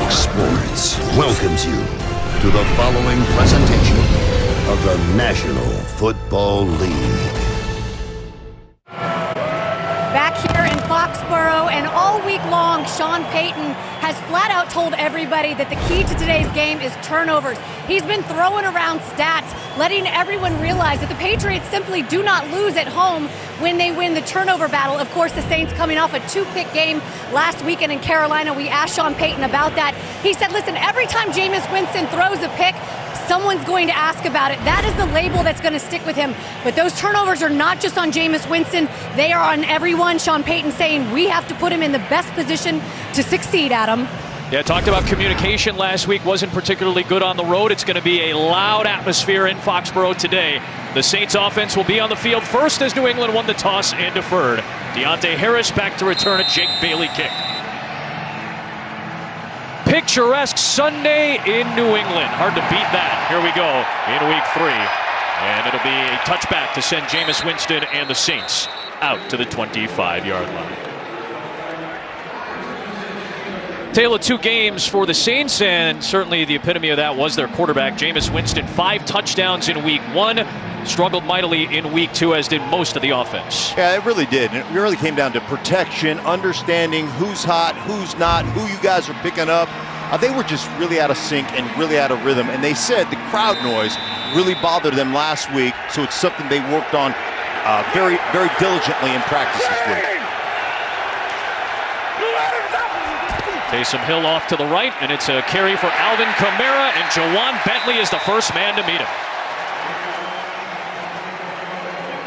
Fox Sports welcomes you to the following presentation of the National Football League. Back here in Foxborough, and all week long, Sean Payton has flat out told everybody that the key to today's game is turnovers. He's been throwing around stats, letting everyone realize that the Patriots simply do not lose at home when they win the turnover battle. Of course, the Saints coming off a 2-pick game last weekend in Carolina. We asked Sean Payton about that. He said, listen, every time Jameis Winston throws a pick, someone's going to ask about it. That is the label that's going to stick with him. But those turnovers are not just on Jameis Winston. They are on everyone. Sean Payton saying we have to put him in the best position to succeed, Adam. Yeah, talked about communication last week. Wasn't particularly good on the road. It's going to be a loud atmosphere in Foxborough today. The Saints offense will be on the field first as New England won the toss and deferred. Deontay Harris back to return a Jake Bailey kick. Picturesque Sunday in New England. Hard to beat that. Here we go in week 3. And it'll be a touchback to send Jameis Winston and the Saints out to the 25-yard line. Tale of 2 games for the Saints, and certainly the epitome of that was their quarterback, Jameis Winston. 5 touchdowns in week 1. Struggled mightily in week 2, as did most of the offense. Yeah, it really did. It really came down to protection, understanding who's hot, who's not, who you guys are picking up. They were just really out of sync and really out of rhythm. And they said the crowd noise really bothered them last week, so it's something they worked on very, very diligently in practice this week. Taysom Hill off to the right, and it's a carry for Alvin Kamara, and Jawan Bentley is the first man to meet him.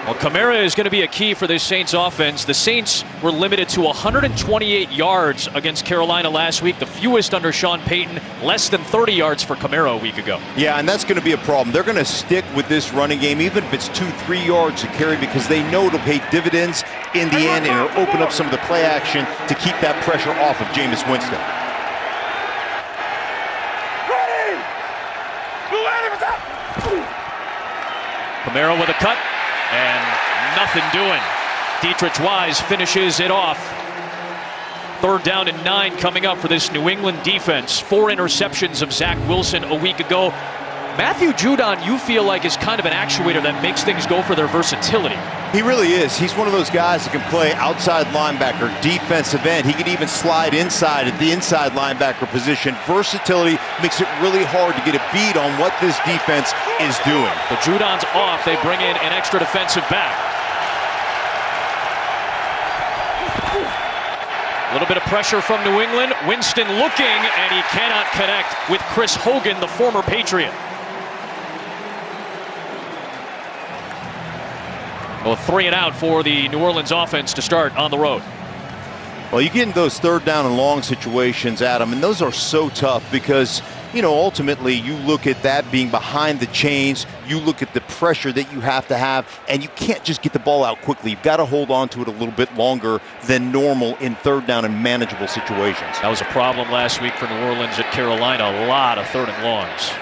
Well, Kamara is going to be a key for this Saints offense. The Saints were limited to 128 yards against Carolina last week, the fewest under Sean Payton, less than 30 yards for Kamara a week ago. Yeah, and that's going to be a problem. They're going to stick with this running game, even if it's 2-3 yards to carry, because they know it'll pay dividends in the end, and it'll open up some of the play action to keep that pressure off of Jameis Winston. Kamara with a cut. And nothing doing. Dietrich Wise finishes it off. 3rd down and 9 coming up for this New England defense. 4 interceptions of Zach Wilson a week ago. Matthew Judon, you feel like, is kind of an actuator that makes things go for their versatility. He really is. He's one of those guys that can play outside linebacker, defensive end. He can even slide inside at the inside linebacker position. Versatility makes it really hard to get a beat on what this defense is doing. The Judon's off. They bring in an extra defensive back. A little bit of pressure from New England. Winston looking, and he cannot connect with Chris Hogan, the former Patriot. Well, 3 and out for the New Orleans offense to start on the road. Well, you get in those 3rd down and long situations, Adam, and those are so tough because, you know, ultimately you look at that being behind the chains, you look at the pressure that you have, and you can't just get the ball out quickly. You've got to hold on to it a little bit longer than normal in 3rd down and manageable situations. That was a problem last week for New Orleans at Carolina, a lot of 3rd and longs.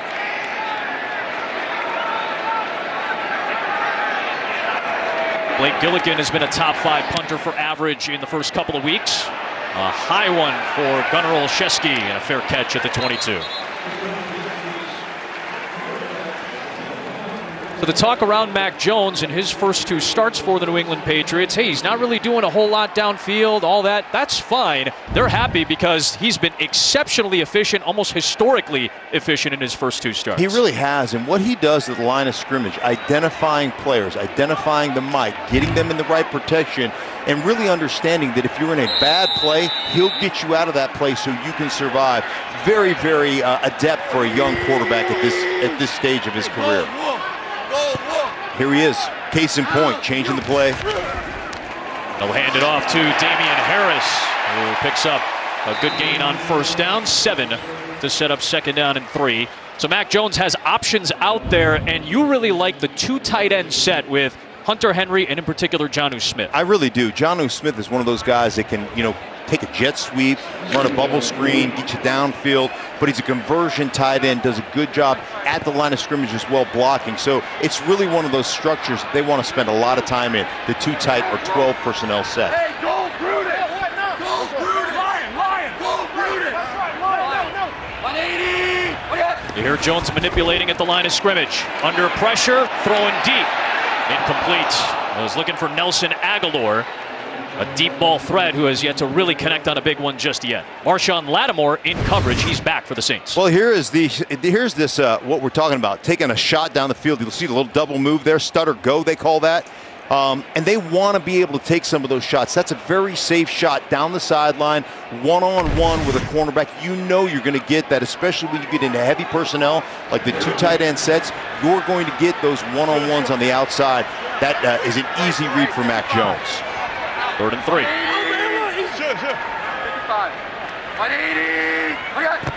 Blake Gilligan has been a top 5 punter for average in the first couple of weeks. A high one for Gunnar Olszewski and a fair catch at the 22. So the talk around Mac Jones in his first 2 starts for the New England Patriots, hey, he's not really doing a whole lot downfield, all that. That's fine. They're happy because he's been exceptionally efficient, almost historically efficient in his first 2 starts. He really has, and what he does at the line of scrimmage, identifying players, identifying the mic, getting them in the right protection, and really understanding that if you're in a bad play, he'll get you out of that play so you can survive. Very, very adept for a young quarterback at this stage of his career. Here he is, case in point, changing the play. They'll hand it off to Damian Harris, who picks up a good gain on 1st down, 7 to set up 2nd down and 3. So Mac Jones has options out there, and you really like the 2 tight end set with Hunter Henry and in particular Jonnu Smith. I really do. Jonnu Smith is one of those guys that can, you know, take a jet sweep, run a bubble screen, get you downfield, but he's a conversion tight end, does a good job at the line of scrimmage as well, blocking. So it's really one of those structures that they want to spend a lot of time in, the 2 tight or 12 personnel set. Hey, go Gruden! Go Gruden! Lion! Go Gruden! You hear Jones manipulating at the line of scrimmage. Under pressure, throwing deep. Incomplete. I was looking for Nelson Aguilar, a deep ball threat who has yet to really connect on a big one just yet. Marshawn Lattimore in coverage. He's back for the Saints. Well, here's this what we're talking about. Taking a shot down the field. You'll see the little double move there. Stutter go, they call that. And they want to be able to take some of those shots. That's a very safe shot down the sideline, one-on-one with a cornerback. You know you're going to get that, especially when you get into heavy personnel, like the 2 tight end sets. You're going to get those one-on-ones on the outside. That is an easy read for Mac Jones. 3rd and 3.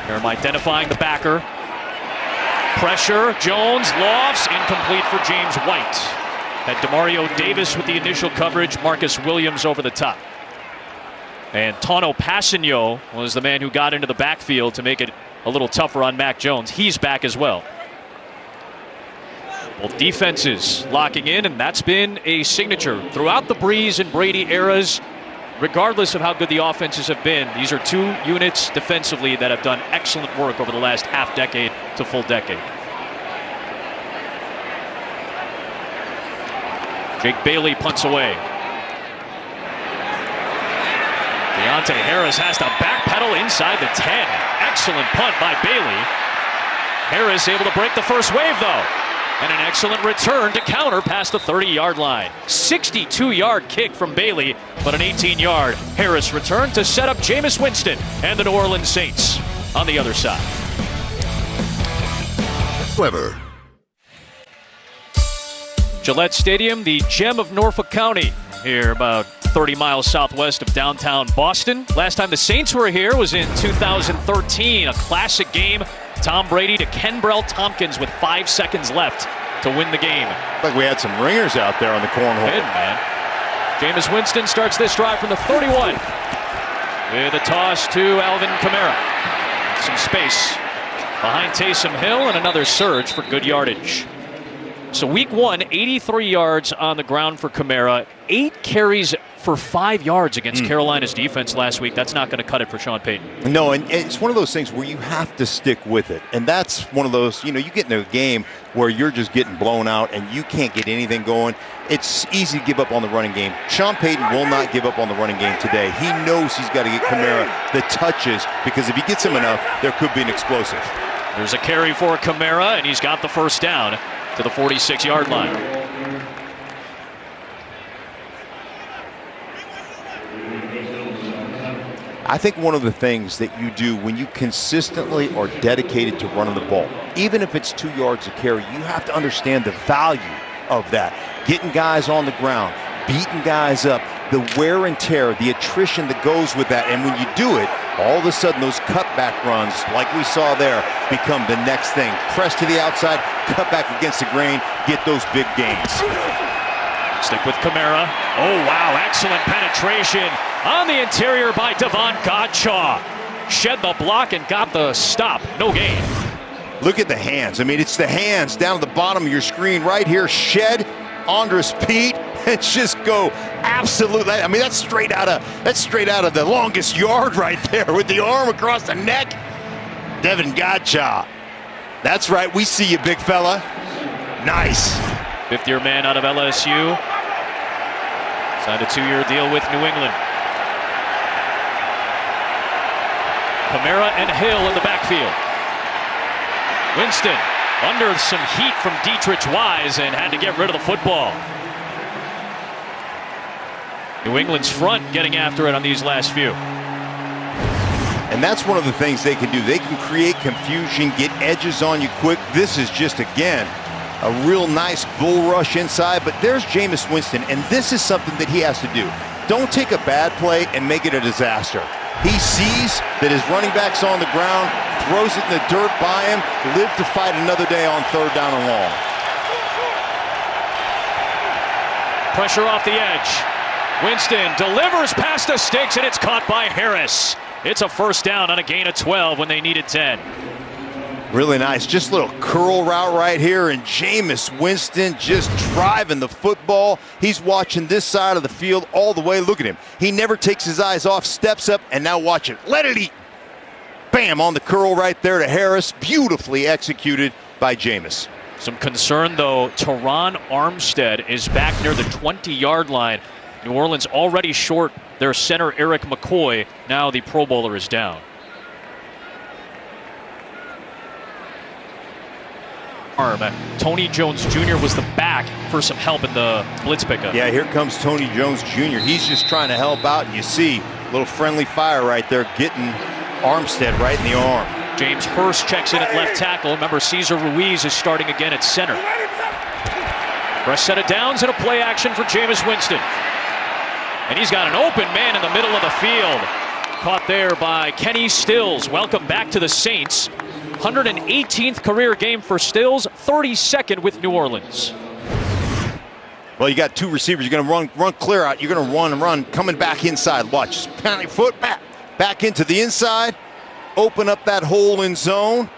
Here I'm identifying the backer. Pressure, Jones, lofts, incomplete for James White. Had Demario Davis with the initial coverage, Marcus Williams over the top. And Tano Passanio was the man who got into the backfield to make it a little tougher on Mac Jones. He's back as well. Both defenses locking in, and that's been a signature throughout the Breeze and Brady eras. Regardless of how good the offenses have been, these are 2 units defensively that have done excellent work over the last half decade to full decade. Jake Bailey punts away. Deontay Harris has to backpedal inside the 10. Excellent punt by Bailey. Harris able to break the first wave, though. And an excellent return to counter past the 30-yard line. 62-yard kick from Bailey, but an 18-yard Harris return to set up Jameis Winston and the New Orleans Saints on the other side. Clever. Gillette Stadium, the gem of Norfolk County, here about 30 miles southwest of downtown Boston. Last time the Saints were here was in 2013, a classic game. Tom Brady to Kenbrell Tompkins with 5 seconds left to win the game. Like we had some ringers out there on the cornhole. Good, man. Jameis Winston starts this drive from the 31 with a toss to Alvin Kamara. Some space behind Taysom Hill and another surge for good yardage. So week 1, 83 yards on the ground for Kamara, 8 carries for 5 yards against Carolina's defense last week. That's not going to cut it for Sean Payton. No, and it's one of those things where you have to stick with it. And that's one of those, you get into a game where you're just getting blown out and you can't get anything going. It's easy to give up on the running game. Sean Payton will not give up on the running game today. He knows he's got to get Kamara the touches, because if he gets him enough, there could be an explosive. There's a carry for Kamara, and he's got the first down to the 46-yard line. I think one of the things that you do when you consistently are dedicated to running the ball, even if it's 2 yards a carry, you have to understand the value of that. Getting guys on the ground, beating guys up, the wear and tear, the attrition that goes with that. And when you do it, all of a sudden those cutback runs, like we saw there, become the next thing. Press to the outside, cut back against the grain, get those big gains. Stick with Kamara. Oh, wow, excellent penetration on the interior by Devon Godshaw. Shed the block and got the stop. No gain. Look at the hands. I mean, it's the hands down at the bottom of your screen right here. Shed, Andres Pete, and just go absolutely. I mean, that's straight out of the longest yard right there with the arm across the neck. Devon Godshaw. That's right. We see you, big fella. Nice. Fifth-year man out of LSU. Signed a 2-year deal with New England. Kamara and Hill in the backfield. Winston under some heat from Dietrich Wise and had to get rid of the football. New England's front getting after it on these last few. And that's one of the things they can do. They can create confusion, get edges on you quick. This is just, again, a real nice bull rush inside. But there's Jameis Winston, and this is something that he has to do. Don't take a bad play and make it a disaster. He sees that his running back's on the ground, throws it in the dirt by him, live to fight another day on 3rd down and long. Pressure off the edge. Winston delivers past the sticks, and it's caught by Harris. It's a first down on a gain of 12 when they needed 10. Really nice. Just a little curl route right here, and Jameis Winston just driving the football. He's watching this side of the field all the way. Look at him. He never takes his eyes off, steps up, and now watch it. Let it eat. Bam, on the curl right there to Harris. Beautifully executed by Jameis. Some concern, though. Teron Armstead is back near the 20-yard line. New Orleans already short their center, Eric McCoy. Now the Pro Bowler is down. Tony Jones Jr. was the back for some help in the blitz pickup. Yeah, here comes Tony Jones Jr. He's just trying to help out, and you see a little friendly fire right there, getting Armstead right in the arm. James Hurst checks in at left tackle. Remember, Cesar Ruiz is starting again at center. Fresh set of downs and a play action for Jameis Winston. And he's got an open man in the middle of the field. Caught there by Kenny Stills. Welcome back to the Saints. 118th career game for Stills, 32nd with New Orleans. Well, you got two receivers. You're going to run clear out. You're going to run, coming back inside. Watch, pounding foot back into the inside. Open up that hole in zone.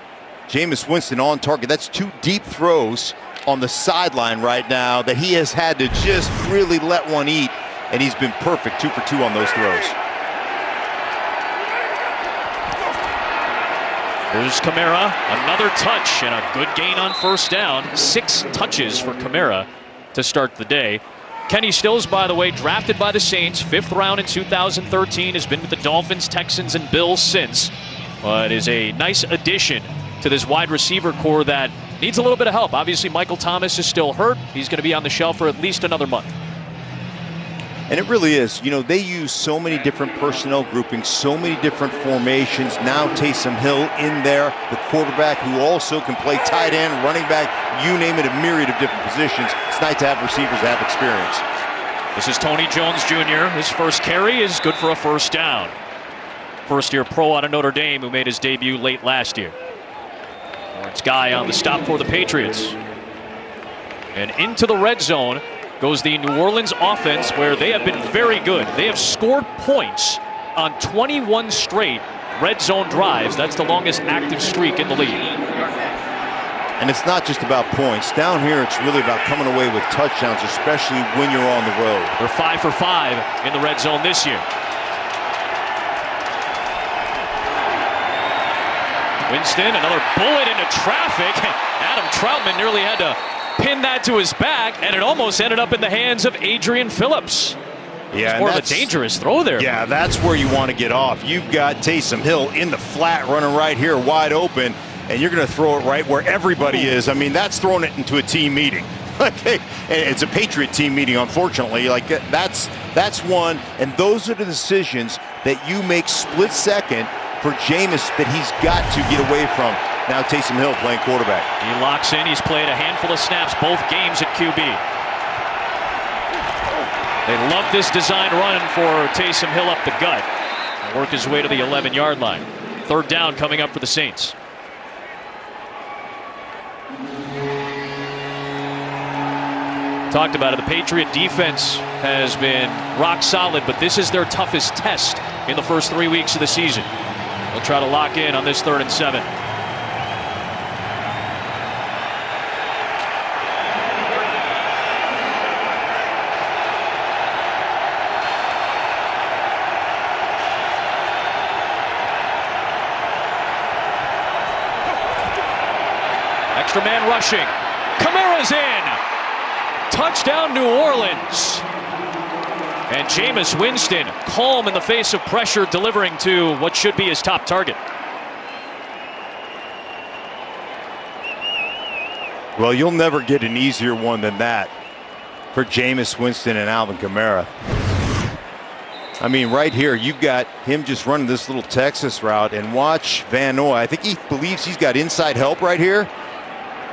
Jameis Winston on target. That's two deep throws on the sideline right now that he has had to just really let one eat, and he's been perfect, 2 for 2 on those throws. Here's Kamara, another touch and a good gain on first down. 6 touches for Kamara to start the day. Kenny Stills, by the way, drafted by the Saints, 5th round in 2013, has been with the Dolphins, Texans, and Bills since. But is a nice addition to this wide receiver core that needs a little bit of help. Obviously, Michael Thomas is still hurt. He's going to be on the shelf for at least another month. And it really is. You know, they use so many different personnel groupings, so many different formations. Now Taysom Hill in there, the quarterback who also can play tight end, running back, you name it, a myriad of different positions. It's nice to have receivers that have experience. This is Tony Jones Jr. His first carry is good for a first down. First-year pro out of Notre Dame who made his debut late last year. Lawrence Guy on the stop for the Patriots. And into the red zone goes the New Orleans offense, where they have been very good. They have scored points on 21 straight red zone drives. That's the longest active streak in the league. And it's not just about points. Down here, it's really about coming away with touchdowns, especially when you're on the road. They're 5 for 5 in the red zone this year. Winston, another bullet into traffic. Adam Troutman nearly had to pin that to his back, and it almost ended up in the hands of Adrian Phillips. Yeah, it's more of a dangerous throw there. Yeah, that's where you want to get off. You've got Taysom Hill in the flat running right here wide open, and you're going to throw it right where everybody is. I mean, that's throwing it into a team meeting. It's a Patriot team meeting, unfortunately. Like that's one, and those are the decisions that you make split second for Jameis that he's got to get away from. Now Taysom Hill playing quarterback. He locks in. He's played a handful of snaps both games at QB. They love this design run for Taysom Hill up the gut. Work his way to the 11-yard line. 3rd down coming up for the Saints. Talked about it. The Patriot defense has been rock solid, but this is their toughest test in the first 3 weeks of the season. They'll try to lock in on this 3rd and 7. Extra man rushing. Kamara's in. Touchdown, New Orleans. And Jameis Winston, calm in the face of pressure, delivering to what should be his top target. Well, you'll never get an easier one than that for Jameis Winston and Alvin Kamara. I mean, right here, you've got him just running this little Texas route, and watch Van Noy. I think he believes he's got inside help right here.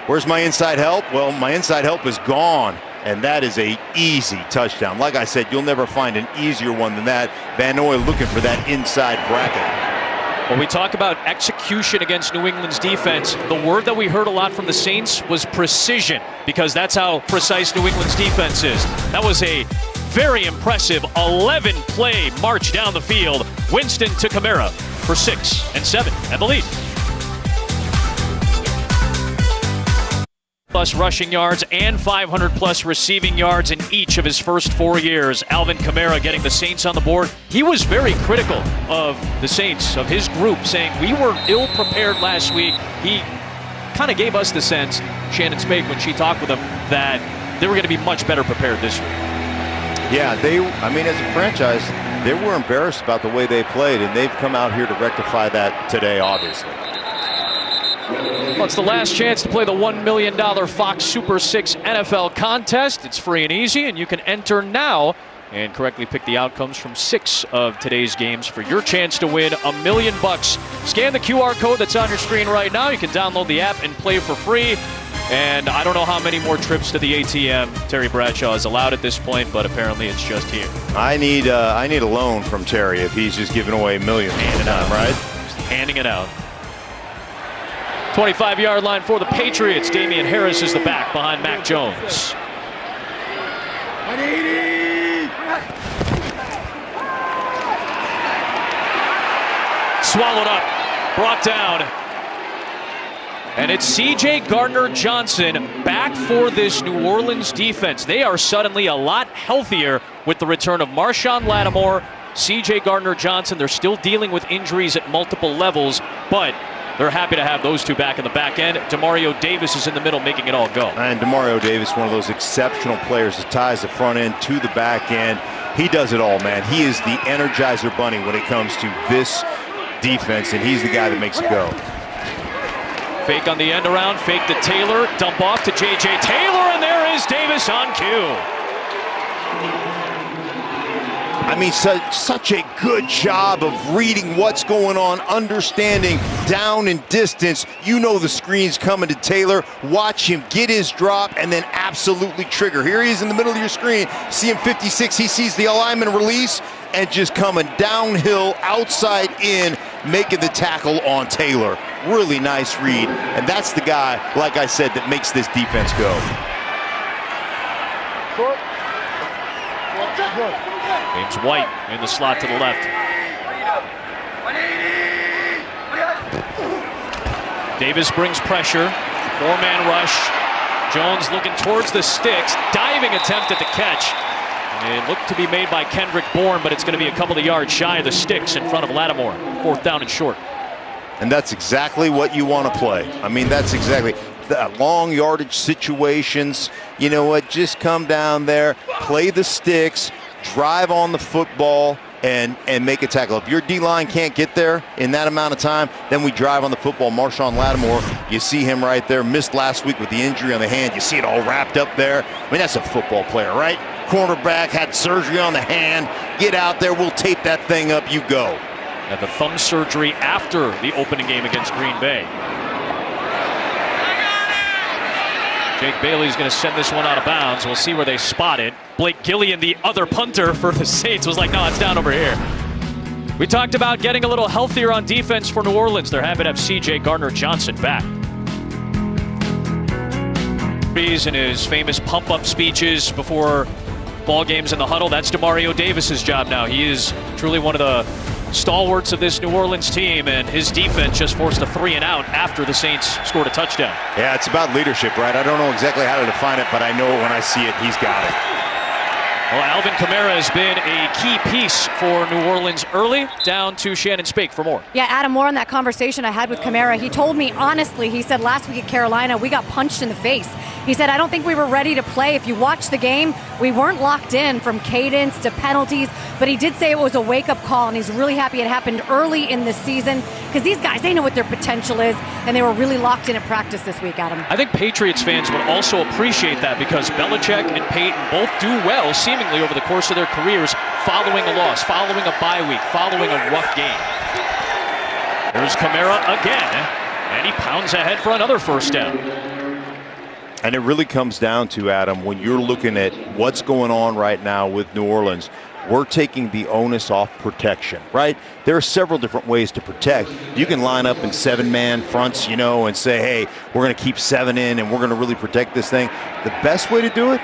Where's my inside help? Well, my inside help is gone, and that is a easy touchdown. Like I said, you'll never find an easier one than that. Van Noy looking for that inside bracket. When we talk about execution against New England's defense, the word that we heard a lot from the Saints was precision, because that's how precise New England's defense is. That was a very impressive 11-play march down the field. Winston to Kamara for 6 and 7 and the lead. plus rushing yards and 500 plus receiving yards in each of his first 4 years. Alvin Kamara getting the Saints on the board. He was very critical of the Saints, of his group, saying we were ill-prepared last week. He kind of gave us the sense, Shannon Spake, when she talked with him, that they were going to be much better prepared this week. Yeah, as a franchise, they were embarrassed about the way they played, and they've come out here to rectify that today, obviously. Well, it's the last chance to play the $1 million Fox Super 6 NFL contest. It's free and easy, and you can enter now and correctly pick the outcomes from 6 of today's games for your chance to win $1 million. Scan the QR code that's on your screen right now. You can download the app and play for free. And I don't know how many more trips to the ATM Terry Bradshaw is allowed at this point, but apparently it's just here. I need a loan from Terry if he's just giving away millions. Handing it out, right? Just handing it out. 25-yard line for the Patriots. Damian Harris is the back behind Mac Jones. Swallowed up, brought down. And it's C.J. Gardner-Johnson back for this New Orleans defense. They are suddenly a lot healthier with the return of Marshawn Lattimore, C.J. Gardner-Johnson. They're still dealing with injuries at multiple levels, but they're happy to have those two back in the back end. Demario Davis is in the middle making it all go. And Demario Davis, one of those exceptional players that ties the front end to the back end. He does it all, man. He is the Energizer Bunny when it comes to this defense, and he's the guy that makes it go. Fake on the end around, fake to Taylor, dump off to J.J. Taylor, and there is Davis on cue. Such a good job of reading what's going on, understanding down and distance. You know the screen's coming to Taylor. Watch him get his drop and then absolutely trigger. Here he is in the middle of your screen. See him 56. He sees the alignment release and just coming downhill, outside in, making the tackle on Taylor. Really nice read. And that's the guy, like I said, that makes this defense go. James White in the slot to the left. Davis brings pressure. 4-man rush. Jones looking towards the sticks. Diving attempt at the catch. It looked to be made by Kendrick Bourne, but it's going to be a couple of yards shy of the sticks in front of Lattimore. 4th down and short. And that's exactly what you want to play. That's exactly the long yardage situations. You know what? Just come down there, play the sticks, drive on the football, and make a tackle. If your D-line can't get there in that amount of time, then we drive on the football. Marshawn Lattimore, you see him right there. Missed last week with the injury on the hand. You see it all wrapped up there. That's a football player, right? Cornerback, had surgery on the hand. Get out there, we'll tape that thing up, you go. Had the thumb surgery after the opening game against Green Bay. Jake Bailey's going to send this one out of bounds. We'll see where they spot it. Blake Gillian, the other punter for the Saints, was like, no, it's down over here. We talked about getting a little healthier on defense for New Orleans. They're happy to have C.J. Gardner-Johnson back. In his famous pump-up speeches before ball games in the huddle, that's Demario Davis's job now. He is truly one of the stalwarts of this New Orleans team, and his defense just forced a 3-and-out after the Saints scored a touchdown. Yeah, it's about leadership, right? I don't know exactly how to define it, but I know when I see it, he's got it. Well, Alvin Kamara has been a key piece for New Orleans early. Down to Shannon Spake for more. Yeah, Adam, more on that conversation I had with Kamara. He told me, honestly, he said last week at Carolina, we got punched in the face. He said, I don't think we were ready to play. If you watch the game, we weren't locked in from cadence to penalties, but he did say it was a wake-up call, and he's really happy it happened early in the season because these guys, they know what their potential is, and they were really locked in at practice this week, Adam. I think Patriots fans would also appreciate that because Belichick and Peyton both do well, seemingly over the course of their careers, following a loss, following a bye week, following a rough game. There's Kamara again, and he pounds ahead for another first down. And it really comes down to, Adam, when you're looking at what's going on right now with New Orleans, we're taking the onus off protection, right? There are several different ways to protect. You can line up in 7-man fronts, and say, hey, we're going to keep 7 in and we're going to really protect this thing. The best way to do it,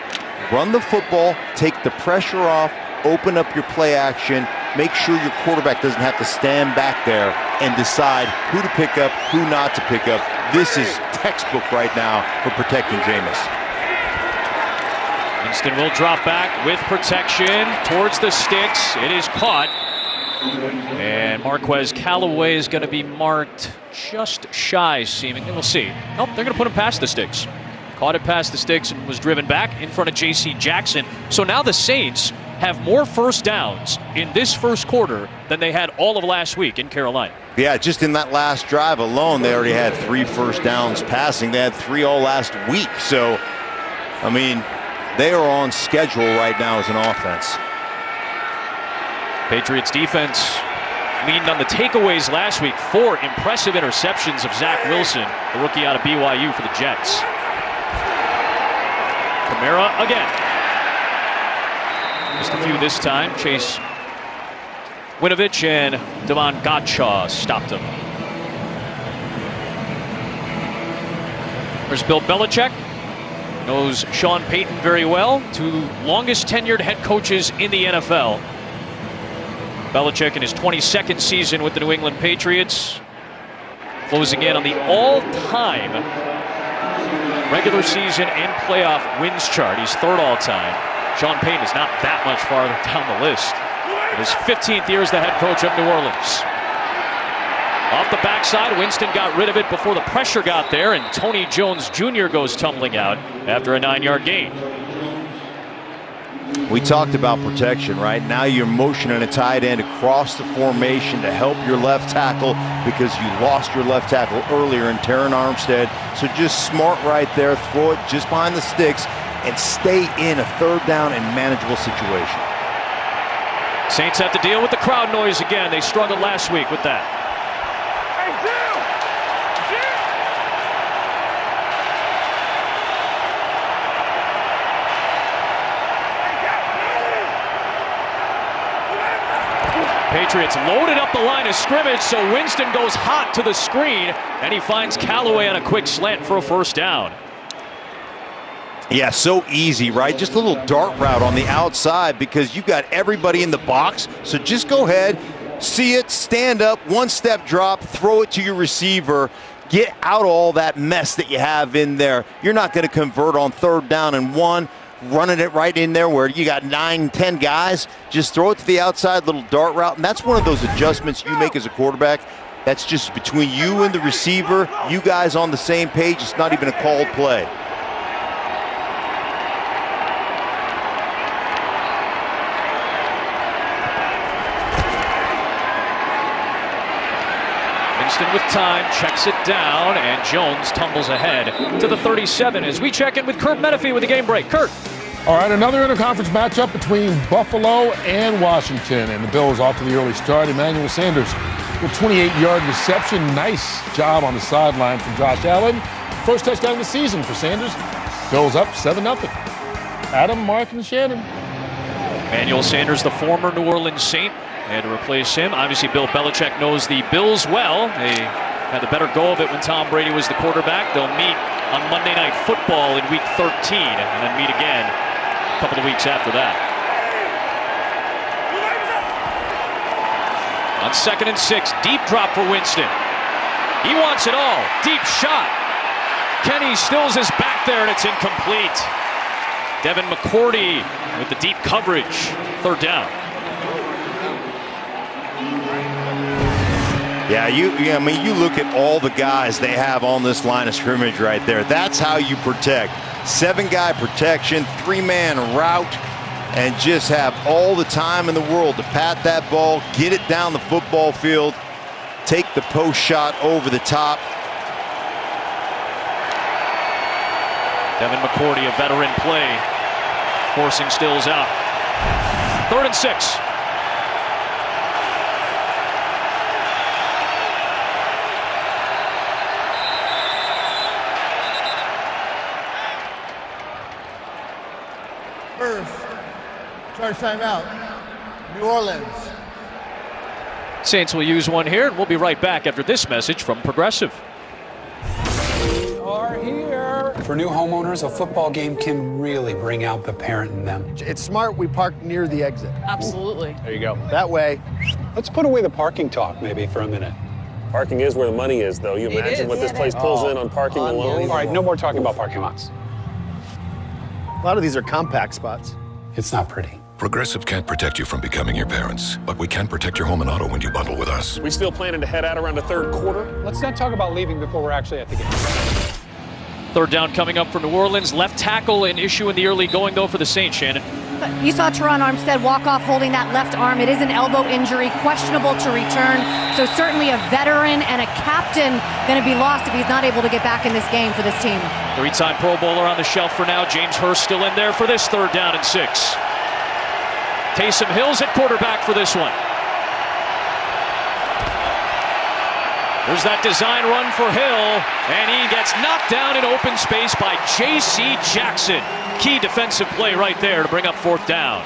run the football, take the pressure off, open up your play action, make sure your quarterback doesn't have to stand back there and decide who to pick up, who not to pick up. This is textbook right now for protecting Jameis. Winston will drop back with protection towards the sticks. It is caught. And Marquez Callaway is going to be marked just shy, seemingly. We'll see. Nope, they're going to put him past the sticks. Caught it past the sticks and was driven back in front of J.C. Jackson. So now the Saints have more first downs in this first quarter than they had all of last week in Carolina. Yeah, just in that last drive alone, they already had 3 first downs passing. They had 3 all last week. So, I mean, they are on schedule right now as an offense. Patriots defense leaned on the takeaways last week. 4 impressive interceptions of Zach Wilson, the rookie out of BYU for the Jets. Kamara again. Just a few this time. Chase Winovich and Devon Gottschall stopped him. There's Bill Belichick. Knows Sean Payton very well. 2 longest tenured head coaches in the NFL. Belichick in his 22nd season with the New England Patriots. Closing in on the all-time regular season and playoff wins chart. He's 3rd all-time. Sean Payton is not that much farther down the list. In his 15th year as the head coach of New Orleans. Off the backside, Winston got rid of it before the pressure got there, and Tony Jones Jr. goes tumbling out after a 9-yard gain. We talked about protection, right? Now you're motioning a tight end across the formation to help your left tackle because you lost your left tackle earlier in Terron Armstead. So just smart right there, throw it just behind the sticks and stay in a 3rd down and manageable situation. Saints have to deal with the crowd noise again. They struggled last week with that. Patriots loaded up the line of scrimmage, so Winston goes hot to the screen, and he finds Callaway on a quick slant for a first down. Yeah, so easy, right? Just a little dart route on the outside because you've got everybody in the box. So just go ahead, see it, stand up, 1-step drop, throw it to your receiver, get out all that mess that you have in there. You're not going to convert on 3rd down and 1. Running it right in there where you got 9, 10 guys, just throw it to the outside, little dart route. And that's one of those adjustments you make as a quarterback. That's just between you and the receiver, you guys on the same page. It's not even a called play. Winston with time, checks it down, and Jones tumbles ahead to the 37 as we check in with Kurt Menefee with the game break. Kurt. All right, another interconference matchup between Buffalo and Washington, and the Bills off to the early start. Emmanuel Sanders with 28-yard reception. Nice job on the sideline from Josh Allen. First touchdown of the season for Sanders. Bills up 7-0. Adam, Mark, and Shannon. Emmanuel Sanders, the former New Orleans Saint. They had to replace him. Obviously, Bill Belichick knows the Bills well. They had the better go of it when Tom Brady was the quarterback. They'll meet on Monday Night Football in Week 13 and then meet again a couple of weeks after that. On 2nd and 6, deep drop for Winston. He wants it all. Deep shot. Kenny Stills is back there, and it's incomplete. Devin McCourty with the deep coverage. 3rd down. Yeah, I mean, you look at all the guys they have on this line of scrimmage right there. That's how you protect. 7-guy protection, 3-man route, and just have all the time in the world to pat that ball, get it down the football field, take the post shot over the top. Devin McCourty, a veteran play, forcing Stills out. 3rd and 6. Charge timeout. New Orleans. Saints will use one here, and we'll be right back after this message from Progressive. We are here. For new homeowners, a football game can really bring out the parent in them. It's smart we park near the exit. Absolutely. There you go. That way. Let's put away the parking talk maybe for a minute. Parking is where the money is, though. You imagine what this place pulls in on parking alone? All right, no more talking about parking lots. A lot of these are compact spots. It's not pretty. Progressive can't protect you from becoming your parents, but we can protect your home and auto when you bundle with us. We still planning to head out around the third quarter? Let's not talk about leaving before we're actually at the game. Third down coming up for New Orleans. Left tackle an issue in the early going, though, for the Saints, Shannon. You saw Teron Armstead walk off holding that left arm. It is an elbow injury, questionable to return. So certainly a veteran and a captain going to be lost if he's not able to get back in this game for this team. Three-time Pro Bowler on the shelf for now. James Hurst still in there for this 3rd down and 6. Taysom Hill's at quarterback for this one. There's that design run for Hill, and he gets knocked down in open space by J.C. Jackson. Key defensive play right there to bring up 4th down.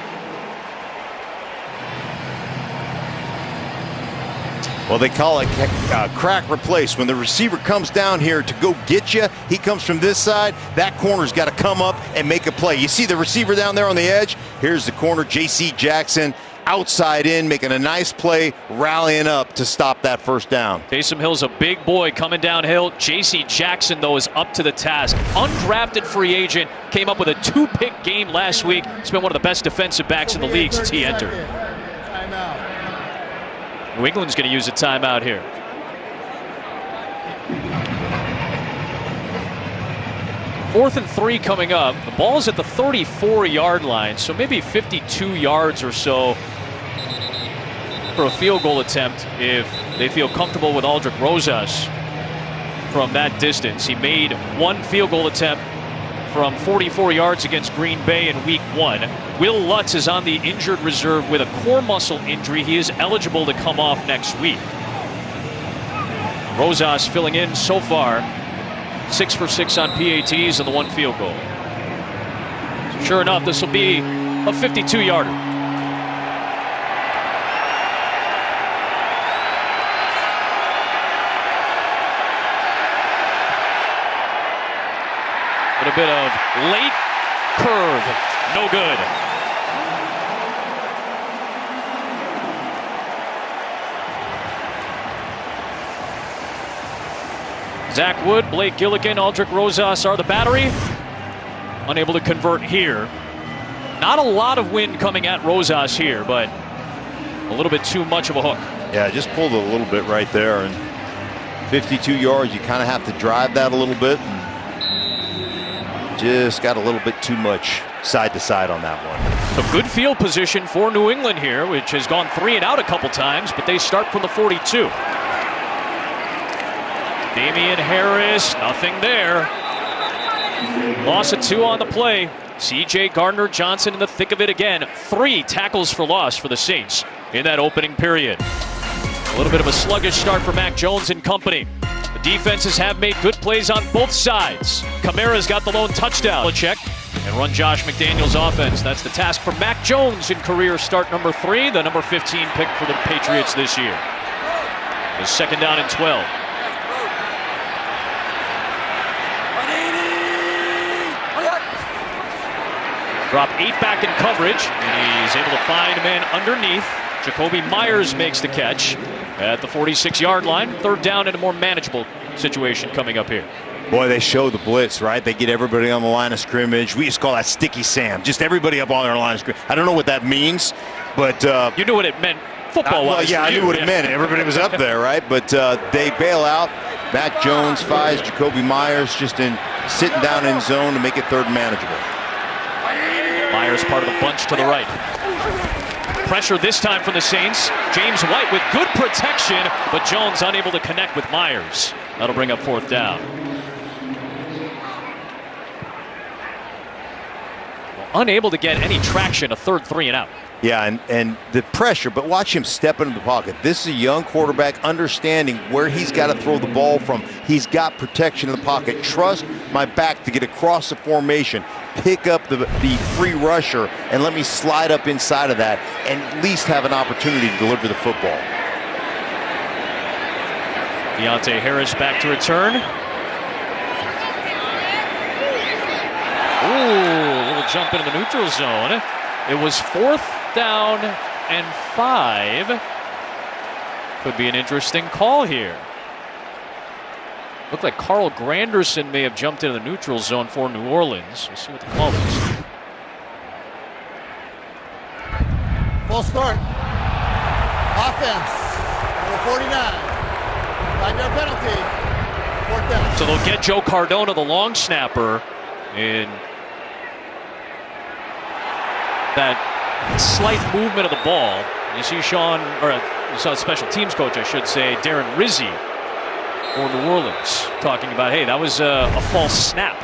Well, they call it crack replace. When the receiver comes down here to go get you, he comes from this side. That corner's got to come up and make a play. You see the receiver down there on the edge? Here's the corner, J.C. Jackson, outside in, making a nice play, rallying up to stop that 1st down. Taysom Hill's a big boy coming downhill. J.C. Jackson, though, is up to the task. Undrafted free agent, came up with a 2-pick game last week. He's been one of the best defensive backs in the league since he entered. New England's going to use a timeout here. Fourth and 3 coming up. The ball's at the 34-yard line, so maybe 52 yards or so for a field goal attempt if they feel comfortable with Aldrick Rosas from that distance. He made one field goal attempt from 44 yards against Green Bay in Week 1. Will Lutz is on the injured reserve with a core muscle injury. He is eligible to come off next week. Rosas filling in so far. 6 for 6 on PATs and the 1 field goal. Sure enough, this will be a 52-yarder. A bit of late curve, no good. Zach Wood, Blake Gilligan, Aldrick Rosas are the battery. Unable to convert here. Not a lot of wind coming at Rosas here, but a little bit too much of a hook. Yeah, just pulled it a little bit right there. And 52 yards, you kind of have to drive that a little bit. Just got a little bit too much side to side on that one. So good field position for New England here, which has gone 3 and out a couple times, but they start from the 42. Damian Harris, nothing there. Loss of 2 on the play. C.J. Gardner-Johnson in the thick of it again. 3 tackles for loss for the Saints in that opening period. A little bit of a sluggish start for Mac Jones and company. The defenses have made good plays on both sides. Kamara's got the lone touchdown. Check and run Josh McDaniels' offense. That's the task for Mac Jones in career start number 3, the number 15 pick for the Patriots this year. His 2nd down and 12. Drop 8 back in coverage, and he's able to find a man underneath. Jacoby Myers makes the catch at the 46-yard line. 3rd down in a more manageable situation coming up here. Boy, they show the blitz, right? They get everybody on the line of scrimmage. We used to call that Sticky Sam. Just everybody up on their line of scrimmage. I don't know what that means, but... you knew what it meant football-wise. Well, yeah, I knew what it meant. Everybody was up there, right? But they bail out. Mac Jones finds Jacoby Myers just sitting down in zone to make it 3rd and manageable. Myers part of the bunch to the right. Pressure this time from the Saints. James White with good protection, but Jones unable to connect with Myers. That'll bring up 4th down. Well, unable to get any traction, a 3rd 3 and out. Yeah, and the pressure, but watch him step into the pocket. This is a young quarterback understanding where he's got to throw the ball from. He's got protection in the pocket. Trust my back to get across the formation. Pick up the free rusher and let me slide up inside of that and at least have an opportunity to deliver the football. Deontay Harris back to return. Ooh, a little jump into the neutral zone. It was 4th down and 5. Could be an interesting call here. Looked like Carl Granderson may have jumped into the neutral zone for New Orleans. We'll see what the call is. Full start. Offense. Number 49. 5-yard penalty. 4th down. So they'll get Joe Cardona, the long snapper, in that slight movement of the ball. You see you saw special teams coach, I should say, Darren Rizzi for New Orleans, talking about, hey, that was a false snap.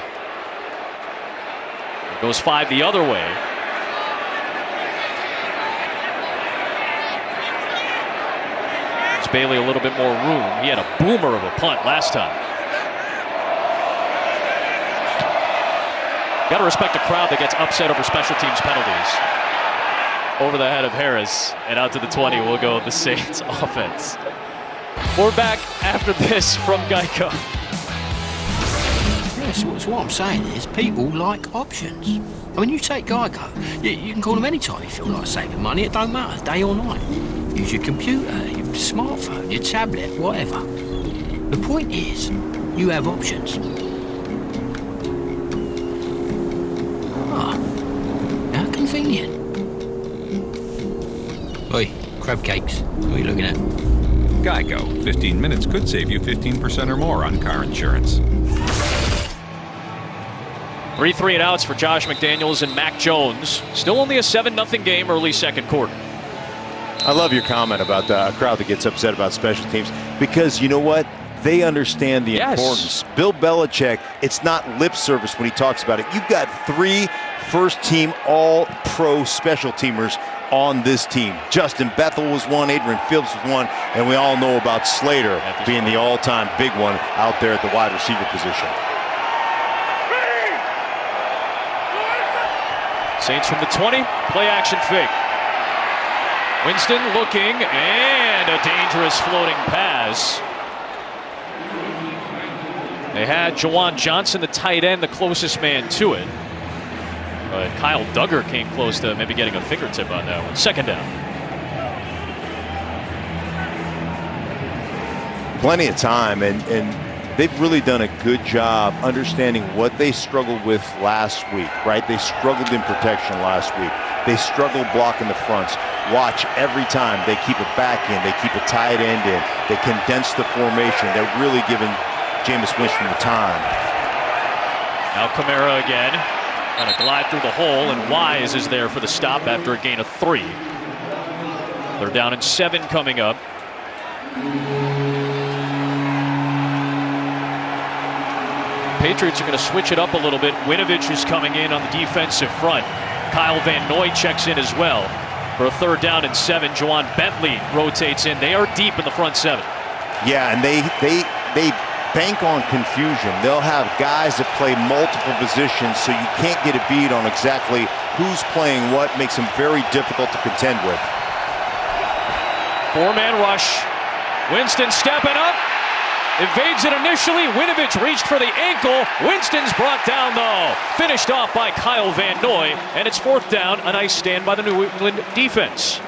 It goes 5 the other way. Gives Bailey a little bit more room. He had a boomer of a punt last time. Got to respect a crowd that gets upset over special teams penalties. Over the head of Harris, and out to the 20 will go the Saints offense. We're back after this from Geico. Yes, so what I'm saying is people like options. I mean, you take Geico, you can call them anytime you feel like saving money. It don't matter, day or night. Use your computer, your smartphone, your tablet, whatever. The point is, you have options. Ah, how convenient. Oi, crab cakes. What are you looking at? Geico. 15 minutes could save you 15% or more on car insurance. 3 and outs for Josh McDaniels and Mac Jones. Still only a 7-0 game early second quarter. I love your comment about a crowd that gets upset about special teams, because you know what? They understand the importance. Bill Belichick, it's not lip service when he talks about it. You've got 3 first-team all-pro special teamers on this team. Justin Bethel was one, Adrian Phillips was one, and we all know about Slater being the all-time big one out there at the wide receiver position. Saints from the 20, play action fake. Winston looking, and a dangerous floating pass. They had Jawan Johnson, the tight end, the closest man to it. But Kyle Duggar came close to maybe getting a fingertip on that one. 2nd down. Plenty of time, and they've really done a good job understanding what they struggled with last week, right? They struggled in protection last week. They struggled blocking the fronts. Watch every time they keep a back in, they keep a tight end in, they condense the formation. They're really giving Jameis Winston the time. Now Kamara again. Going to glide through the hole, and Wise is there for the stop after a gain of 3. They're down in 7 coming up. Patriots are going to switch it up a little bit. Winovich is coming in on the defensive front. Kyle Van Noy checks in as well. For a 3rd down and 7, Juwan Bentley rotates in. They are deep in the front 7. Yeah, and they bank on confusion. They'll have guys that play multiple positions, so you can't get a beat on exactly who's playing what. Makes them very difficult to contend with. 4-man rush. Winston stepping up. Evades it initially. Winovich reached for the ankle. Winston's brought down, though. Finished off by Kyle Van Noy, and it's 4th down. A nice stand by the New England defense.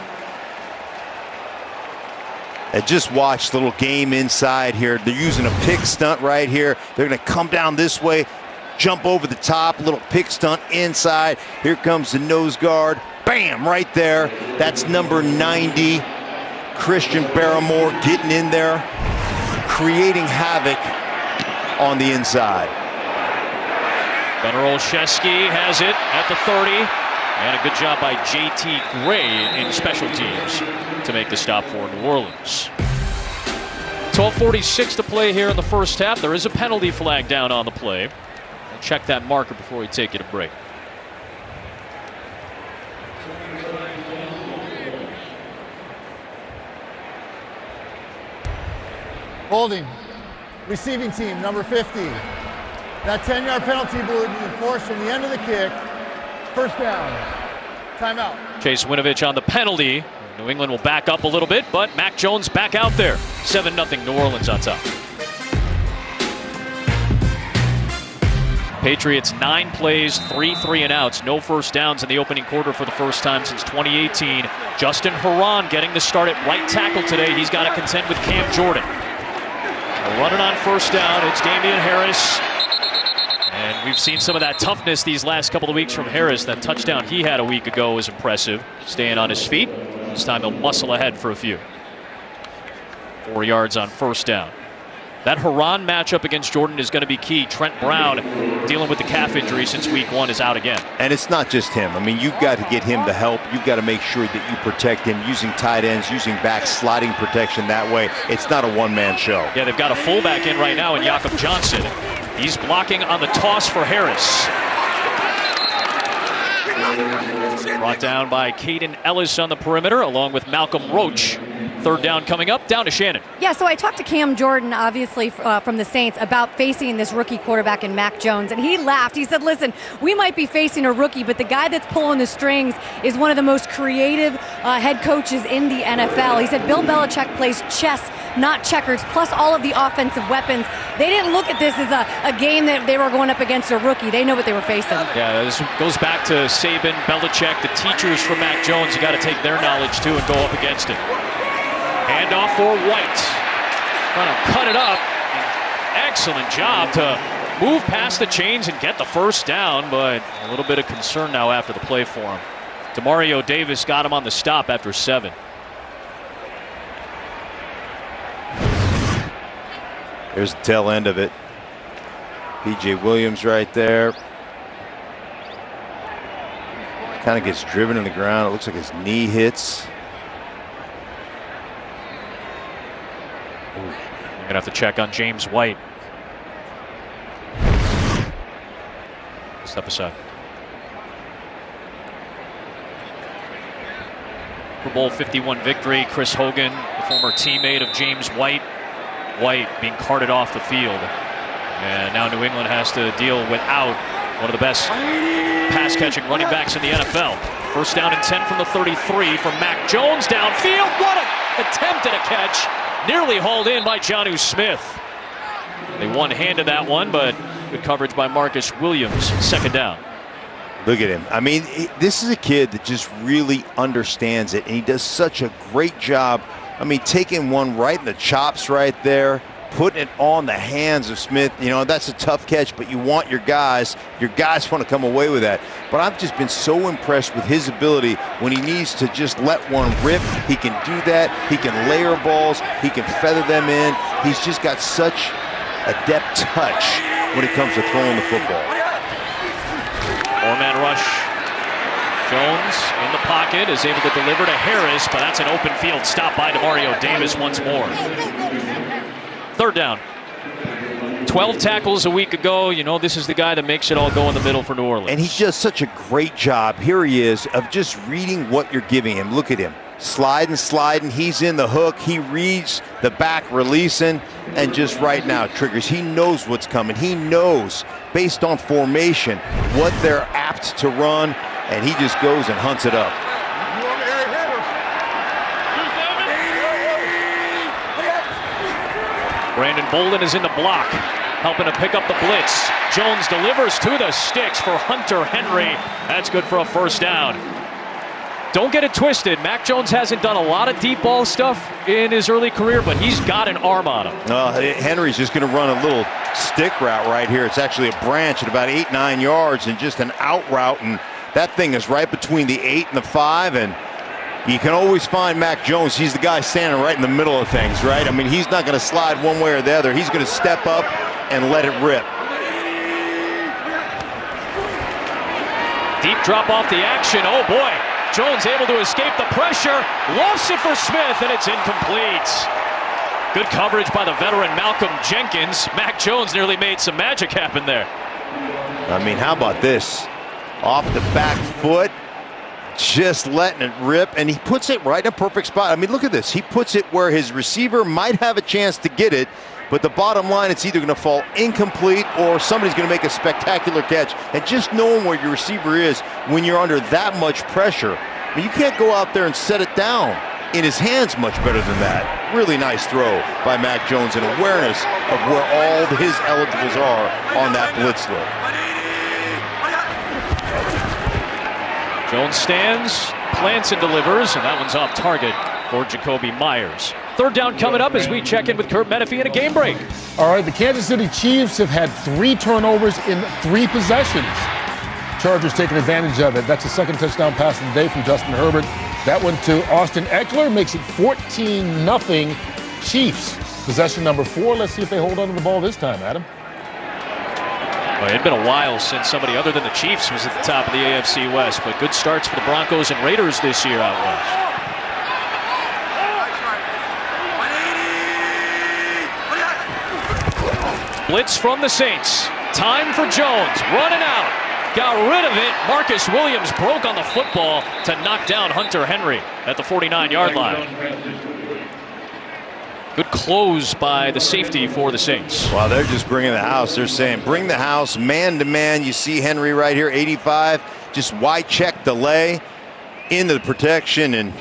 And just watch the little game inside here. They're using a pick stunt right here. They're going to come down this way, jump over the top, little pick stunt inside. Here comes the nose guard. Bam, right there. That's number 90, Christian Barrymore, getting in there, creating havoc on the inside. Gunnar Olszewski has it at the 30. And a good job by J.T. Gray in special teams to make the stop for New Orleans. 12:46 to play here in the first half. There is a penalty flag down on the play. We'll check that marker before we take it a break. Holding. Receiving team, number 50. That 10-yard penalty will be enforced from the end of the kick. 1st down. Timeout. Chase Winovich on the penalty. New England will back up a little bit, but Mac Jones back out there. 7-0 New Orleans on top. Patriots 9 plays, 3 3-and-outs, no first downs in the opening quarter for the first time since 2018. Justin Herron getting the start at right tackle today. He's got to contend with Cam Jordan. Running on first down, it's Damian Harris. And we've seen some of that toughness these last couple of weeks from Harris. That touchdown he had a week ago was impressive. Staying on his feet. This time he'll muscle ahead for a few. 4 yards on first down. That Herron matchup against Jordan is going to be key. Trent Brown, dealing with the calf injury since week 1, is out again. And it's not just him. I mean, you've got to get him the help. You've got to make sure that you protect him using tight ends, using back sliding protection that way. It's not a one-man show. Yeah, they've got a fullback in right now in Jakob Johnson. He's blocking on the toss for Harris. Brought down by Caden Ellis on the perimeter, along with Malcolm Roach. Third down coming up, down to Shannon. Yeah, so I talked to Cam Jordan, obviously, from the Saints, about facing this rookie quarterback in Mac Jones, and he laughed. He said, listen, we might be facing a rookie, but the guy that's pulling the strings is one of the most creative head coaches in the NFL. He said Bill Belichick plays chess, not checkers, plus all of the offensive weapons. They didn't look at this as a game that they were going up against a rookie. They know what they were facing. Yeah, this goes back to Saban, Belichick, the teachers from Mac Jones. You got to take their knowledge, too, and go up against it. Handoff for White. Trying to cut it up. Excellent job to move past the chains and get the first down, but a little bit of concern now after the play for him. Demario Davis got him on the stop after 7. There's the tail end of it. P.J. Williams right there. Kind of gets driven in the ground. It looks like his knee hits. You're going to have to check on James White. Step aside. Super Bowl 51 victory. Chris Hogan, the former teammate of James White. White being carted off the field. And now New England has to deal without one of the best pass-catching running backs in the NFL. First down and 10 from the 33 from Mac Jones downfield. What an attempt at a catch. Nearly hauled in by Jonnu Smith. They one-handed that one, but good coverage by Marcus Williams. Second down. Look at him. I mean, this is a kid that just really understands it, and he does such a great job. I mean, taking one right in the chops right there, putting it on the hands of Smith. You know, that's a tough catch, but you want your guys want to come away with that. But I've just been so impressed with his ability when he needs to just let one rip. He can do that. He can layer balls. He can feather them in. He's just got such a deft touch when it comes to throwing the football. 4-man rush. Jones in the pocket is able to deliver to Harris, but that's an open field stop by Demario Davis once more. Third down. 12 tackles a week ago. You know, this is the guy that makes it all go in the middle for New Orleans. And he does such a great job. Here he is of just reading what you're giving him. Look at him. Sliding. He's in the hook. He reads the back releasing, and just right now triggers. He knows what's coming. He knows, based on formation, what they're apt to run, and he just goes and hunts it up. Brandon Bolden is in the block, helping to pick up the blitz. Jones delivers to the sticks for Hunter Henry. That's good for a first down. Don't get it twisted. Mac Jones hasn't done a lot of deep ball stuff in his early career, but he's got an arm on him. Henry's just going to run a little stick route right here. It's actually a branch at about 8-9 yards and just an out route, and that thing is right between the 8 and the 5, and you can always find Mac Jones. He's the guy standing right in the middle of things, right? I mean, he's not going to slide one way or the other. He's going to step up and let it rip. Deep drop off the action. Oh, boy. Jones able to escape the pressure. Lofts it for Smith, and it's incomplete. Good coverage by the veteran Malcolm Jenkins. Mac Jones nearly made some magic happen there. I mean, how about this? Off the back foot. Just letting it rip, and he puts it right in a perfect spot. I mean, look at this. He puts it where his receiver might have a chance to get it, but the bottom line, it's either going to fall incomplete or somebody's going to make a spectacular catch. And just knowing where your receiver is when you're under that much pressure, I mean, you can't go out there and set it down. In his hands, much better than that. Really nice throw by Mac Jones, and awareness of where all his eligibles are on that blitz look. Jones stands, plants and delivers, and that one's off target for Jacoby Myers. Third down coming up as we check in with Kurt Menefee in a game break. All right, the Kansas City Chiefs have had 3 turnovers in 3 possessions. Chargers taking advantage of it. That's the second touchdown pass of the day from Justin Herbert. That one to Austin Eckler makes it 14-0 Chiefs. Possession number 4. Let's see if they hold on to the ball this time, Adam. Well, it had been a while since somebody other than the Chiefs was at the top of the AFC West, but good starts for the Broncos and Raiders this year out west. Blitz from the Saints. Time for Jones. Running out. Got rid of it. Marcus Williams broke on the football to knock down Hunter Henry at the 49-yard line. Good close by the safety for the Saints. Wow, they're just bringing the house. They're saying, bring the house, man to man. You see Henry right here, 85. Just wide check delay into the protection. And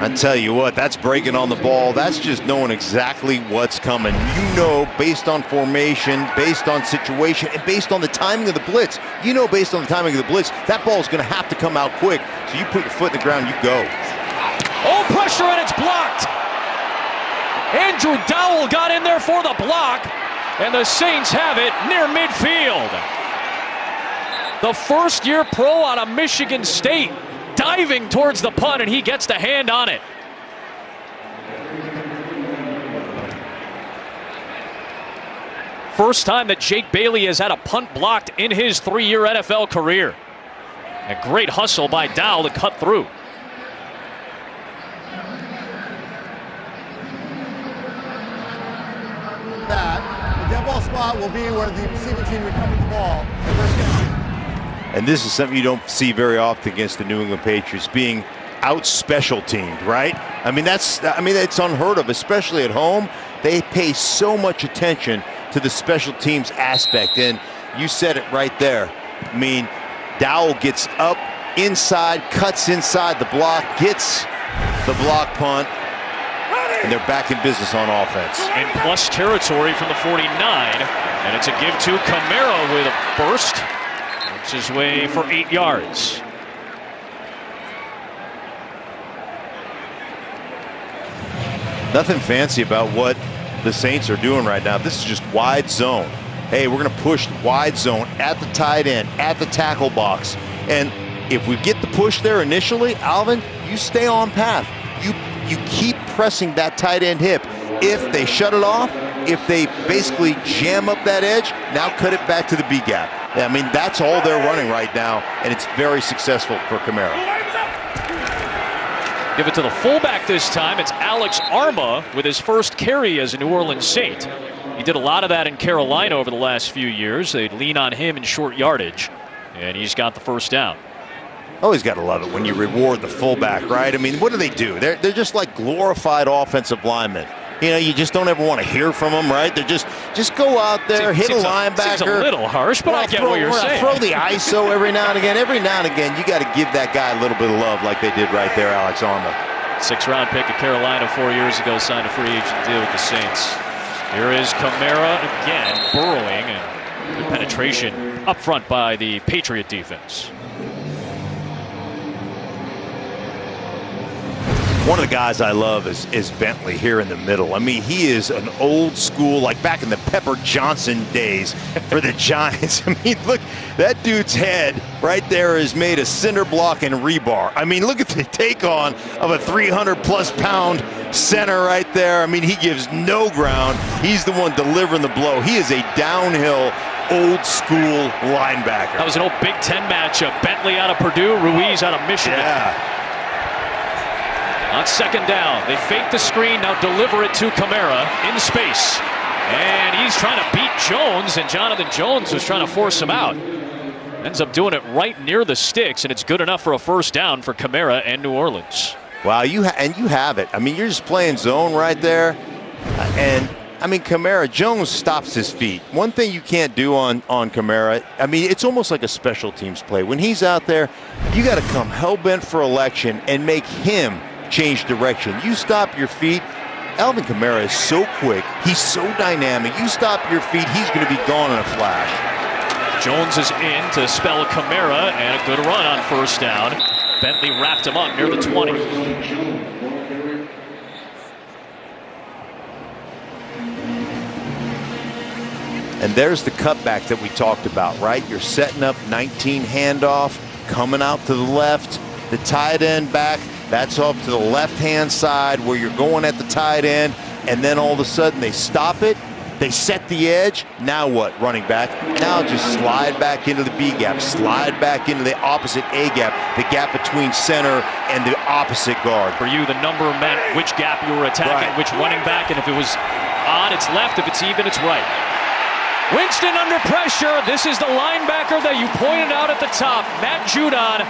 I tell you what, that's breaking on the ball. That's just knowing exactly what's coming. You know, based on formation, based on situation, and based on the timing of the blitz. You know, based on the timing of the blitz, that ball is going to have to come out quick. So you put your foot in the ground, you go. Oh, pressure, and it's blocked. Andrew Dowell got in there for the block, and the Saints have it near midfield. The first-year pro out of Michigan State diving towards the punt, and he gets the hand on it. First time that Jake Bailey has had a punt blocked in his 3-year NFL career. A great hustle by Dowell to cut through. The dead ball spot will be where the receiving team recovered the ball. And this is something you don't see very often against the New England Patriots, being out special teamed, right? I mean, it's unheard of, especially at home. They pay so much attention to the special teams aspect, and you said it right there. I mean, Dowell gets up inside, cuts inside the block, gets the block punt, and they're back in business on offense. In plus territory from the 49, and it's a give to Kamara with a burst. Works his way for 8 yards. Nothing fancy about what the Saints are doing right now. This is just wide zone. Hey, we're going to push wide zone at the tight end, at the tackle box. And if we get the push there initially, Alvin, you stay on path. You keep pressing that tight end hip. If they shut it off, if they basically jam up that edge, now cut it back to the B gap. I mean, that's all they're running right now, and it's very successful for Kamara. Give it to the fullback this time. It's Alex Arma with his first carry as a New Orleans Saint. He did a lot of that in Carolina over the last few years. They'd lean on him in short yardage, and he's got the first down. Always got to love it when you reward the fullback, right? I mean, what do? They're just like glorified offensive linemen. You know, you just don't ever want to hear from them, right? They're just go out there, hit a linebacker. Seems a little harsh, but I get what you're saying. Throw the ISO every now and again. Every now and again, you got to give that guy a little bit of love like they did right there, Alex Arma. 6th-round pick of Carolina 4 years ago, signed a free agent deal with the Saints. Here is Kamara again, burrowing, and good penetration up front by the Patriot defense. One of the guys I love is Bentley here in the middle. I mean, he is an old school, like back in the Pepper Johnson days for the Giants. I mean, look, that dude's head right there is made of cinder block and rebar. I mean, look at the take on of a 300-plus pound center right there. I mean, he gives no ground. He's the one delivering the blow. He is a downhill, old school linebacker. That was an old Big Ten matchup. Bentley out of Purdue, Ruiz out of Michigan. Yeah. On 2nd down, they fake the screen, now deliver it to Kamara in space. And he's trying to beat Jones, and Jonathan Jones was trying to force him out. Ends up doing it right near the sticks, and it's good enough for a first down for Kamara and New Orleans. Wow, you have it. I mean, you're just playing zone right there. And, I mean, Kamara, Jones stops his feet. One thing you can't do on Kamara, I mean, it's almost like a special teams play. When he's out there, you got to come hell-bent for election and make him change direction. You stop your feet. Alvin Kamara is so quick. He's so dynamic. You stop your feet, he's going to be gone in a flash. Jones is in to spell Kamara, and a good run on first down. Bentley wrapped him up near the 20. And there's the cutback that we talked about, right? You're setting up 19 handoff, coming out to the left, the tight end back. That's off to the left-hand side where you're going at the tight end, and then all of a sudden they stop it. They set the edge. Now what? Running back. Now just slide back into the B gap, slide back into the opposite A gap, the gap between center and the opposite guard. For you, the number meant which gap you were attacking, which running back, and if it was odd, it's left. If it's even, it's right. Winston under pressure. This is the linebacker that you pointed out at the top, Matt Judon.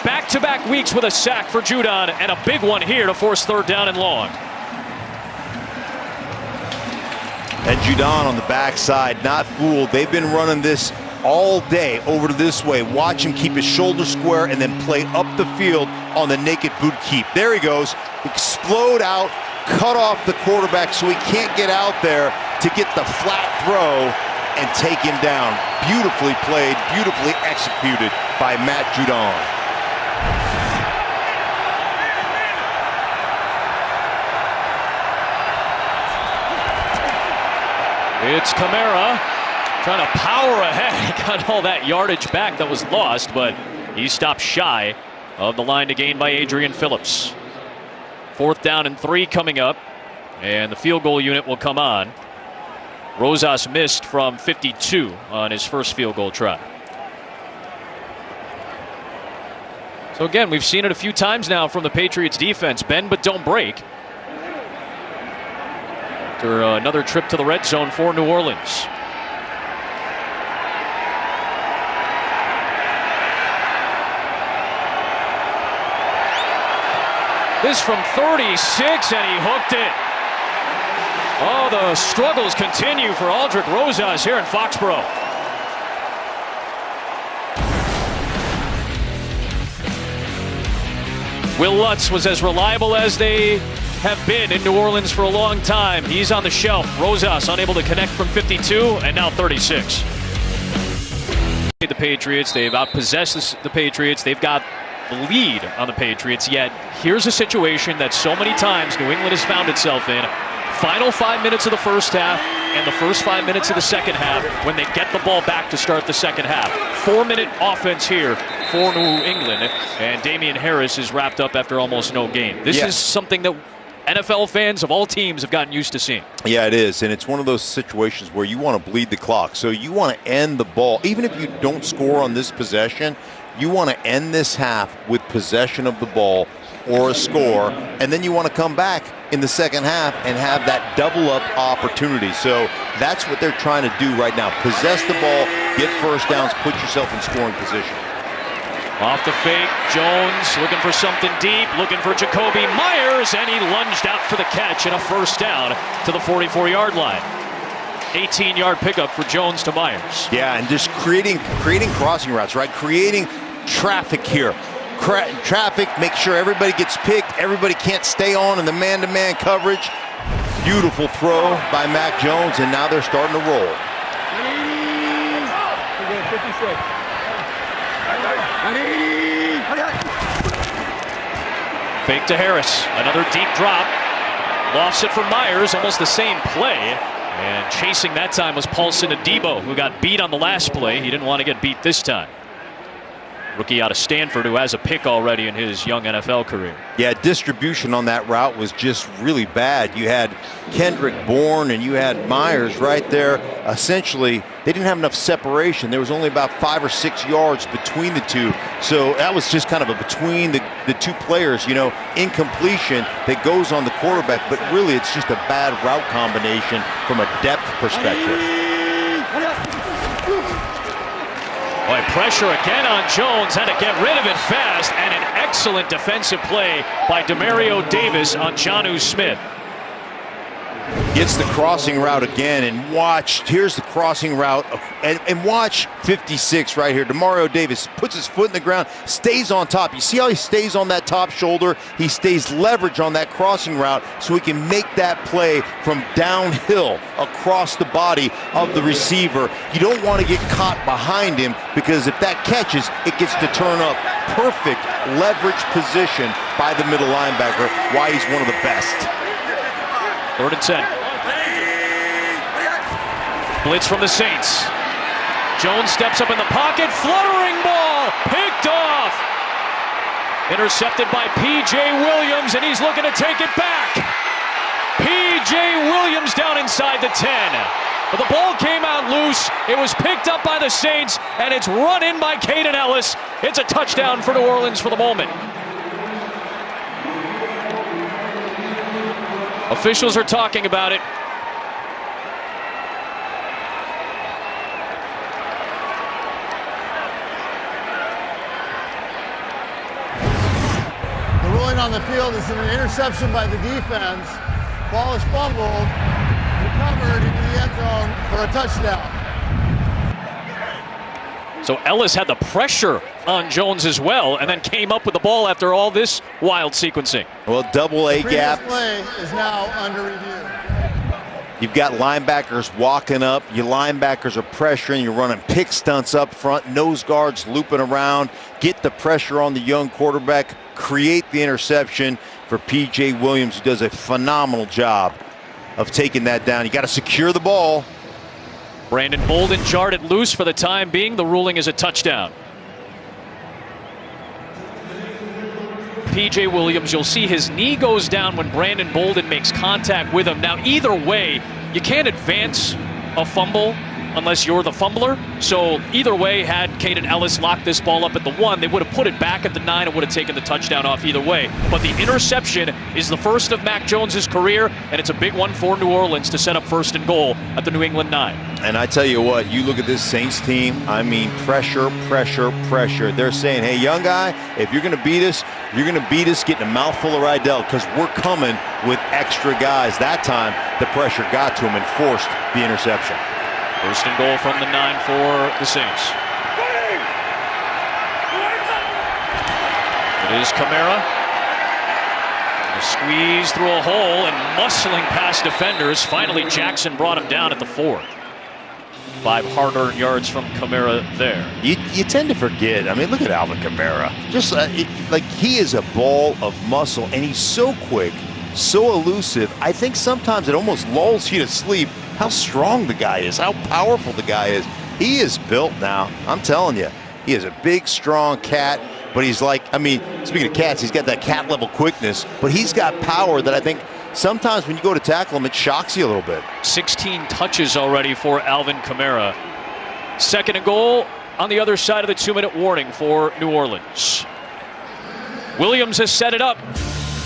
Back-to-back weeks with a sack for Judon, and a big one here to force third down and long. And Judon on the backside, not fooled. They've been running this all day over to this way. Watch him keep his shoulder square and then play up the field on the naked boot keep. There he goes. Explode out, cut off the quarterback so he can't get out there to get the flat throw and take him down. Beautifully played, beautifully executed by Matt Judon. It's Kamara trying to power ahead. Got all that yardage back that was lost, but he stopped shy of the line to gain by Adrian Phillips. 4th down and 3 coming up, and the field goal unit will come on. Rosas missed from 52 on his first field goal try. So again, we've seen it a few times now from the Patriots defense. Bend but don't break. After another trip to the red zone for New Orleans. This from 36, and he hooked it. Oh, the struggles continue for Aldrick Rosas here in Foxborough. Will Lutz was as reliable as they have been in New Orleans for a long time. He's on the shelf. Rosas unable to connect from 52, and now 36. The Patriots, they've outpossessed the Patriots. They've got the lead on the Patriots, yet here's a situation that so many times New England has found itself in. Final 5 minutes of the first half and the first 5 minutes of the second half when they get the ball back to start the second half. 4-minute offense here for New England, and Damian Harris is wrapped up after almost no game. This is something that NFL fans of all teams have gotten used to seeing. Yeah, it is, and it's one of those situations where you want to bleed the clock. So you want to end the ball. Even if you don't score on this possession, you want to end this half with possession of the ball or a score, and then you want to come back in the second half and have that double-up opportunity. So that's what they're trying to do right now. Possess the ball, get first downs, put yourself in scoring position. Off the fake, Jones looking for something deep, looking for Jacoby Myers, and he lunged out for the catch and a first down to the 44-yard line. 18-yard pickup for Jones to Myers. Yeah, and just creating crossing routes, right? Creating traffic here. Traffic, make sure everybody gets picked, everybody can't stay on in the man-to-man coverage. Beautiful throw by Mac Jones, and now they're starting to roll. 56. Fake to Harris, another deep drop. Lofts it for Myers, almost the same play. And chasing that time was Paulson Adebo, who got beat on the last play. He didn't want to get beat this time. Rookie out of Stanford who has a pick already in his young NFL career. Yeah, distribution on that route was just really bad. You had Kendrick Bourne and you had Myers right there. Essentially, they didn't have enough separation. There was only about 5 or 6 yards between the two. So that was just kind of a between the two players, you know, incompletion that goes on the quarterback. But really, it's just a bad route combination from a depth perspective. Boy, pressure again on Jones, had to get rid of it fast, and an excellent defensive play by Demario Davis on Jonnu Smith. Gets the crossing route again, and watch, here's the crossing route, and watch 56 right here. Demario Davis puts his foot in the ground, stays on top. You see how he stays on that top shoulder? He stays leverage on that crossing route so he can make that play from downhill across the body of the receiver. You don't want to get caught behind him, because if that catches, it gets to turn up. Perfect leverage position by the middle linebacker, why he's one of the best. 3rd and 10. Blitz from the Saints. Jones steps up in the pocket, fluttering ball, picked off. Intercepted by P.J. Williams, and he's looking to take it back. P.J. Williams down inside the 10. But the ball came out loose. It was picked up by the Saints, and it's run in by Caden Ellis. It's a touchdown for New Orleans for the moment. Officials are talking about it. The ruling on the field is an interception by the defense. Ball is fumbled, recovered into the end zone for a touchdown. So Ellis had the pressure on Jones as well, and then came up with the ball after all this wild sequencing. Well, double A gap. The play is now under review. You've got linebackers walking up. Your linebackers are pressuring. You're running pick stunts up front. Nose guards looping around. Get the pressure on the young quarterback. Create the interception for P.J. Williams, who does a phenomenal job of taking that down. You got to secure the ball. Brandon Bolden jarred it loose for the time being. The ruling is a touchdown. P.J. Williams, you'll see his knee goes down when Brandon Bolden makes contact with him. Now, either way, you can't advance a fumble unless you're the fumbler. So either way, had Caden Ellis locked this ball up at the 1, they would have put it back at the 9 and would have taken the touchdown off either way. But the interception is the first of Mac Jones's career, and it's a big one for New Orleans to set up 1st and goal at the New England 9. And I tell you what, you look at this Saints team, I mean, pressure, pressure, pressure. They're saying, hey, young guy, if you're going to beat us, you're going to beat us getting a mouthful of Rydell, because we're coming with extra guys. That time, the pressure got to him and forced the interception. 1st and goal from the 9 for the Saints. It is Kamara. A squeeze through a hole and muscling past defenders. Finally, Jackson brought him down at the 4. 5 hard-earned yards from Kamara there. You tend to forget. I mean, look at Alvin Kamara. Just like he is a ball of muscle, and he's so quick, so elusive. I think sometimes it almost lulls you to sleep how strong the guy is, how powerful the guy is. He is built now. I'm telling you, he is a big, strong cat. But he's like, I mean, speaking of cats, he's got that cat-level quickness, but he's got power that I think sometimes when you go to tackle him, it shocks you a little bit. 16 touches already for Alvin Kamara. 2nd and goal on the other side of the 2-minute warning for New Orleans. Williams has set it up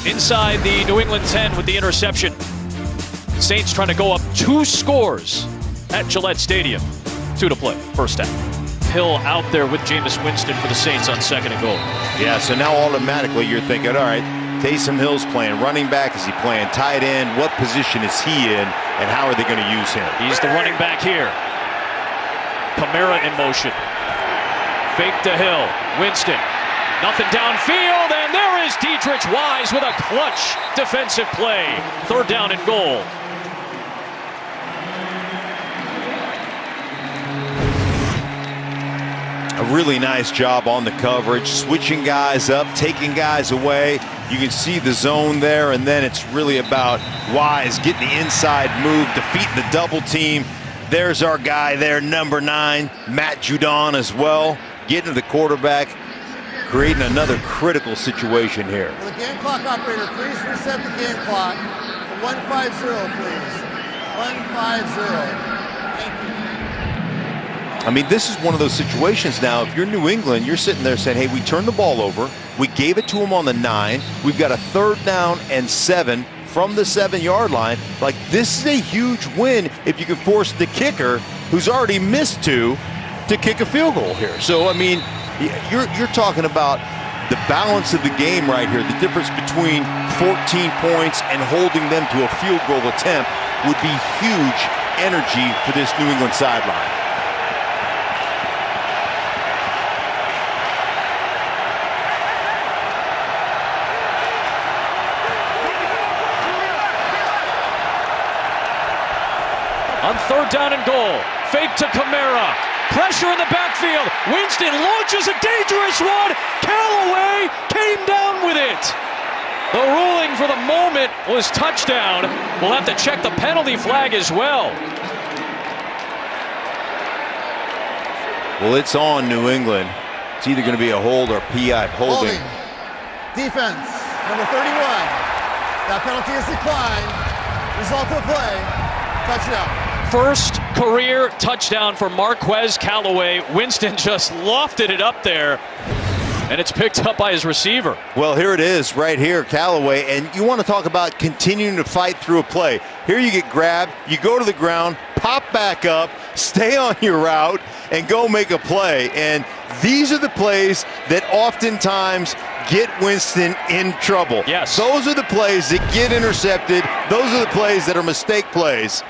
inside the New England 10 with the interception. Saints trying to go up 2 scores at Gillette Stadium. 2 to play, first half. Hill out there with Jameis Winston for the Saints on 2nd and goal. Yeah, so now automatically you're thinking, all right, Taysom Hill's playing running back. Is he playing tight end? What position is he in, and how are they going to use him? He's the running back here. Kamara in motion. Fake to Hill. Winston. Nothing downfield, and there is Dietrich Wise with a clutch defensive play. 3rd down and goal. A really nice job on the coverage, switching guys up, taking guys away. You can see the zone there, and then it's really about Wise getting the inside move, defeating the double team. There's our guy there, number 9, Matt Judon as well, getting to the quarterback, creating another critical situation here. Will the game clock operator please reset the game clock to 150, please. 150. I mean, this is one of those situations now. If you're New England, you're sitting there saying, hey, we turned the ball over. We gave it to him on the 9. We've got a 3rd down and 7 from the 7-yard line. Like, this is a huge win if you can force the kicker, who's already missed 2, to kick a field goal here. So, I mean, you're talking about the balance of the game right here, the difference between 14 points and holding them to a field goal attempt would be huge energy for this New England sideline. On 3rd down and goal, fake to Kamara. Pressure in the backfield. Winston launches a dangerous one. Callaway came down with it. The ruling for the moment was touchdown. We'll have to check the penalty flag as well. Well, it's on New England. It's either going to be a hold or PI holding. Defense, number 31. That penalty is declined. Result of the play, touchdown. First career touchdown for Marquez Callaway. Winston just lofted it up there, and it's picked up by his receiver. Well, here it is right here, Callaway, and you want to talk about continuing to fight through a play. Here you get grabbed, you go to the ground, pop back up, stay on your route, and go make a play. And these are the plays that oftentimes get Winston in trouble. Yes. Those are the plays that get intercepted. Those are the plays that are mistake plays.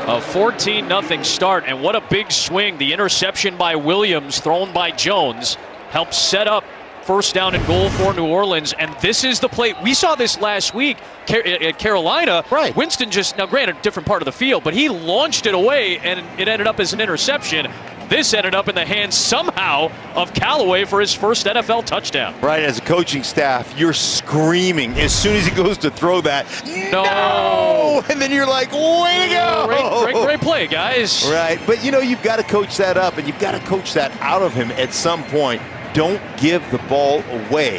A 14-0 start, and what a big swing. The interception by Williams, thrown by Jones, helped set up 1st down and goal for New Orleans. And this is the play. We saw this last week at Carolina. Right. Winston just, now granted, different part of the field, but he launched it away, and it ended up as an interception. This ended up in the hands somehow of Callaway for his first NFL touchdown. Right, as a coaching staff, you're screaming as soon as he goes to throw that. No! And then you're like, way to go! Great play, guys. Right, but you know, you've got to coach that up, and you've got to coach that out of him at some point. Don't give the ball away.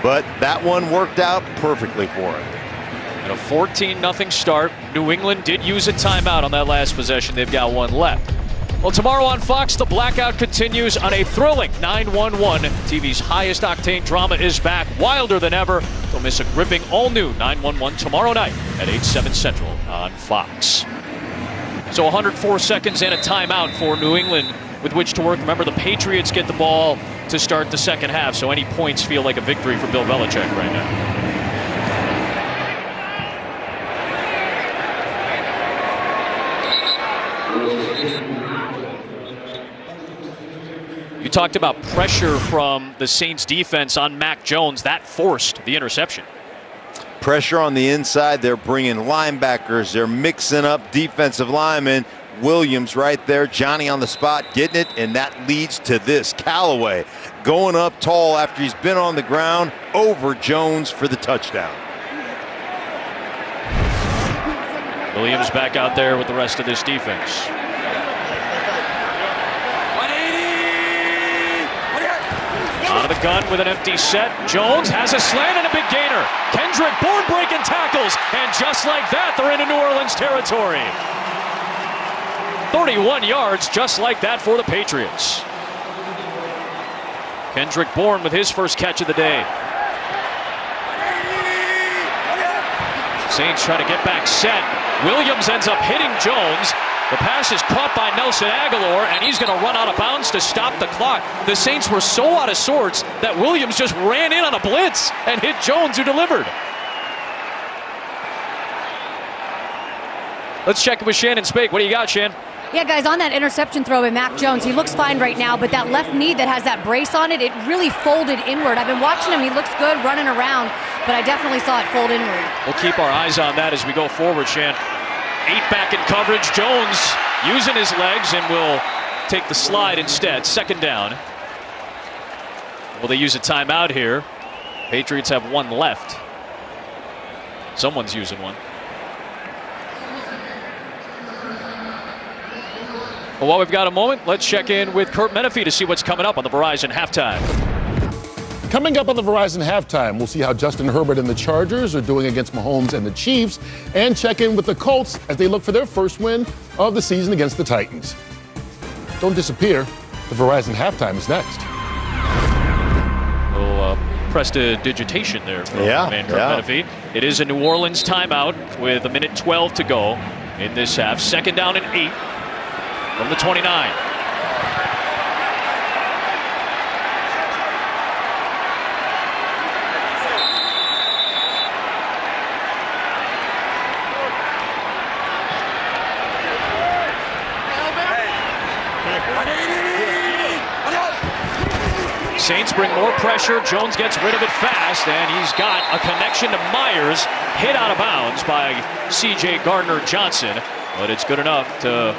But that one worked out perfectly for him. And a 14-0 start. New England did use a timeout on that last possession. They've got one left. Well, tomorrow on Fox, the blackout continues on a thrilling 9-1-1. TV's highest octane drama is back, wilder than ever. Don't miss a gripping all-new 9-1-1 tomorrow night at 8/7 Central on Fox. So 104 seconds and a timeout for New England with which to work. Remember, the Patriots get the ball to start the second half, so any points feel like a victory for Bill Belichick right now. You talked about pressure from the Saints defense on Mac Jones. That forced the interception. Pressure on the inside. They're bringing linebackers. They're mixing up defensive linemen. Williams right there. Johnny on the spot getting it, and that leads to this. Callaway going up tall after he's been on the ground over Jones for the touchdown. Williams back out there with the rest of this defense. Out of the gun with an empty set. Jones has a slant and a big gainer. Kendrick Bourne breaking tackles. And just like that, they're into New Orleans territory. 31 yards just like that for the Patriots. Kendrick Bourne with his first catch of the day. Saints try to get back set. Williams ends up hitting Jones. The pass is caught by Nelson Aguilar, and he's going to run out of bounds to stop the clock. The Saints were so out of sorts that Williams just ran in on a blitz and hit Jones, who delivered. Let's check it with Shannon Spake. What do you got, Shan? Yeah, guys, on that interception throw by Mac Jones, he looks fine right now, but that left knee that has that brace on it, it really folded inward. I've been watching him. He looks good running around, but I definitely saw it fold inward. We'll keep our eyes on that as we go forward, Shan. 8 back in coverage. Jones using his legs and will take the slide instead. 2nd down. Will they use a timeout here? Patriots have 1 left. Someone's using one. Well, while we've got a moment, let's check in with Kurt Menefee to see what's coming up on the Verizon halftime. Coming up on the Verizon halftime, we'll see how Justin Herbert and the Chargers are doing against Mahomes and the Chiefs, and check in with the Colts as they look for their first win of the season against the Titans. Don't disappear. The Verizon halftime is next. Little prestidigitation there from Kurt Menefee. It is a New Orleans timeout with 1:12 to go in this half. 2nd down and 8 from the 29. Saints bring more pressure. Jones gets rid of it fast, and he's got a connection to Myers, hit out of bounds by C.J. Gardner-Johnson, but it's good enough to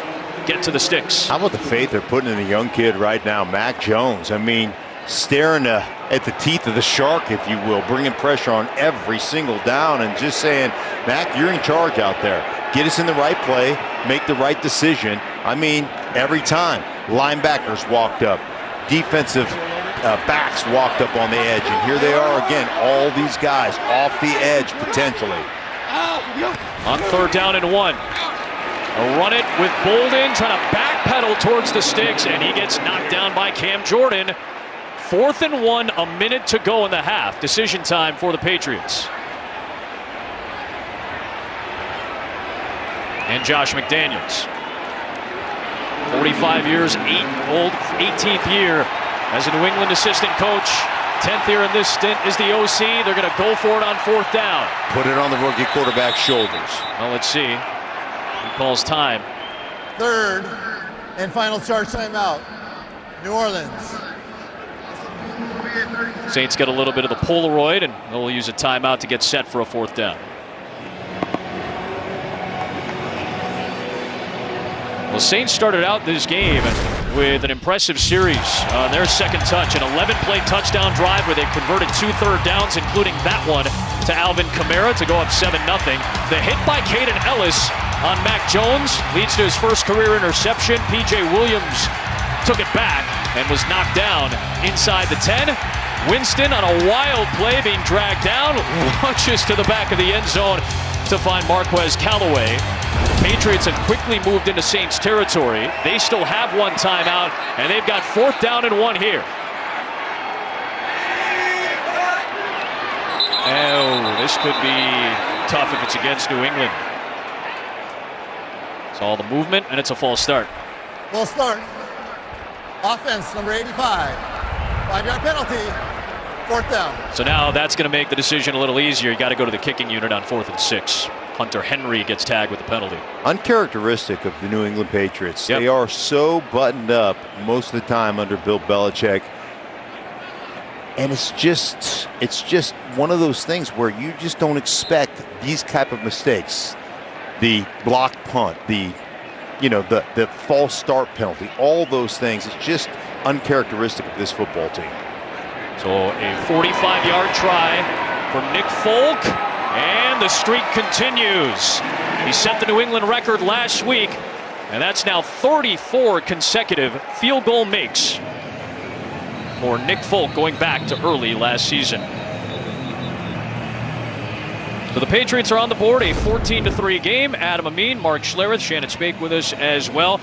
get to the sticks. How about the faith they're putting in the young kid right now, Mac Jones? I mean, staring at the teeth of the shark, if you will, bringing pressure on every single down and just saying, Mac, you're in charge out there. Get us in the right play, make the right decision. I mean, every time. Linebackers walked up. Defensive backs walked up on the edge. And here they are again, all these guys off the edge potentially. On 3rd down and 1. A run it with Bolden trying to backpedal towards the sticks, and he gets knocked down by Cam Jordan. 4th and 1, a minute to go in the half. Decision time for the Patriots. And Josh McDaniels. 45 years old, 18th year as a New England assistant coach. 10th year in this stint is the OC. They're going to go for it on 4th down. Put it on the rookie quarterback's shoulders. Well, let's see. He calls time. 3rd and final charge timeout. New Orleans. Saints get a little bit of the Polaroid, and they'll use a timeout to get set for a 4th down. Well, Saints started out this game with an impressive series on their second touch, an 11-play touchdown drive where they converted 2 third downs, including that one to Alvin Kamara to go up 7-0. The hit by Caden Ellis on Mac Jones leads to his first career interception. P.J. Williams took it back and was knocked down inside the 10. Winston on a wild play being dragged down, launches to the back of the end zone to find Marquez Callaway. Patriots have quickly moved into Saints territory. They still have 1 timeout, and they've got 4th down and 1 here. Oh, this could be tough if it's against New England. It's all the movement, and it's a false start. False start. Offense, number 85. 5-yard penalty. 4th down. So now that's going to make the decision a little easier. You got to go to the kicking unit on 4th and 6. Hunter Henry gets tagged with the penalty. Uncharacteristic of the New England Patriots. Yep. They are so buttoned up most of the time under Bill Belichick. And it's just one of those things where you just don't expect these type of mistakes. The block punt, the false start penalty, all those things. It's just uncharacteristic of this football team. So a 45-yard try from Nick Folk, and the streak continues. He set the New England record last week, and that's now 34 consecutive field goal makes for Nick Folk going back to early last season. So the Patriots are on the board, a 14-3 game. Adam Amin, Mark Schlereth, Shannon Spake with us as well.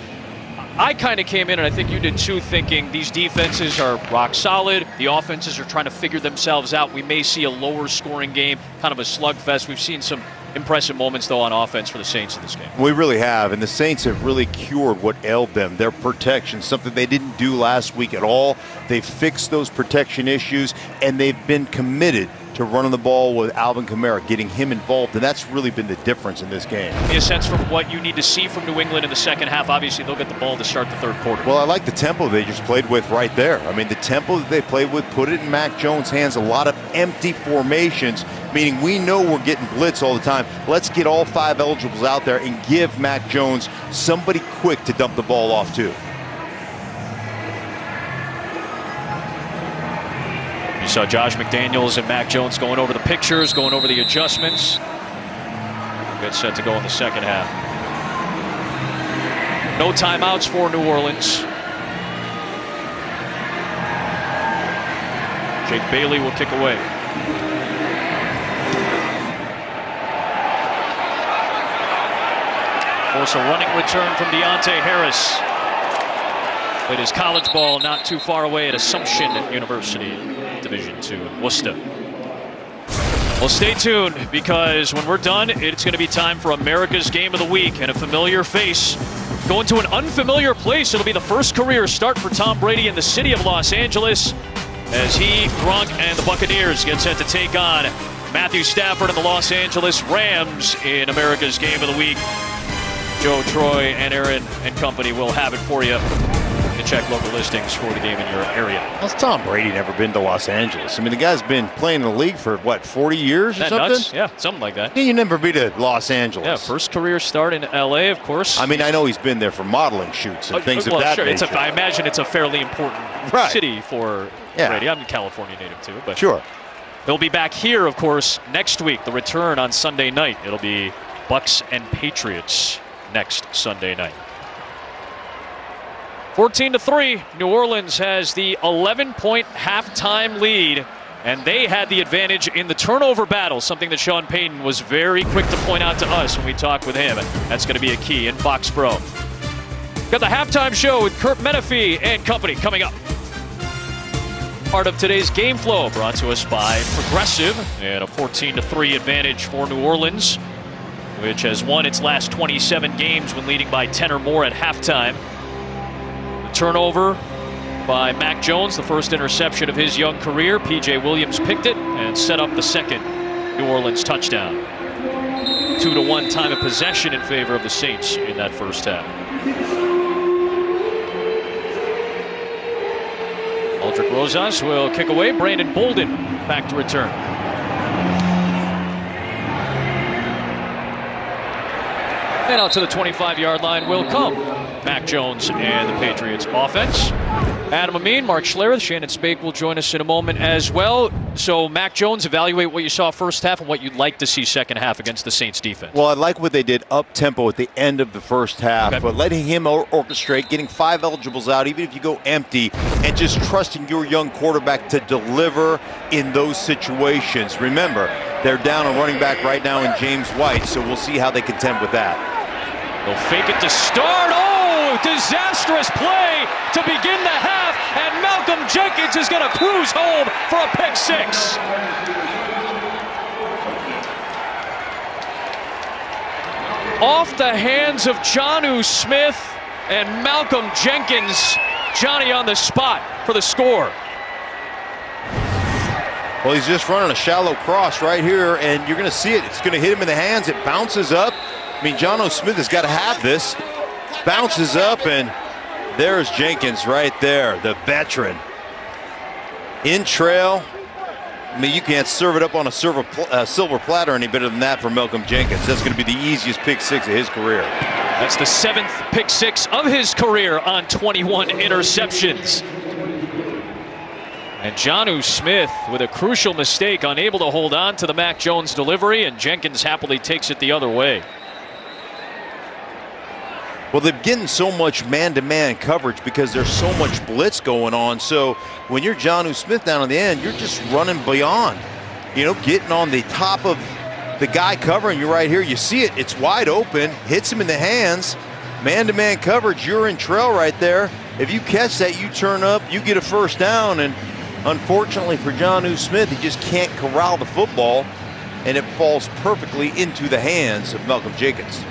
I kind of came in, and I think you did too, thinking these defenses are rock solid. The offenses are trying to figure themselves out. We may see a lower scoring game, kind of a slugfest. We've seen some impressive moments, though, on offense for the Saints in this game. We really have, and the Saints have really cured what ailed them, their protection, something they didn't do last week at all. They've fixed those protection issues, and they've been committed to running the ball with Alvin Kamara, getting him involved, and that's really been the difference in this game. In a sense, from what you need to see from New England in the second half, obviously they'll get the ball to start the 3rd quarter. Well, I like the tempo they just played with right there. I mean, the tempo that they played with, put it in Mac Jones' hands, a lot of empty formations, meaning we know we're getting blitz all the time. Let's get all 5 eligibles out there and give Mac Jones somebody quick to dump the ball off to. You saw Josh McDaniels and Mac Jones going over the pictures, going over the adjustments. Get set to go in the second half. No timeouts for New Orleans. Jake Bailey will kick away. Force a running return from Deontay Harris. Played his college ball not too far away at Assumption University, Division II in Worcester. Well, stay tuned, because when we're done, it's going to be time for America's Game of the Week, and a familiar face going to an unfamiliar place. It'll be the first career start for Tom Brady in the city of Los Angeles as he, Gronk, and the Buccaneers get set to take on Matthew Stafford and the Los Angeles Rams in America's Game of the Week. Joe, Troy, and Aaron and company will have it for you You can check local listings for the game in your area. How's Tom Brady never been to Los Angeles? I mean, the guy's been playing in the league for, what, 40 years or something? Nuts? Yeah, something like that. You never be to Los Angeles. Yeah, first career start in L.A., of course. I mean, I know he's been there for modeling shoots and things of that nature. I imagine it's a fairly important city for Brady. I'm a California native, too. But sure. He'll be back here, of course, next week. The return on Sunday night. It'll be Bucs and Patriots next Sunday night. 14-3, New Orleans has the 11-point halftime lead, and they had the advantage in the turnover battle, something that Sean Payton was very quick to point out to us when we talked with him. That's going to be a key in Foxborough. Got the halftime show with Kurt Menefee and company coming up. Part of today's game flow brought to us by Progressive, and a 14-3 advantage for New Orleans, which has won its last 27 games when leading by 10 or more at halftime. Turnover by Mac Jones, the first interception of his young career. P.J. Williams picked it and set up the second New Orleans touchdown. 2-1 time of possession in favor of the Saints in that first half. Aldrick Rosas will kick away. Brandon Bolden back to return. And out to the 25-yard line will come Mac Jones and the Patriots offense. Adam Amin, Mark Schlereth, Shannon Spake will join us in a moment as well. So, Mac Jones, evaluate what you saw first half and what you'd like to see second half against the Saints defense. Well, I like what they did up-tempo at the end of the first half, but letting him orchestrate, getting 5 eligibles out, even if you go empty, and just trusting your young quarterback to deliver in those situations. Remember, they're down a running back right now in James White, so we'll see how they contend with that. They'll fake it to start. Oh, disastrous play to begin the half, and Malcolm Jenkins is going to cruise home for a pick 6. Off the hands of Jonnu Smith and Malcolm Jenkins. Johnny on the spot for the score. Well, he's just running a shallow cross right here, and you're going to see it. It's going to hit him in the hands. It bounces up. I mean, Jonnu Smith has got to have this. Bounces up, and there's Jenkins right there, the veteran. In trail. I mean, you can't serve it up on a silver platter any better than that for Malcolm Jenkins. That's going to be the easiest pick 6 of his career. That's the 7th pick 6 of his career on 21 interceptions. And Jonnu Smith with a crucial mistake, unable to hold on to the Mac Jones delivery, and Jenkins happily takes it the other way. Well, they're getting so much man-to-man coverage because there's so much blitz going on. So when you're Jonnu Smith down at the end, you're just running beyond, you know, getting on the top of the guy covering you right here. You see it, it's wide open, hits him in the hands. Man-to-man coverage, you're in trail right there. If you catch that, you turn up, you get a first down, and unfortunately for Jonnu Smith, he just can't corral the football, and it falls perfectly into the hands of Malcolm Jenkins.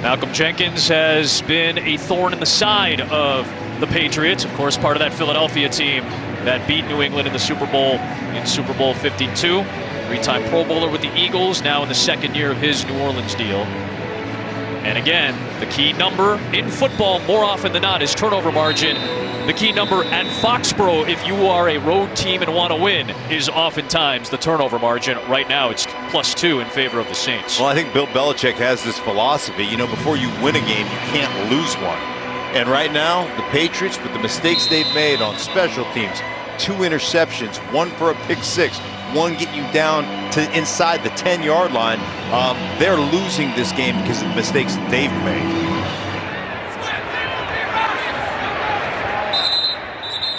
Malcolm Jenkins has been a thorn in the side of the Patriots. Of course, part of that Philadelphia team that beat New England in the Super Bowl in Super Bowl 52. 3-time Pro Bowler with the Eagles, now in the second year of his New Orleans deal. And again, the key number in football more often than not is turnover margin. The key number at Foxborough, if you are a road team and want to win, is oftentimes the turnover margin. Right now, it's +2 in favor of the Saints. Well, I think Bill Belichick has this philosophy, you know, before you win a game, you can't lose one. And right now, the Patriots, with the mistakes they've made on special teams, 2 interceptions, 1 for a pick 6, 1 getting you down to inside the 10-yard line, they're losing this game because of the mistakes that they've made.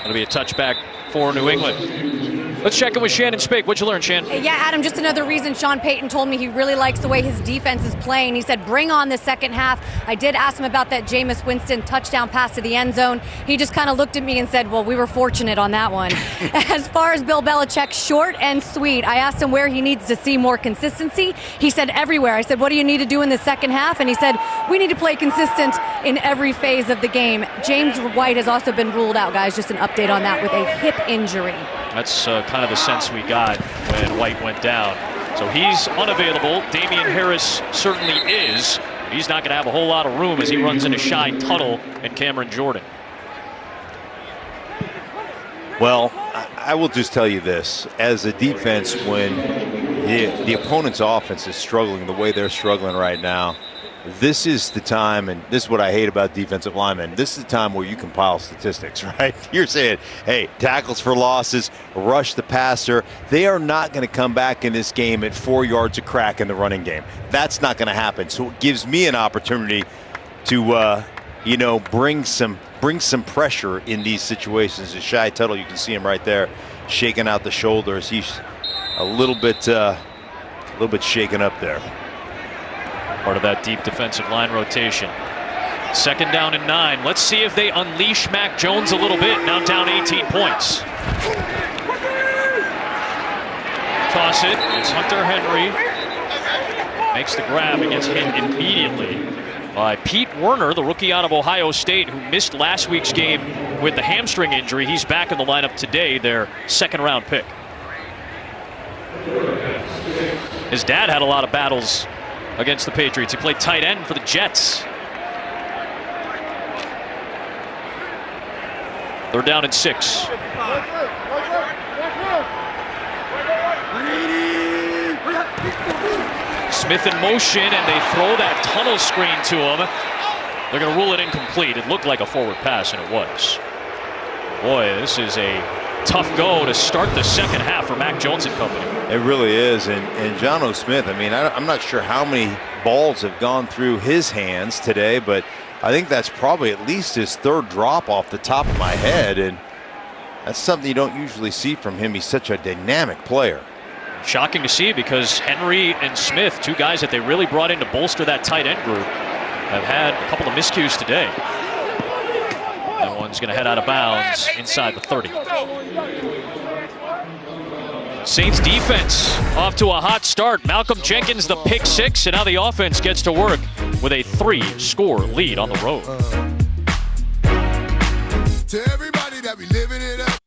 It'll be a touchback for New England. Let's check in with Shannon Spake. What'd you learn, Shan? Yeah, Adam, just another reason Sean Payton told me he really likes the way his defense is playing. He said, bring on the second half. I did ask him about that Jameis Winston touchdown pass to the end zone. He just kind of looked at me and said, well, we were fortunate on that one. As far as Bill Belichick, short and sweet. I asked him where he needs to see more consistency. He said everywhere. I said, what do you need to do in the second half? And he said, we need to play consistent in every phase of the game. James White has also been ruled out, guys. Just an update on that with a hip injury. That's kind of the sense we got when White went down. So he's unavailable. Damian Harris certainly is. He's not going to have a whole lot of room as he runs into Shai Tuttle and Cameron Jordan. Well, I will just tell you this. As a defense, when the opponent's offense is struggling the way they're struggling right now, this is the time, and this is what I hate about defensive linemen, this is the time where you compile statistics, right? You're saying, hey, tackles for losses, rush the passer. They are not going to come back in this game at 4 yards a crack in the running game. That's not going to happen. So it gives me an opportunity to, bring some pressure in these situations. As Shai Tuttle, you can see him right there shaking out the shoulders. He's a little bit shaken up there. Part of that deep defensive line rotation. 2nd down and 9. Let's see if they unleash Mac Jones a little bit. Now down 18 points. Toss it. It's Hunter Henry. Makes the grab and gets hit immediately by Pete Werner, the rookie out of Ohio State, who missed last week's game with the hamstring injury. He's back in the lineup today, their 2nd-round pick. His dad had a lot of battles against the Patriots. He played tight end for the Jets. 3rd down and 6. Smith in motion, and they throw that tunnel screen to him. They're going to rule it incomplete. It looked like a forward pass, and it was. Boy, this is a tough go to start the 2nd half for Mac Jones and company. It really is, and John O. Smith, I mean, I'm not sure how many balls have gone through his hands today, but I think that's probably at least his 3rd drop off the top of my head, and that's something you don't usually see from him. He's such a dynamic player. Shocking to see, because Henry and Smith, 2 guys that they really brought in to bolster that tight end group, have had a couple of miscues today. That one's going to head out of bounds inside the 30. Saints defense off to a hot start. Malcolm Jenkins the pick 6, and now the offense gets to work with a 3-score lead on the road. To everybody that be living it up.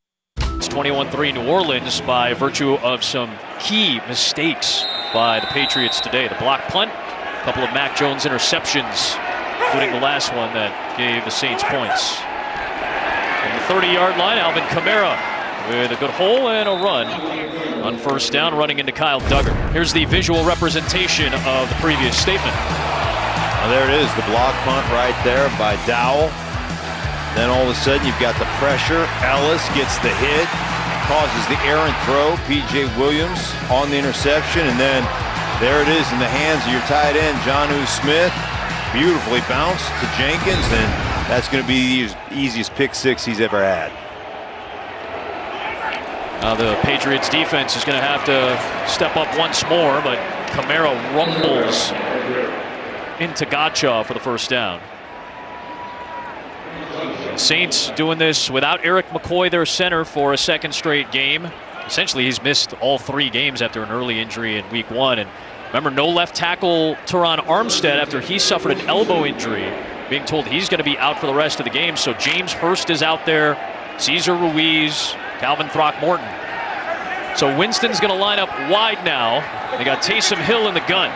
It's 21-3 New Orleans by virtue of some key mistakes by the Patriots today. The block punt, a couple of Mac Jones interceptions, including the last one that gave the Saints points. From the 30-yard line, Alvin Kamara with a good hole and a run on 1st down, running into Kyle Duggar. Here's the visual representation of the previous statement. Well, there it is, the block punt right there by Dowell. Then all of a sudden you've got the pressure. Ellis gets the hit, causes the errant throw. P.J. Williams on the interception, and then there it is in the hands of your tight end, John O. Smith. Beautifully bounced to Jenkins, and that's going to be the easiest pick 6 he's ever had. Now the Patriots defense is going to have to step up once more, but Kamara rumbles into Godchaw for the 1st down. Saints doing this without Eric McCoy, their center, for a 2nd straight game. Essentially, he's missed all 3 games after an early injury in week 1. And remember, no left tackle Teron Armstead after he suffered an elbow injury, being told he's going to be out for the rest of the game. So James Hurst is out there, Cesar Ruiz, Calvin Throckmorton. So Winston's going to line up wide now. They got Taysom Hill in the gun.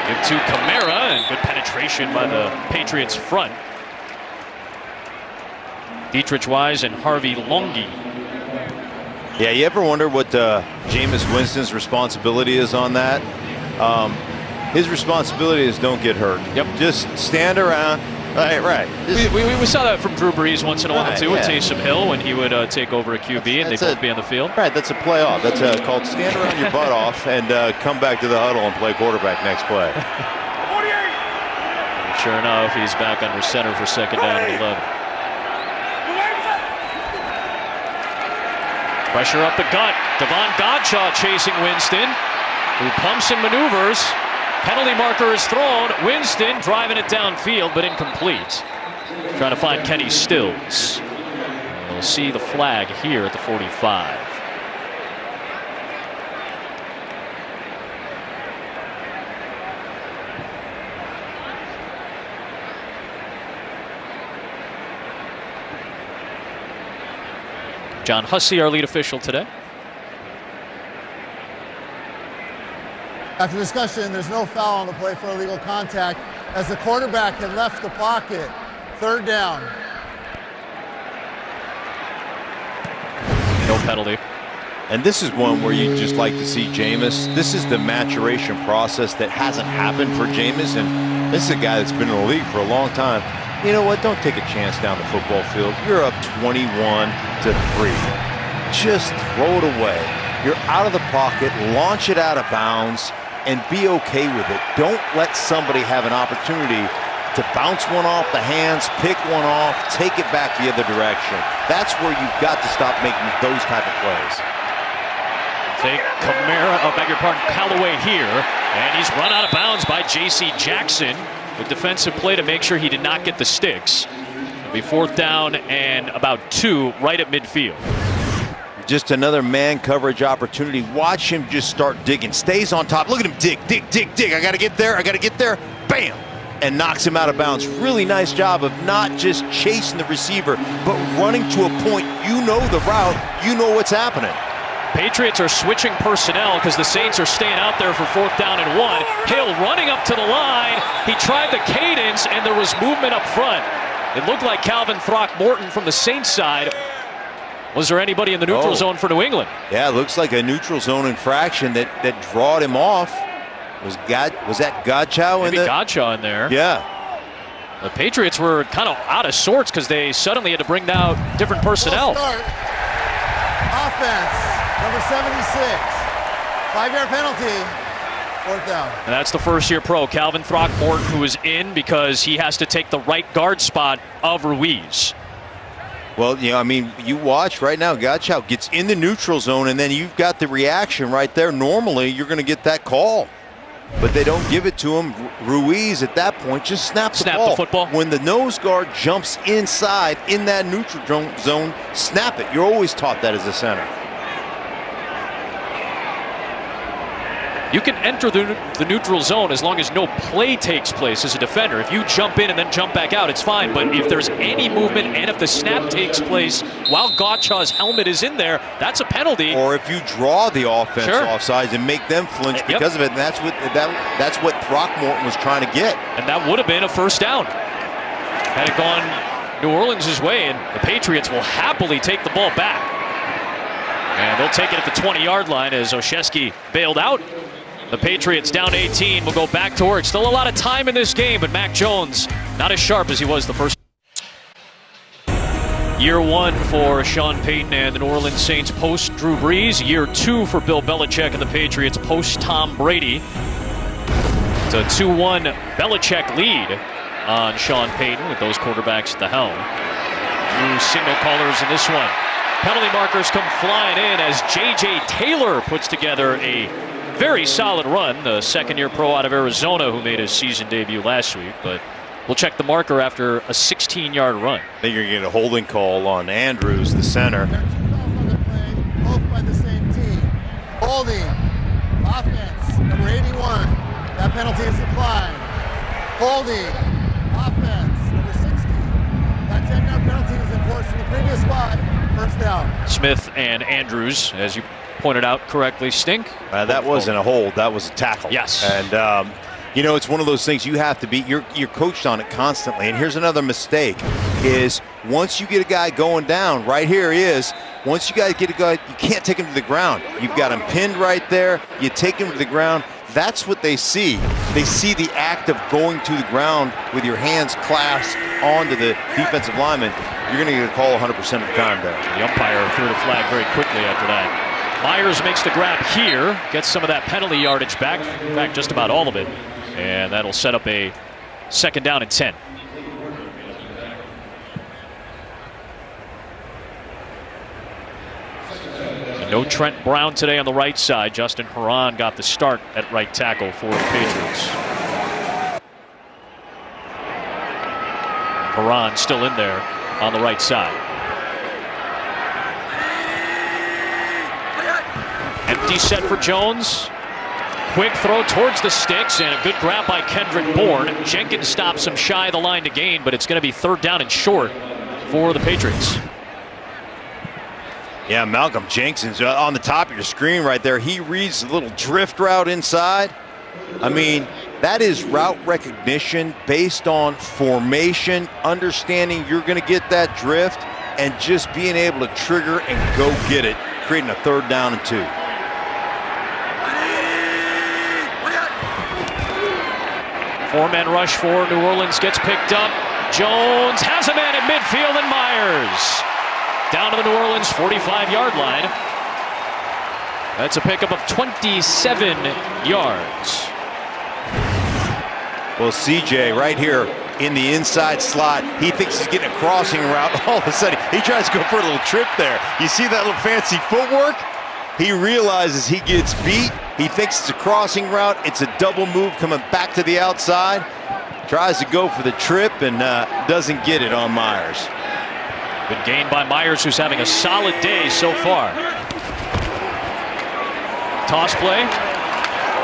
Give to Kamara, and good penetration by the Patriots front. Dietrich Wise and Harvey Longy. Yeah, you ever wonder what Jameis Winston's responsibility is on that? His responsibility is don't get hurt. Yep. Just stand around. Right. We saw that from Drew Brees once in a while too, with Taysom Hill when he would take over a QB and they'd both be on the field. Right, that's a playoff. That's called stand around your butt off and come back to the huddle and play quarterback next play. Sure enough, he's back under center for 2nd down and 11. Pressure up the gut. Devon Godchaw chasing Winston, who pumps and maneuvers. Penalty marker is thrown. Winston driving it downfield, but incomplete. Trying to find Kenny Stills. We'll see the flag here at the 45. John Hussey, our lead official today. After discussion, there's no foul on the play for illegal contact as the quarterback had left the pocket. Third down. No penalty. And this is one where you just like to see Jameis. This is the maturation process that hasn't happened for Jameis, and this is a guy that's been in the league for a long time. You know what? Don't take a chance down the football field. You're up 21-3. Just throw it away. You're out of the pocket, launch it out of bounds, and be okay with it. Don't let somebody have an opportunity to bounce one off the hands, pick one off, take it back the other direction. That's where you've got to stop making those type of plays. Take Callaway here, and he's run out of bounds by J.C. Jackson. The defensive play to make sure he did not get the sticks. It'll be 4th down and about 2 right at midfield. Just another man coverage opportunity. Watch him just start digging. Stays on top. Look at him dig. I got to get there. Bam! And knocks him out of bounds. Really nice job of not just chasing the receiver, but running to a point. You know the route. You know what's happening. Patriots are switching personnel because the Saints are staying out there for 4th down and 1. Hill running up to the line. He tried the cadence, and there was movement up front. It looked like Calvin Throckmorton from the Saints side. Was there anybody in the neutral zone for New England? Yeah, it looks like a neutral zone infraction that drawed him off. Was that Godchow in there? Maybe Godchow in there. Yeah. The Patriots were kind of out of sorts because they suddenly had to bring out different personnel. Offense, number 76. 5-yard penalty. 4th down. And that's the first-year pro, Calvin Throckmorton, who is in because he has to take the right guard spot of Ruiz. Well, you know, I mean, you watch right now, Godchow gets in the neutral zone, and then you've got the reaction right there. Normally, you're going to get that call, but they don't give it to him. Ruiz, at that point, just snaps the football. When the nose guard jumps inside in that neutral zone, snap it. You're always taught that as a center. You can enter the neutral zone as long as no play takes place as a defender. If you jump in and then jump back out, it's fine. But if there's any movement and if the snap takes place while Godchaw's helmet is in there, that's a penalty. Or if you draw the offense offsides and make them flinch because of it, and that's what Throckmorton was trying to get. And that would have been a 1st down. Had it gone New Orleans' way, and the Patriots will happily take the ball back. And they'll take it at the 20-yard line as Oshesky bailed out. The Patriots down 18 will go back to work. Still a lot of time in this game, but Mac Jones not as sharp as he was the first. Year 1 for Sean Payton and the New Orleans Saints post Drew Brees. Year 2 for Bill Belichick and the Patriots post Tom Brady. It's a 2-1 Belichick lead on Sean Payton with those quarterbacks at the helm. New signal callers in this one. Penalty markers come flying in as J.J. Taylor puts together a very solid run, the 2nd-year pro out of Arizona who made his season debut last week, but we'll check the marker after a 16-yard run. I think you're getting a holding call on Andrews, the center. There are 2 calls on the play, both by the same team. Holding, offense, number 81. That penalty is applied. Holding, offense, number 60. That 10-yard penalty is enforced from the previous spot. 1st down. Smith and Andrews, as you pointed out correctly, stink. That wasn't a hold, that was a tackle. Yes. And you know, it's one of those things you have to be, you're coached on it constantly. And here's another mistake is once you get a guy going down, right here he is, once you guys get a guy, you can't take him to the ground. You've got him pinned right there, you take him to the ground. That's what they see. They see the act of going to the ground with your hands clasped onto the defensive lineman. You're going to get a call 100% of the time there. The umpire threw the flag very quickly after that. Myers makes the grab here, gets some of that penalty yardage back, in fact, just about all of it. And that'll set up a 2nd down and 10. No Trent Brown today on the right side. Justin Herron got the start at right tackle for the Patriots. Herron still in there on the right side. Empty set for Jones. Quick throw towards the sticks and a good grab by Kendrick Bourne. Jenkins stops him shy of the line to gain, but it's going to be 3rd down and short for the Patriots. Yeah, Malcolm Jenkins on the top of your screen right there. He reads a little drift route inside. I mean, that is route recognition based on formation, understanding you're going to get that drift, and just being able to trigger and go get it, creating a 3rd down and 2. Four-man rush for New Orleans gets picked up. Jones has a man at midfield, and Myers down to the New Orleans 45-yard line. That's a pickup of 27 yards. Well, CJ right here in the inside slot, he thinks he's getting a crossing route. All of a sudden, he tries to go for a little trip there. You see that little fancy footwork? He realizes he gets beat. He thinks it's a crossing route. It's a double move coming back to the outside. Tries to go for the trip and doesn't get it on Myers. Good gain by Myers, who's having a solid day so far. Toss play.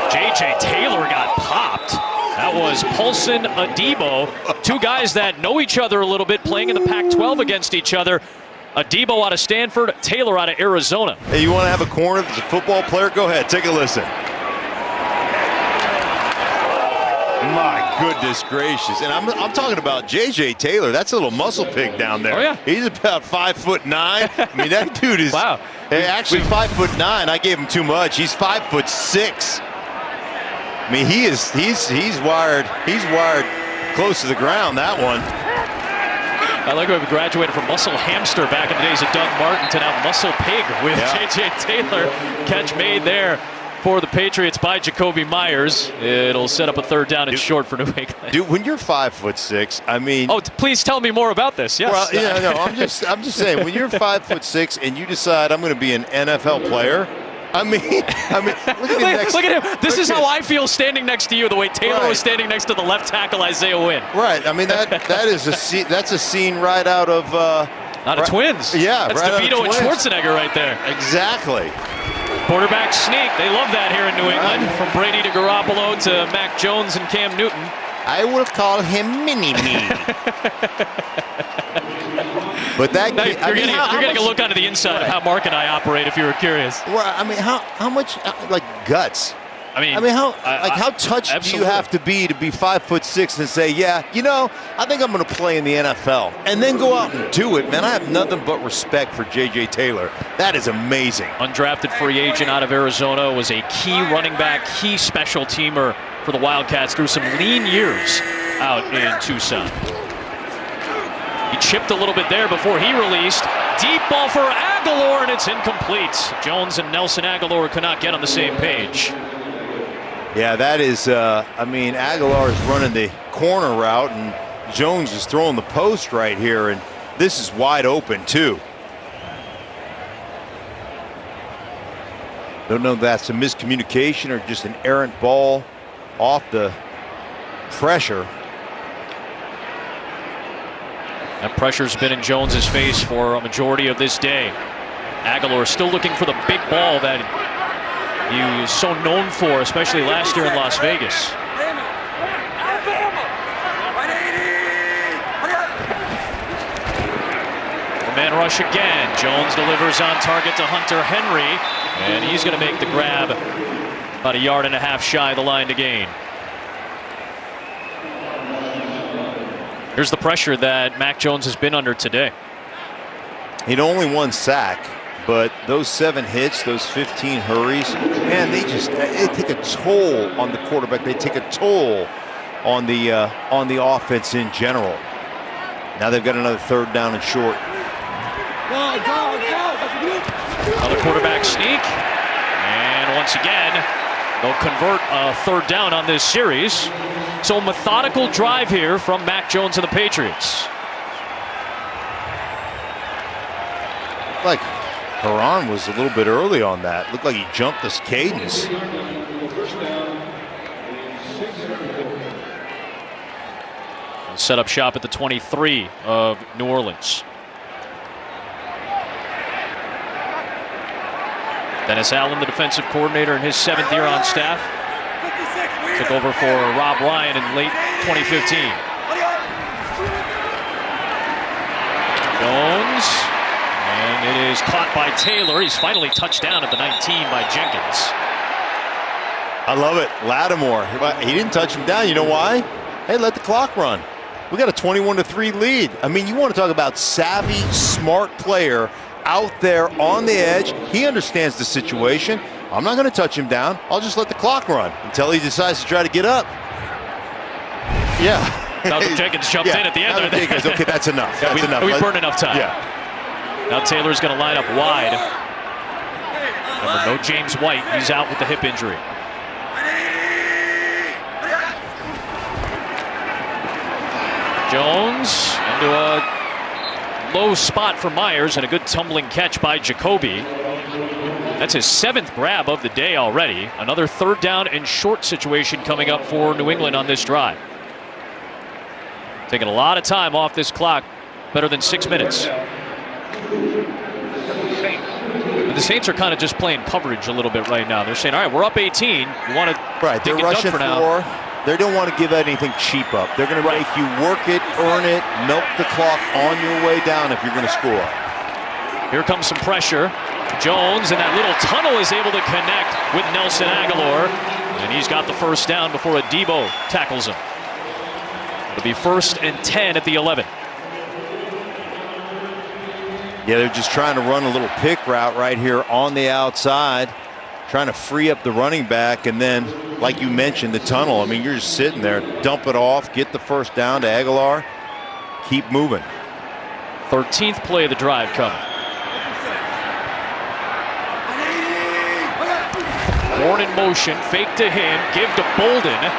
J.J. Taylor got popped. That was Paulson Adebo, 2 guys that know each other a little bit, playing in the Pac-12 against each other. Adebo out of Stanford, Taylor out of Arizona. Hey, you want to have a corner that's a football player? Go ahead, take a listen. My goodness gracious. And I'm talking about J.J. Taylor. That's a little muscle pig down there. Oh, yeah. He's about 5'9". I mean, that dude is... Wow. Hey, actually, 5'9". I gave him too much. He's 5'6". I mean, he's wired. He's wired close to the ground, that one. I like how we graduated from muscle hamster back in the days of Doug Martin to now muscle pig with J.J. Taylor. Catch made there for the Patriots by Jacoby Myers. It'll set up a 3rd down and short for New England. Dude, when you're 5'6", I mean... Oh, please tell me more about this. Yes. Well, yeah, no, I'm just saying, when you're 5'6" and you decide I'm going to be an NFL player, I mean, look at him. This is how I feel standing next to you, the way Taylor was standing next to the left tackle Isaiah Wynn. Right. I mean, that's a scene right out of out of Twins. Yeah, that's right DeVito and Schwarzenegger right there. Exactly. Quarterback sneak. They love that here in New England. From Brady to Garoppolo to Mac Jones and Cam Newton. I will call him Mini-Me. But that you're getting a look onto the inside of how Mark and I operate, if you were curious. Well, I mean, how much like guts? I mean how touched do you have to be 5'6" and say, yeah, you know, I think I'm going to play in the NFL, and then go out and do it, man? I have nothing but respect for J.J. Taylor. That is amazing. Undrafted free agent out of Arizona, was a key running back, key special teamer for the Wildcats through some lean years out in Tucson. He chipped a little bit there before he released. Deep ball for Aguilar, and it's incomplete. Jones and Nelson Aguilar could not get on the same page. Yeah, that is, I mean, Aguilar is running the corner route, and Jones is throwing the post right here, and this is wide open, too. Don't know if that's a miscommunication or just an errant ball off the pressure. That pressure's been in Jones's face for a majority of this day. Aguilar still looking for the big ball that he was so known for, especially last year in Las Vegas. The man rush again. Jones delivers on target to Hunter Henry, and he's going to make the grab about 1.5 yards shy of the line to gain. Here's the pressure that Mac Jones has been under today. He'd only 1 sack, but those 7 hits, those 15 hurries, man, they take a toll on the quarterback. They take a toll on the offense in general. Now they've got another 3rd down and short. Another quarterback sneak, and once again, they'll convert a 3rd down on this series. So methodical drive here from Mac Jones and the Patriots. Like Haran was a little bit early on that. Looked like he jumped this cadence. Set up shop at the 23 of New Orleans. Dennis Allen, the defensive coordinator in his 7th year on staff. Took over for Rob Ryan in late 2015. Jones, and it is caught by Taylor. He's finally touched down at the 19 by Jenkins. I love it. Lattimore, he didn't touch him down. You know why? Hey, let the clock run. We got a 21-3 lead. I mean, you want to talk about savvy, smart player out there on the edge. He understands the situation. I'm not going to touch him down. I'll just let the clock run until he decides to try to get up. Yeah. Malcolm Jenkins jumped in at the end. Jenkins, okay, that's enough. That's enough. We burned enough time. Yeah. Now Taylor's going to line up wide. Remember, no James White. He's out with the hip injury. Jones into a low spot for Myers and a good tumbling catch by Jacoby. That's his 7th grab of the day already. Another 3rd down and short situation coming up for New England on this drive. Taking a lot of time off this clock, better than 6 minutes. The Saints are kind of just playing coverage a little bit right now. They're saying, all right, we're up 18. We want to they're rushing for now. They don't want to give anything cheap up. They're going to make you work it, earn it, milk the clock on your way down if you're going to score. Here comes some pressure. Jones in that little tunnel is able to connect with Nelson Aguilar. And he's got the first down before Adebo tackles him. It'll be 1st and 10 at the 11. Yeah, they're just trying to run a little pick route right here on the outside, trying to free up the running back, and then, like you mentioned, the tunnel. I mean, you're just sitting there, dump it off, get the first down to Aguilar, keep moving. 13th play of the drive coming. Warren in motion, fake to him, give to Bolden.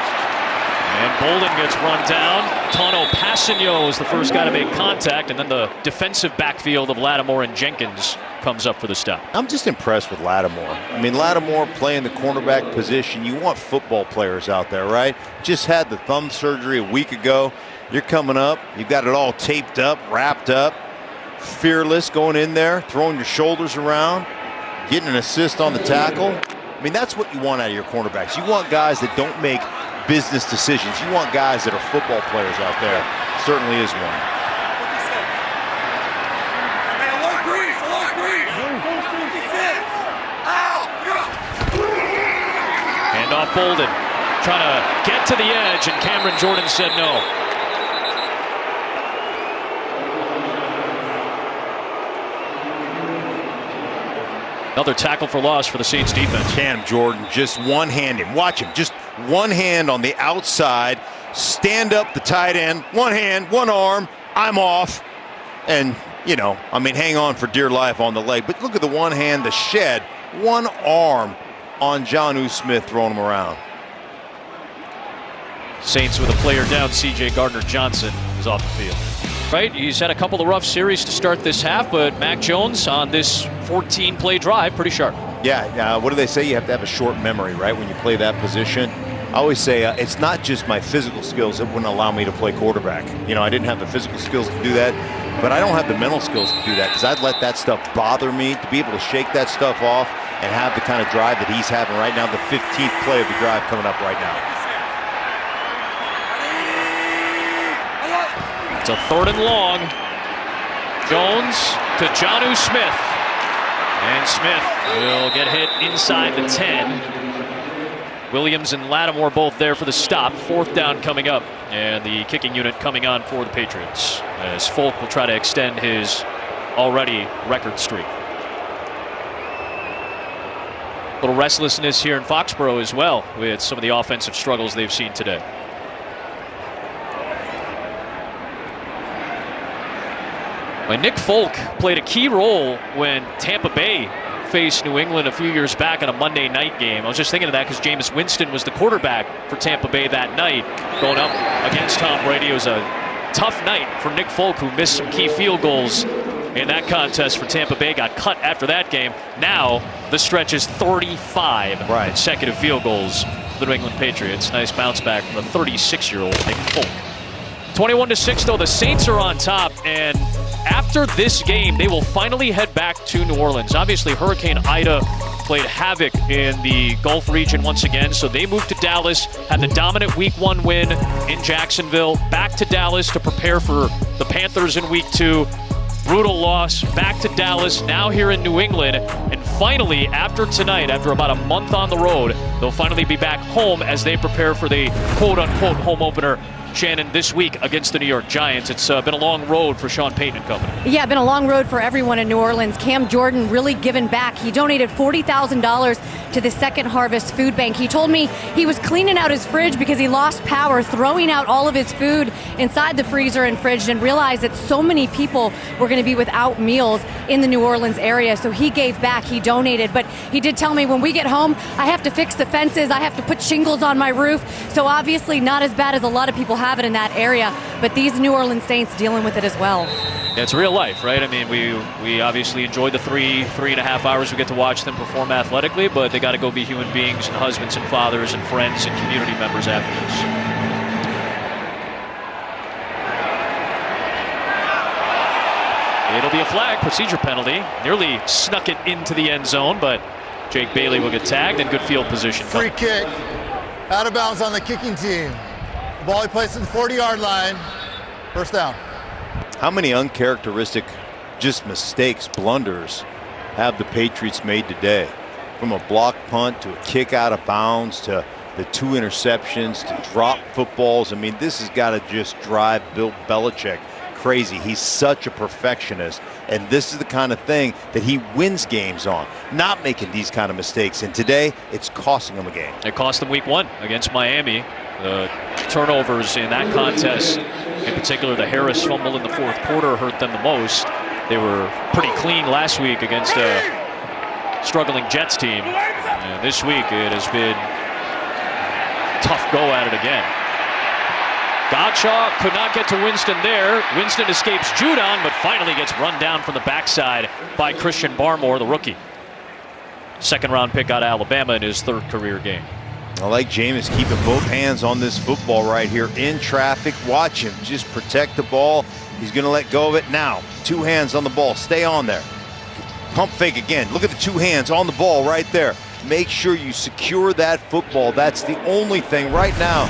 And Bolden gets run down. Tano Passigno is the first guy to make contact, and then the defensive backfield of Lattimore and Jenkins comes up for the stop. I'm just impressed with Lattimore. I mean, Lattimore playing the cornerback position. You want football players out there, right? Just had the thumb surgery a week ago. You're coming up. You've got it all taped up, wrapped up, fearless going in there, throwing your shoulders around, getting an assist on the tackle. I mean, that's what you want out of your cornerbacks. You want guys that don't make business decisions. You want guys that are football players out there. Certainly is one. Hand off Bolden. Trying to get to the edge, and Cameron Jordan said no. Another tackle for loss for the Saints defense. Cam Jordan just one-handed. Watch him. Just one hand on the outside. Stand up the tight end. One hand, one arm. I'm off. And, you know, I mean, hang on for dear life on the leg. But look at the one hand, the shed. One arm on Jonnu Smith throwing him around. Saints with a player down. C.J. Gardner-Johnson is off the field. Right, he's had a couple of rough series to start this half, but Mac Jones on this 14-play drive, pretty sharp. Yeah, what do they say? You have to have a short memory, right, when you play that position. I always say it's not just my physical skills that wouldn't allow me to play quarterback. You know, I didn't have the physical skills to do that, but I don't have the mental skills to do that because I'd let that stuff bother me. To be able to shake that stuff off and have the kind of drive that he's having right now, the 15th play of the drive coming up right now. It's a 3rd and long. Jones to Jonnu Smith. And Smith will get hit inside the 10. Williams and Lattimore both there for the stop. 4th down coming up. And the kicking unit coming on for the Patriots, as Folk will try to extend his already record streak. A little restlessness here in Foxborough as well, with some of the offensive struggles they've seen today. Well, Nick Folk played a key role when Tampa Bay faced New England a few years back in a Monday night game. I was just thinking of that because Jameis Winston was the quarterback for Tampa Bay that night, going up against Tom Brady. It was a tough night for Nick Folk, who missed some key field goals in that contest for Tampa Bay. Got cut after that game. Now the stretch is 35 consecutive field goals for the New England Patriots. Nice bounce back from the 36-year-old Nick Folk. 21-6, though, the Saints are on top, and after this game, they will finally head back to New Orleans. Obviously, Hurricane Ida played havoc in the Gulf region once again, so they moved to Dallas, had the dominant Week 1 win in Jacksonville, back to Dallas to prepare for the Panthers in Week 2. Brutal loss, back to Dallas, now here in New England, and finally, after tonight, after about a month on the road, they'll finally be back home as they prepare for the quote-unquote home opener, Shannon, this week against the New York Giants. It's been a long road for Sean Payton and company. Yeah, been a long road for everyone in New Orleans. Cam Jordan really giving back. He donated $40,000 to the Second Harvest Food Bank. He told me he was cleaning out his fridge because he lost power, throwing out all of his food inside the freezer and fridge, and realized that so many people were going to be without meals in the New Orleans area. So he gave back, he donated. But he did tell me, when we get home, I have to fix the fences, I have to put shingles on my roof. So obviously not as bad as a lot of people have it in that area, but these New Orleans Saints dealing with it as well. Yeah, it's real life, right? I mean, we obviously enjoy the three and a half hours we get to watch them perform athletically, but they got to go be human beings and husbands and fathers and friends and community members after this. It'll be a flag, procedure penalty. Nearly snuck it into the end zone, but Jake Bailey will get tagged and good field position. Free kick, out of bounds on the kicking team. Ball he placed at the 40-yard line. First down. How many uncharacteristic just mistakes, blunders, have the Patriots made today? From a block punt to a kick out of bounds to the 2 interceptions to drop footballs. I mean, this has got to just drive Bill Belichick crazy. He's such a perfectionist, and this is the kind of thing that he wins games on, not making these kind of mistakes. And today, it's costing him a game. It cost them week 1 against Miami. The turnovers in that contest, in particular the Harris fumble in the fourth quarter, hurt them the most. They were pretty clean last week against a struggling Jets team. And this week it has been tough go at it again. Gottschalk could not get to Winston there. Winston escapes Judon, but finally gets run down from the backside by Christian Barmore, the rookie. Second-round pick out of Alabama in his 3rd career game. I like Jameis keeping both hands on this football right here in traffic. Watch him just protect the ball. He's going to let go of it now. 2 hands on the ball. Stay on there. Pump fake again. Look at the 2 hands on the ball right there. Make sure you secure that football. That's the only thing right now.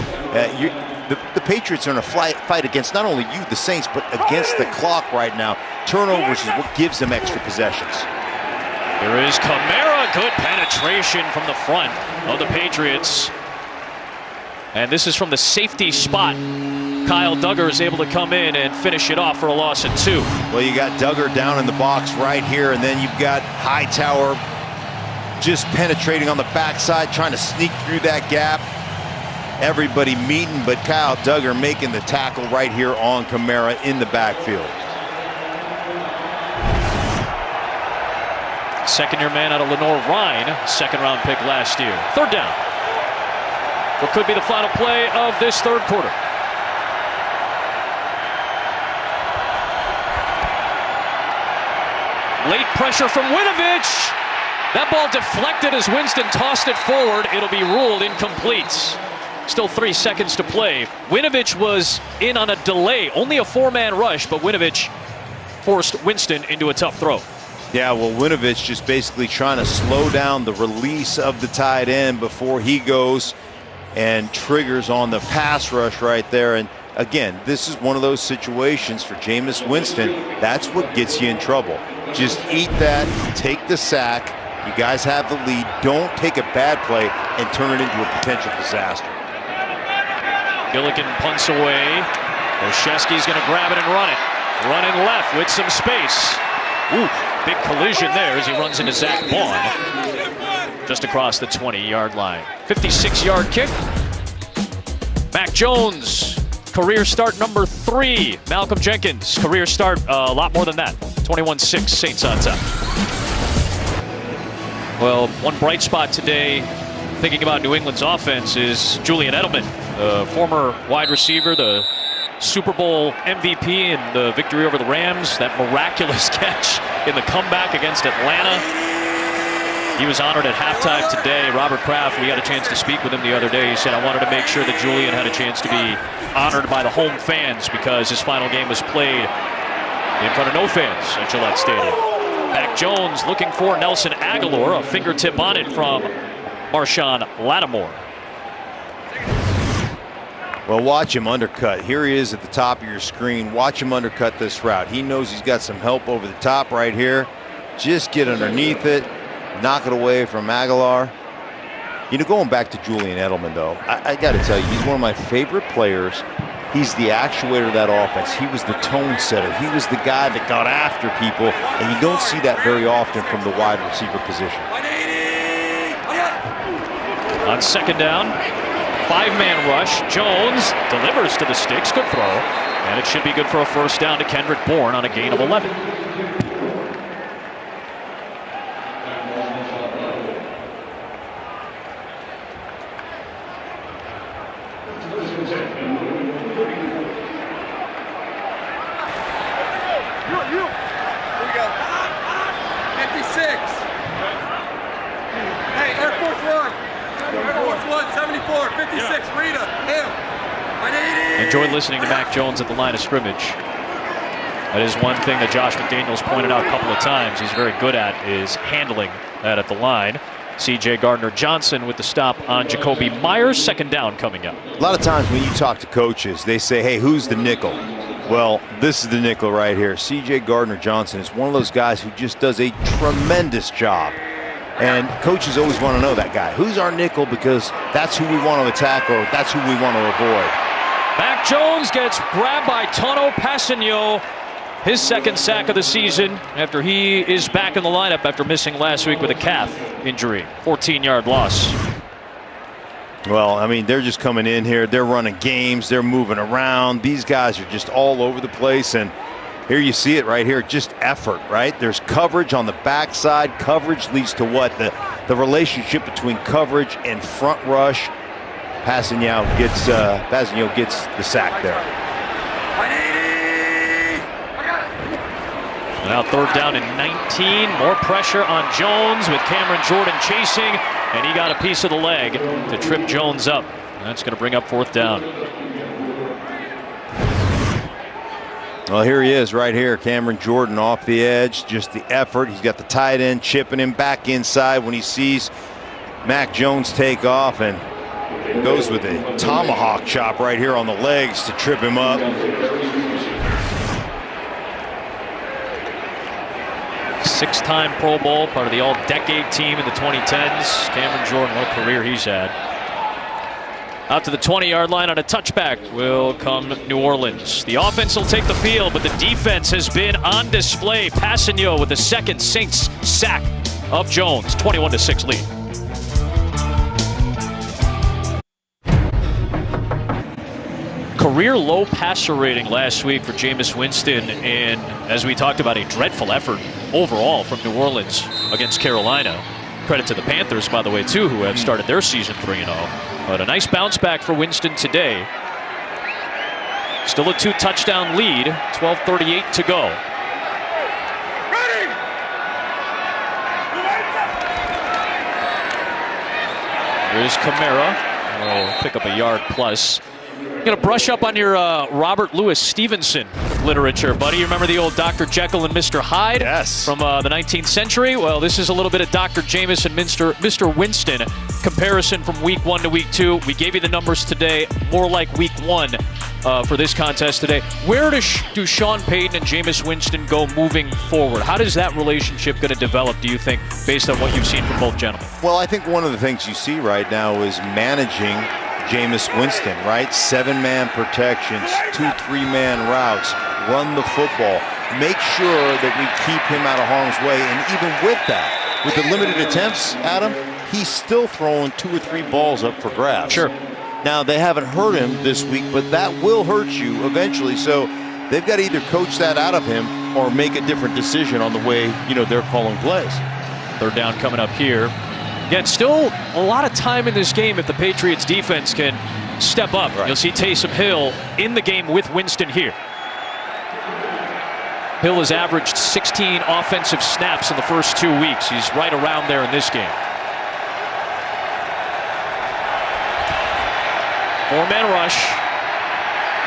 The Patriots are in a fight against not only you, the Saints, but against the clock right now. Turnovers is what gives them extra possessions. Here is Kamara. Good penetration from the front of the Patriots. And this is from the safety spot. Kyle Duggar is able to come in and finish it off for a loss of 2. Well, you got Duggar down in the box right here, and then you've got Hightower just penetrating on the backside, trying to sneak through that gap. Everybody meeting, but Kyle Duggar making the tackle right here on Kamara in the backfield. Second-year man out of Lenore Ryan, second-round pick last year. 3rd down. What could be the final play of this 3rd quarter? Late pressure from Winovich. That ball deflected as Winston tossed it forward. It'll be ruled incomplete. Still 3 seconds to play. Winovich was in on a delay, only a 4-man rush, but Winovich forced Winston into a tough throw. Yeah, well, Winovich just basically trying to slow down the release of the tight end before he goes and triggers on the pass rush right there. And again, this is one of those situations for Jameis Winston. That's what gets you in trouble. Just eat that, take the sack. You guys have the lead. Don't take a bad play and turn it into a potential disaster. Gilligan punts away. Olszewski's going to grab it and run it. Running left with some space. Ooh, big collision there as he runs into Zach Vaughn. Just across the 20-yard line. 56-yard kick. Mac Jones, career start number 3. Malcolm Jenkins, career start a lot more than that. 21-6, Saints on top. Well, one bright spot today, thinking about New England's offense, is Julian Edelman, the former wide receiver, the Super Bowl MVP in the victory over the Rams, that miraculous catch in the comeback against Atlanta. He was honored at halftime today. Robert Kraft, we had a chance to speak with him the other day. He said, I wanted to make sure that Julian had a chance to be honored by the home fans because his final game was played in front of no fans at Gillette Stadium. Mac Jones looking for Nelson Aguilar, a fingertip on it from Marshawn Lattimore. Well, watch him undercut. Here he is at the top of your screen. Watch him undercut this route. He knows he's got some help over the top right here. Just get underneath it, knock it away from Aguilar. You know, going back to Julian Edelman, though, I got to tell you, he's one of my favorite players. He's the actuator of that offense. He was the tone setter. He was the guy that got after people, and you don't see that very often from the wide receiver position. On second down, 5-man rush. Jones delivers to the sticks. Good throw. And it should be good for a first down to Kendrick Bourne on a gain of 11. Enjoyed listening to Mac Jones at the line of scrimmage. That is one thing that Josh McDaniels pointed out a couple of times he's very good at, is handling that at the line. C.J. Gardner-Johnson with the stop on Jacoby Myers. Second down coming up. A lot of times when you talk to coaches, they say, hey, who's the nickel? Well, this is the nickel right here. C.J. Gardner-Johnson is one of those guys who just does a tremendous job. And coaches always want to know that guy. Who's our nickel? Because that's who we want to attack, or that's who we want to avoid. Mac Jones gets grabbed by Tono Passanio. His second sack of the season after he is back in the lineup after missing last week with a calf injury. 14-yard loss. Well, I mean, they're just coming in here. They're running games. They're moving around. These guys are just all over the place. And here you see it right here. Just effort, right? There's coverage on the backside. Coverage leads to what? The relationship between coverage and front rush. Passanio gets the sack there. Now third down and 19. More pressure on Jones with Cameron Jordan chasing, and he got a piece of the leg to trip Jones up. That's going to bring up fourth down. Well, here he is right here. Cameron Jordan off the edge. Just the effort. He's got the tight end chipping him back inside when he sees Mac Jones take off, and goes with a tomahawk chop right here on the legs to trip him up. Six-time Pro Bowl, part of the all-decade team in the 2010s. Cameron Jordan, what a career he's had. Out to the 20-yard line on a touchback will come New Orleans. The offense will take the field, but the defense has been on display. Passanio with the second Saints sack of Jones. 21-6 lead. Career low passer rating last week for Jameis Winston, and as we talked about, a dreadful effort overall from New Orleans against Carolina. Credit to the Panthers, by the way, too, who have started their season 3-0. But a nice bounce back for Winston today. Still a 2-touchdown lead, 12:38 to go. Here's Kamara. Oh, pick up a yard plus. Going to brush up on your Robert Louis Stevenson literature, buddy. You remember the old Dr. Jekyll and Mr. Hyde? Yes. From the 19th century? Well, this is a little bit of Dr. Jameis and Mr. Winston comparison from week 1 to week 2. We gave you the numbers today, more like week 1 for this contest today. Where do Sean Payton and Jameis Winston go moving forward? How does that relationship going to develop, do you think, based on what you've seen from both gentlemen? Well, I think one of the things you see right now is managing Jameis Winston, right? 7-man protections, 2 3-man routes, run the football, make sure that we keep him out of harm's way. And even with that, with the limited attempts, Adam, he's still throwing 2 or 3 balls up for grabs. Sure. Now, they haven't hurt him this week, but that will hurt you eventually. So they've got to either coach that out of him or make a different decision on the way, they're calling plays. Third down coming up here. Again, still a lot of time in this game if the Patriots defense can step up. Right. You'll see Taysom Hill in the game with Winston here. Hill has averaged 16 offensive snaps in the first 2 weeks. He's right around there in this game. 4-man rush.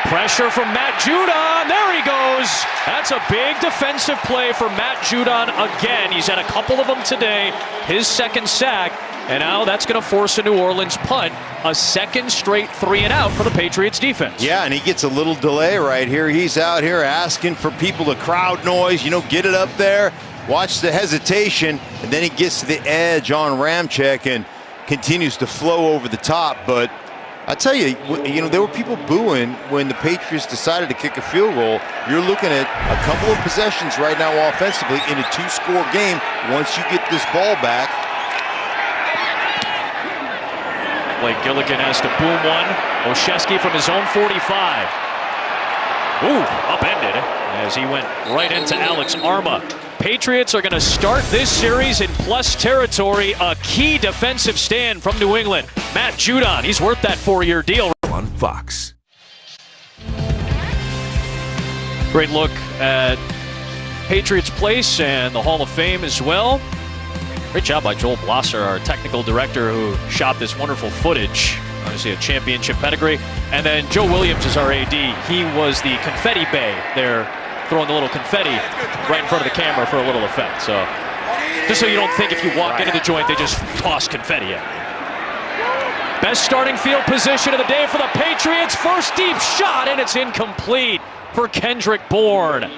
Pressure from Matt Judon. There he goes. That's a big defensive play for Matt Judon again. He's had a couple of them today. His second sack. And now that's going to force a New Orleans punt. A second straight 3-and-out for the Patriots defense. Yeah, and he gets a little delay right here. He's out here asking for people to crowd noise, get it up there. Watch the hesitation, and then he gets to the edge on Ramczyk and continues to flow over the top. But I tell you, there were people booing when the Patriots decided to kick a field goal. You're looking at a couple of possessions right now offensively in a 2-score game once you get this ball back. Blake Gilligan has to boom one. Olszewski from his own 45. Ooh, upended as he went right into Alex Arma. Patriots are going to start this series in plus territory. A key defensive stand from New England. Matt Judon, he's worth that 4-year deal. On Fox. Great look at Patriots Place and the Hall of Fame as well. Great job by Joel Blosser, our technical director, who shot this wonderful footage. Obviously a championship pedigree. And then Joe Williams is our AD. He was the confetti bay there, throwing the little confetti right in front of the camera for a little effect. So just so you don't think if you walk into the joint, they just toss confetti at. Best starting field position of the day for the Patriots. First deep shot, and it's incomplete for Kendrick Bourne.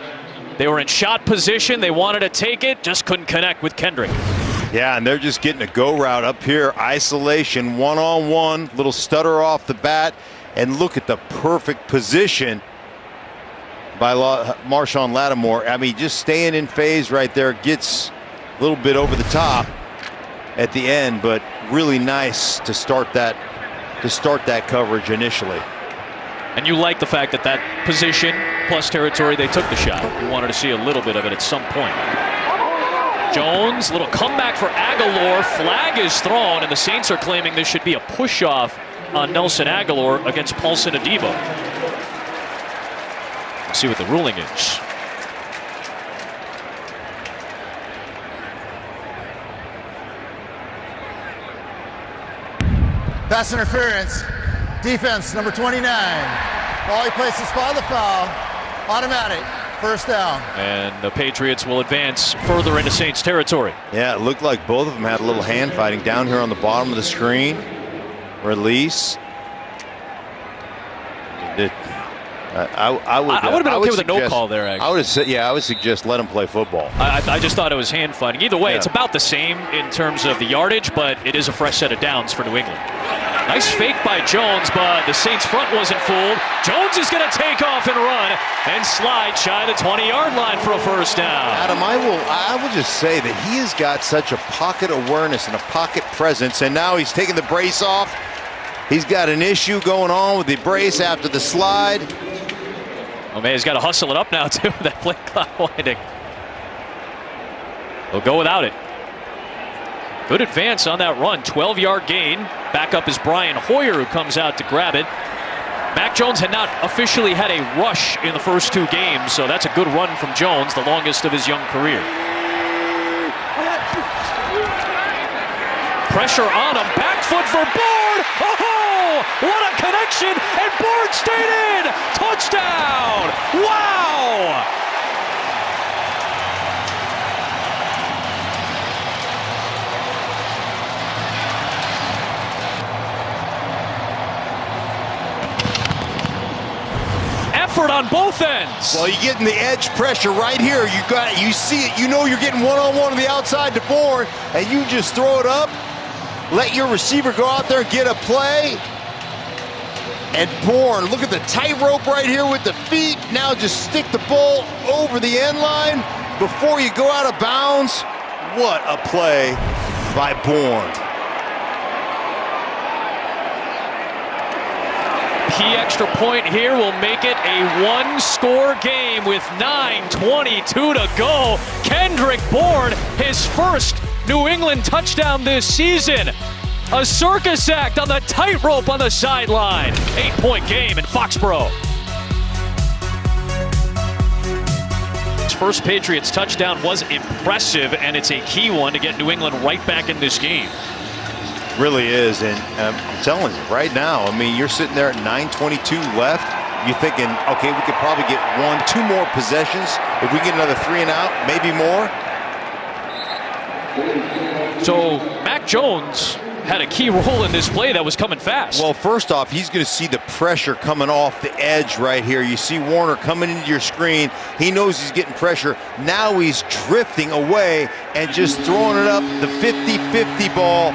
They were in shot position. They wanted to take it, just couldn't connect with Kendrick. Yeah, and they're just getting a go route up here. Isolation, one-on-one, little stutter off the bat. And look at the perfect position by Marshawn Lattimore. I mean, just staying in phase right there. Gets a little bit over the top at the end, but really nice to start that coverage initially. And you like the fact that that position plus territory, they took the shot. You wanted to see a little bit of it at some point. Jones, little comeback for Aguilar. Flag is thrown, and the Saints are claiming this should be a push-off on Nelson Aguilar against Paulson Adebo. Let's see what the ruling is. Pass interference. Defense, number 29. Ball he places spot the foul. Automatic. First down. And the Patriots will advance further into Saints territory. Yeah, it looked like both of them had a little hand fighting down here on the bottom of the screen. Release. I would have been okay with a no call there, actually. I would have said, I would suggest let him play football. I just thought it was hand fighting. Either way, it's about the same in terms of the yardage, but it is a fresh set of downs for New England. Nice fake by Jones, but the Saints front wasn't fooled. Jones is going to take off and run and slide shy of the 20-yard line for a first down. Adam, I will just say that he has got such a pocket awareness and a pocket presence, and now he's taking the brace off. He's got an issue going on with the brace after the slide. Oh man, he's got to hustle it up now too. That play clock winding. He'll go without it. Good advance on that run. 12-yard gain. Back up is Brian Hoyer, who comes out to grab it. Mac Jones had not officially had a rush in the first 2 games, so that's a good run from Jones, the longest of his young career. Pressure on him. Back foot for Bourne. Oh, what a connection! And Bourne stayed in. Touchdown! Wow! Effort on both ends. Well, you're getting the edge pressure right here. You see it. You know you're getting one-on-one on the outside to Bourne, and you just throw it up. Let your receiver go out there and get a play. And Bourne, look at the tightrope right here with the feet. Now just stick the ball over the end line before you go out of bounds. What a play by Bourne. Key extra point here will make it a one-score game with 9:22 to go. Kendrick Bourne, his first New England touchdown this season. A circus act on the tightrope on the sideline. 8-point game in Foxborough. His first Patriots touchdown was impressive, and it's a key one to get New England right back in this game. Really is, and I'm telling you, right now, I mean, you're sitting there at 9:22 left. You're thinking, okay, we could probably get 1-2 more possessions. If we get another 3 and out, maybe more. So Mac Jones had a key role in this play that was coming fast. Well, first off, he's going to see the pressure coming off the edge right here. You see Warner coming into your screen. He knows he's getting pressure. Now he's drifting away and just throwing it up the 50-50 ball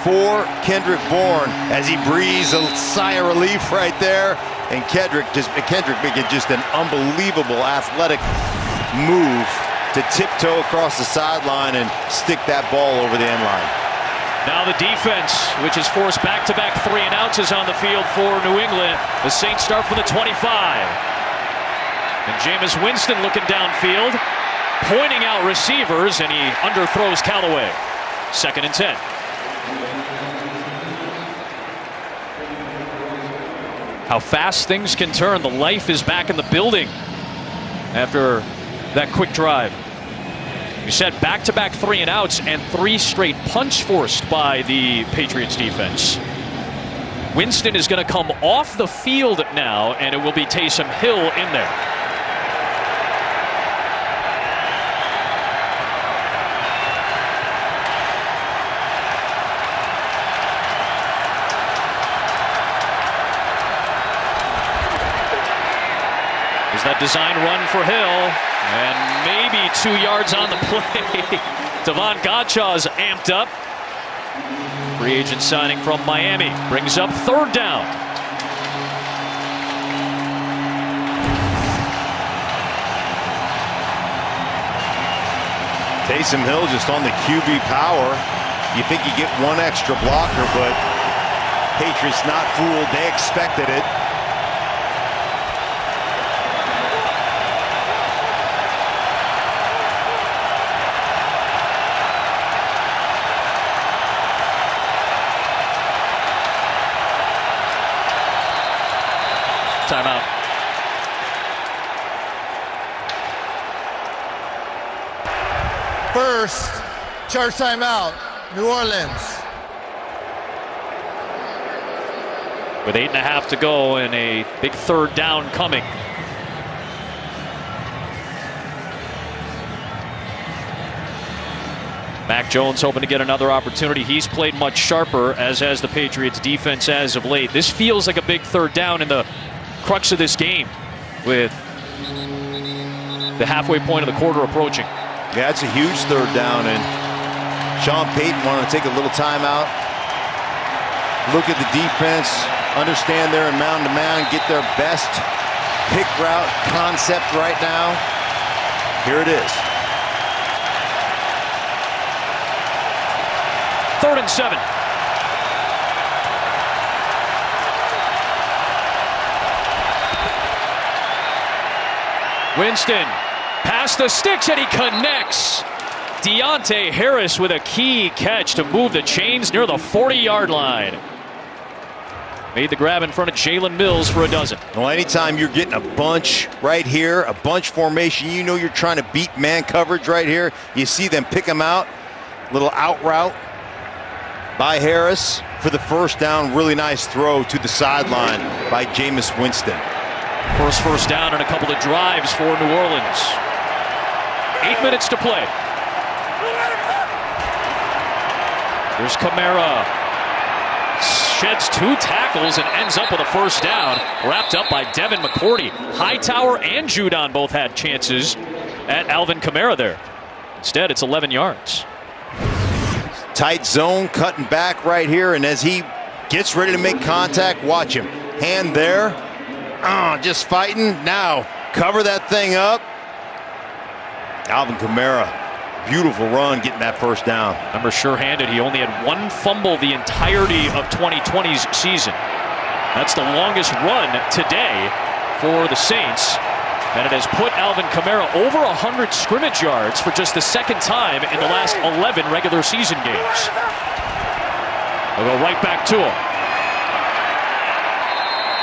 for Kendrick Bourne as he breathes a sigh of relief right there. And Kendrick making just an unbelievable athletic move to tiptoe across the sideline and stick that ball over the end line. Now the defense, which has forced back-to-back 3 and outs, is on the field for New England. The Saints start from the 25. And Jameis Winston looking downfield, pointing out receivers, and he underthrows Callaway. 2nd and 10. How fast things can turn. The life is back in the building after that quick drive. You said back-to-back 3 and outs and 3 straight punts forced by the Patriots defense. Winston is going to come off the field now, and it will be Taysom Hill in there. Is that design run for Hill? And maybe 2 yards on the play. Devon Godchaux's amped up. Free agent signing from Miami brings up 3rd down. Taysom Hill just on the QB power. You think you get 1 extra blocker, but Patriots not fooled. They expected it. Timeout. First, charge timeout, New Orleans. With 8.5 to go and a big 3rd down coming. Mac Jones hoping to get another opportunity. He's played much sharper, as has the Patriots defense as of late. This feels like a big 3rd down in the crux of this game with the halfway point of the quarter approaching. Yeah, it's a huge 3rd down, and Sean Payton wanted to take a little time out, look at the defense, understand they're in man-to-man, get their best pick route concept right now. Here it is. 3rd and 7. Winston past the sticks, and he connects. Deontay Harris with a key catch to move the chains near the 40-yard line. Made the grab in front of Jalen Mills for a dozen. Well, anytime you're getting a bunch right here, a bunch formation, you know you're trying to beat man coverage right here. You see them pick them out. Little out route by Harris for the 1st down. Really nice throw to the sideline by Jameis Winston. First down and a couple of drives for New Orleans. 8 minutes to play. Here's Kamara. Sheds 2 tackles and ends up with a 1st down. Wrapped up by Devin McCourty. Hightower and Judon both had chances at Alvin Kamara there. Instead, it's 11 yards. Tight zone, cutting back right here, and as he gets ready to make contact, watch him. Hand there. Just fighting. Now, cover that thing up. Alvin Kamara, beautiful run getting that 1st down. Remember, sure-handed. He only had 1 fumble the entirety of 2020's season. That's the longest run today for the Saints. And it has put Alvin Kamara over 100 scrimmage yards for just the 2nd time in the last 11 regular season games. They'll go right back to him.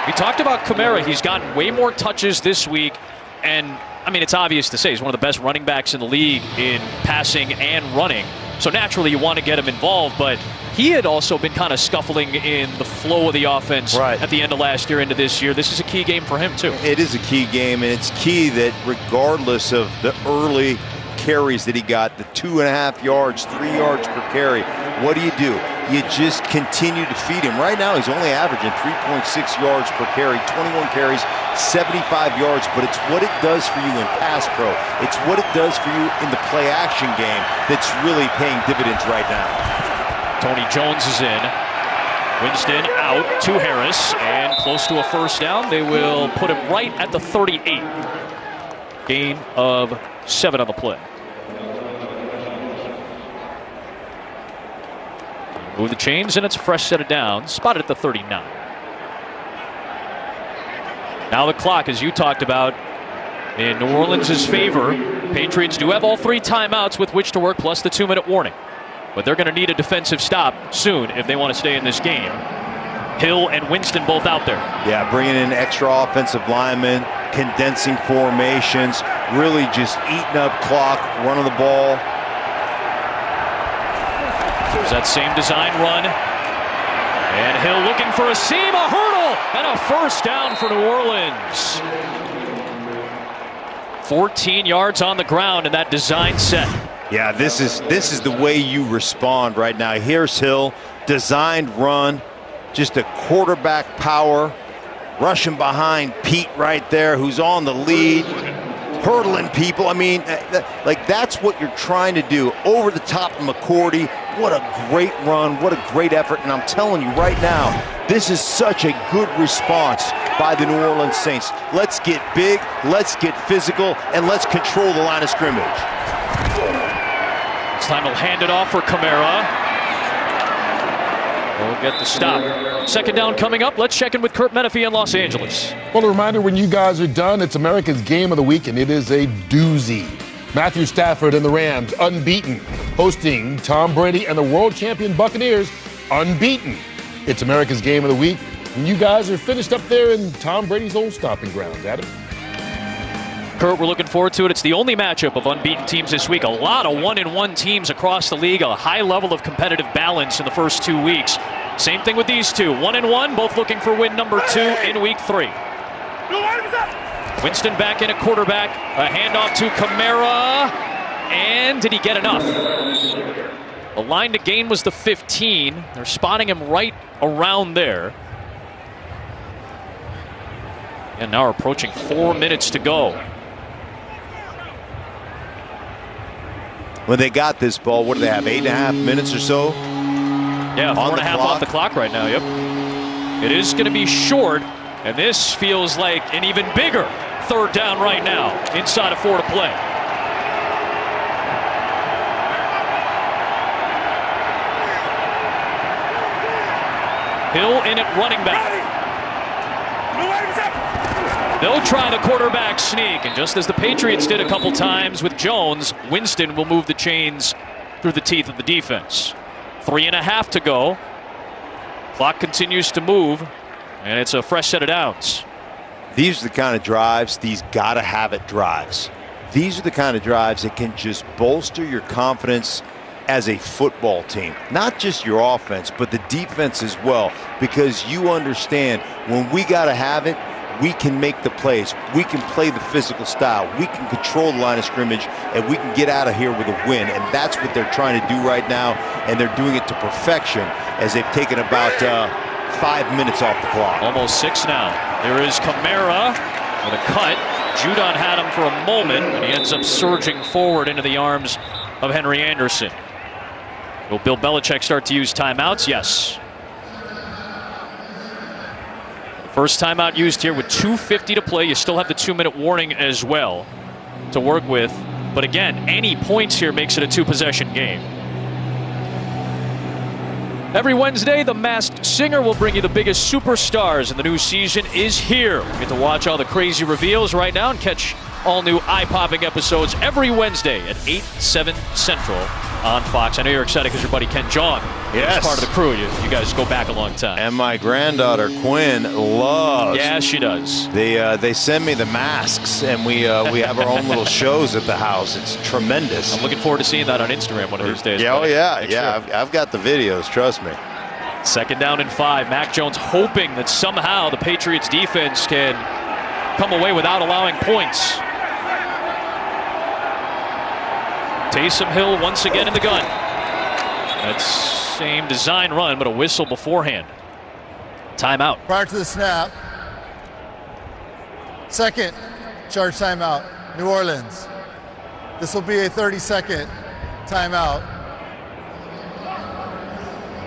We talked about Kamara. He's gotten way more touches this week. And, I mean, it's obvious to say he's one of the best running backs in the league in passing and running. So naturally you want to get him involved. But he had also been kind of scuffling in the flow of the offense at the end of last year into this year. This is a key game for him, too. It is a key game, and it's key that regardless of the early carries that he got, the 2.5 yards, 3 yards per carry, what do? you just continue to feed him. Right now, he's only averaging 3.6 yards per carry, 21 carries, 75 yards, but it's what it does for you in pass pro. It's what it does for you in the play action game that's really paying dividends right now. Tony Jones is in. Winston out to Harris and close to a first down. They will put him right at the 38. Gain of 7 on the play. Move the chains and it's a fresh set of downs. Spotted at the 39. Now the clock, as you talked about, in New Orleans' favor. Patriots do have all 3 timeouts with which to work, plus the 2-minute warning. But they're going to need a defensive stop soon if they want to stay in this game. Hill and Winston both out there. Yeah, bringing in extra offensive linemen, condensing formations, really just eating up clock, running the ball. There's that same design run. And Hill looking for a seam, a hurdle, and a first down for New Orleans. 14 yards on the ground in that design set. Yeah, this is the way you respond right now. Here's Hill, designed run, just a quarterback power, rushing behind Pete right there, who's on the lead, hurdling people. I mean, like that's what you're trying to do. Over the top of McCourty. What a great run, what a great effort. And I'm telling you right now, this is such a good response by the New Orleans Saints. Let's get big, let's get physical, and let's control the line of scrimmage. This time he'll hand it off for Kamara. We'll get the stop. Second down coming up. Let's check in with Kurt Menefee in Los Angeles. Well, a reminder, when you guys are done, it's America's Game of the Week, and it is a doozy. Matthew Stafford and the Rams, unbeaten, hosting Tom Brady and the world champion Buccaneers, unbeaten. It's America's Game of the Week, and you guys are finished up there in Tom Brady's old stomping grounds, Adam. Kurt, we're looking forward to it. It's the only matchup of unbeaten teams this week. A lot of 1-1 teams across the league. A high level of competitive balance in the first 2 weeks. Same thing with these two. 1-1, both looking for win number 2 in week 3. Winston back in at quarterback. A handoff to Kamara. And did he get enough? The line to gain was the 15. They're spotting him right around there. And now we're approaching 4 minutes to go. When they got this ball, what do they have, 8.5 minutes or so? Yeah, 4.5 off the clock right now, yep. It is going to be short, and this feels like an even bigger third down right now, inside of 4 to play. Hill in at running back. They'll try the quarterback sneak, and just as the Patriots did a couple times with Jones, Winston will move the chains through the teeth of the defense. 3.5 to go. Clock continues to move, and it's a fresh set of downs. These are the kind of drives, these gotta have it drives. These are the kind of drives that can just bolster your confidence as a football team. Not just your offense, but the defense as well, because you understand when we gotta have it, we can make the plays. We can play the physical style. We can control the line of scrimmage, and we can get out of here with a win. And that's what they're trying to do right now, and they're doing it to perfection as they've taken about 5 minutes off the clock. Almost 6 now. There is Kamara with a cut. Judon had him for a moment, and he ends up surging forward into the arms of Henry Anderson. Will Bill Belichick start to use timeouts? Yes. First timeout used here with 2:50 to play. You still have the 2-minute warning as well to work with. But again, any points here makes it a 2-possession game. Every Wednesday, The Masked Singer will bring you the biggest superstars, and the new season is here. You get to watch all the crazy reveals right now and catch all new eye-popping episodes every Wednesday at 8, 7 Central on Fox. I know you're excited because your buddy Ken Jeong is part of the crew. You guys go back a long time. And my granddaughter Quinn loves. Yeah, she does. They send me the masks, and we have our own little shows at the house. It's tremendous. I'm looking forward to seeing that on Instagram one of these days. Yeah, oh yeah. I've got the videos. Trust me. Second down and 5. Mac Jones hoping that somehow the Patriots defense can come away without allowing points. Taysom Hill once again in the gun. That same design run, but a whistle beforehand. Timeout. Prior to the snap, second charge timeout, New Orleans. This will be a 30-second timeout.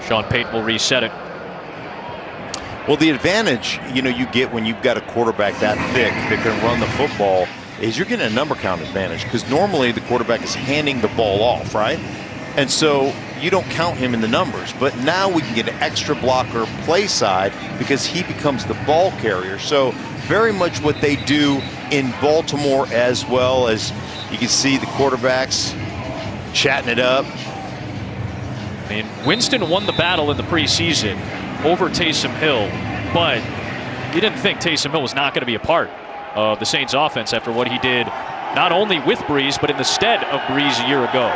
Sean Payton will reset it. Well, the advantage, you get when you've got a quarterback that thick that can run the football is you're getting a number count advantage, because normally the quarterback is handing the ball off, right? And so you don't count him in the numbers. But now we can get an extra blocker play side because he becomes the ball carrier. So very much what they do in Baltimore, as well as you can see the quarterbacks chatting it up. I mean, Winston won the battle in the preseason over Taysom Hill, but you didn't think Taysom Hill was not going to be a part of the Saints offense after what he did not only with Breeze, but in the stead of Breeze a year ago.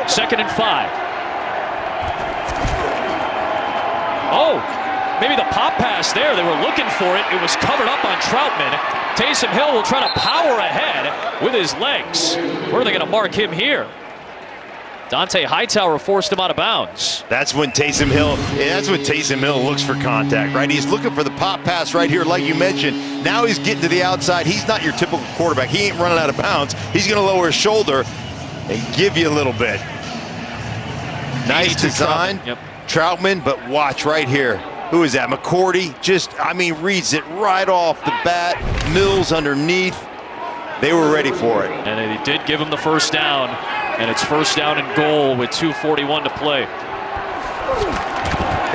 2nd and 5. Oh, maybe the pop pass there. They were looking for it. It was covered up on Troutman. Taysom Hill will try to power ahead with his legs. Where are they going to mark him here? Dante Hightower forced him out of bounds. That's when Taysom Hill looks for contact, right? He's looking for the pop pass right here, like you mentioned. Now he's getting to the outside. He's not your typical quarterback. He ain't running out of bounds. He's going to lower his shoulder and give you a little bit. Nice design, Troutman, but watch right here. Who is that? McCourty reads it right off the bat. Mills underneath. They were ready for it. And they did give him the first down. And it's 1st down and goal with 2:41 to play.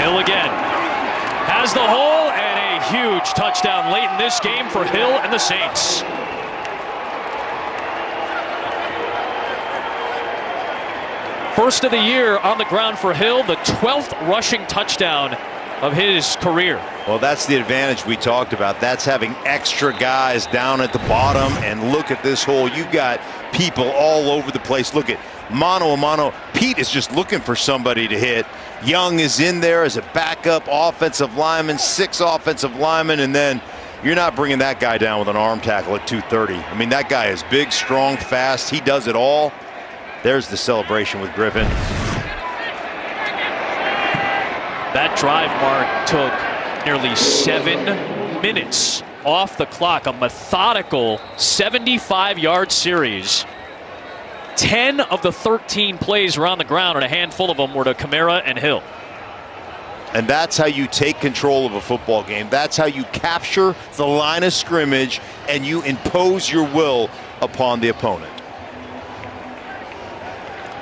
Hill again. Has the hole, and a huge touchdown late in this game for Hill and the Saints. First of the year on the ground for Hill, the 12th rushing touchdown of his career. Well, that's the advantage we talked about. That's having extra guys down at the bottom. And look at this hole. You've got people all over the place. Look at mano a mano. Pete is just looking for somebody to hit. Young is in there as a backup offensive lineman, 6 offensive linemen, and then you're not bringing that guy down with an arm tackle at 230. I mean, that guy is big, strong, fast. He does it all. There's the celebration with Griffin. That drive, Mark, took nearly 7 minutes off the clock. A methodical 75-yard series. 10 of the 13 plays were on the ground, and a handful of them were to Kamara and Hill. And that's how you take control of a football game. That's how you capture the line of scrimmage and you impose your will upon the opponent.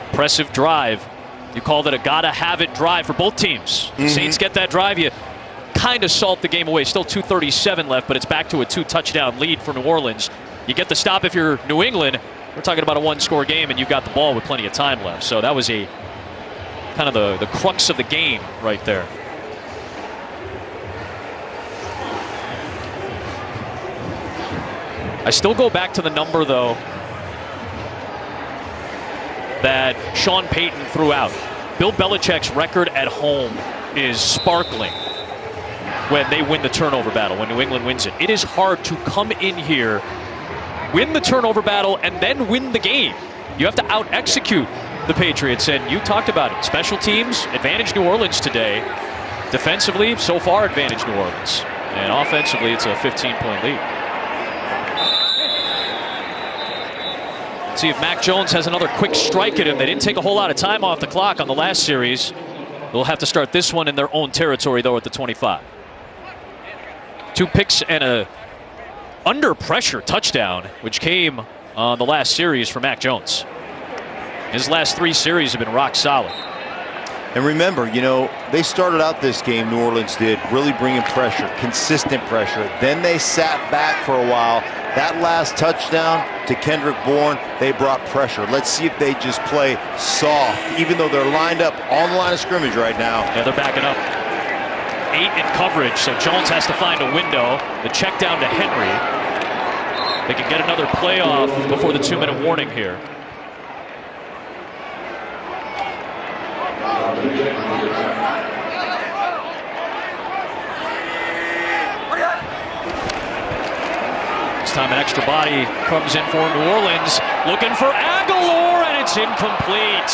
Impressive drive. You called it a gotta-have-it drive for both teams. Saints get that drive, you kind of salt the game away. Still 2:37 left, but it's back to a 2-touchdown lead for New Orleans. You get the stop if you're New England. We're talking about a 1-score game, and you've got the ball with plenty of time left. So that was a kind of the crux of the game right there. I still go back to the number, though, that Sean Payton threw out. Bill Belichick's record at home is sparkling when they win the turnover battle, when New England wins it. It is hard to come in here, win the turnover battle, and then win the game. You have to out-execute the Patriots, and you talked about it. Special teams, advantage New Orleans today. Defensively, so far, advantage New Orleans. And offensively, it's a 15-point lead. See if Mac Jones has another quick strike at him. They didn't take a whole lot of time off the clock on the last series. They'll have to start this one in their own territory, though, at the 25. 2 picks and a under-pressure touchdown, which came on the last series for Mac Jones. His last 3 series have been rock solid. And remember, they started out this game, New Orleans did, really bringing pressure, consistent pressure. Then they sat back for a while. That last touchdown to Kendrick Bourne, they brought pressure. Let's see if they just play soft, even though they're lined up on the line of scrimmage right now. Yeah, they're backing up. 8 in coverage, so Jones has to find a window. The check down to Henry. They can get another play off before the 2-minute warning here. This time an extra body comes in for New Orleans, looking for Aguilar, and it's incomplete.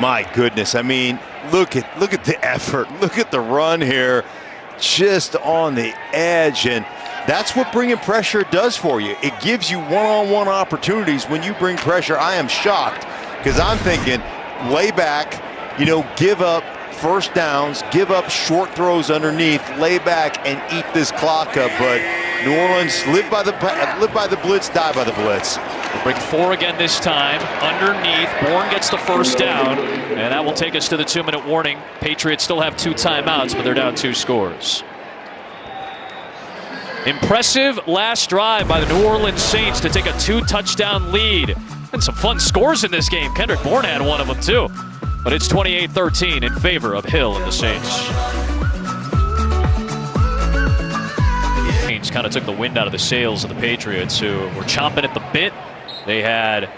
My goodness. I mean, look at the effort. Look at the run here. Just on the edge. And that's what bringing pressure does for you. It gives you one-on-one opportunities when you bring pressure. I am shocked because I'm thinking lay back, give up first downs, give up short throws underneath, lay back and eat this clock up. But New Orleans live by the blitz, die by the blitz. We'll bring 4 again this time. Underneath, Bourne gets the first down, and that will take us to the 2-minute warning. Patriots still have 2 timeouts, but they're down 2 scores. Impressive last drive by the New Orleans Saints to take a 2-touchdown lead. And some fun scores in this game. Kendrick Bourne had one of them too. But it's 28-13 in favor of Hill and the Saints. Saints kind of took the wind out of the sails of the Patriots, who were chomping at the bit. They had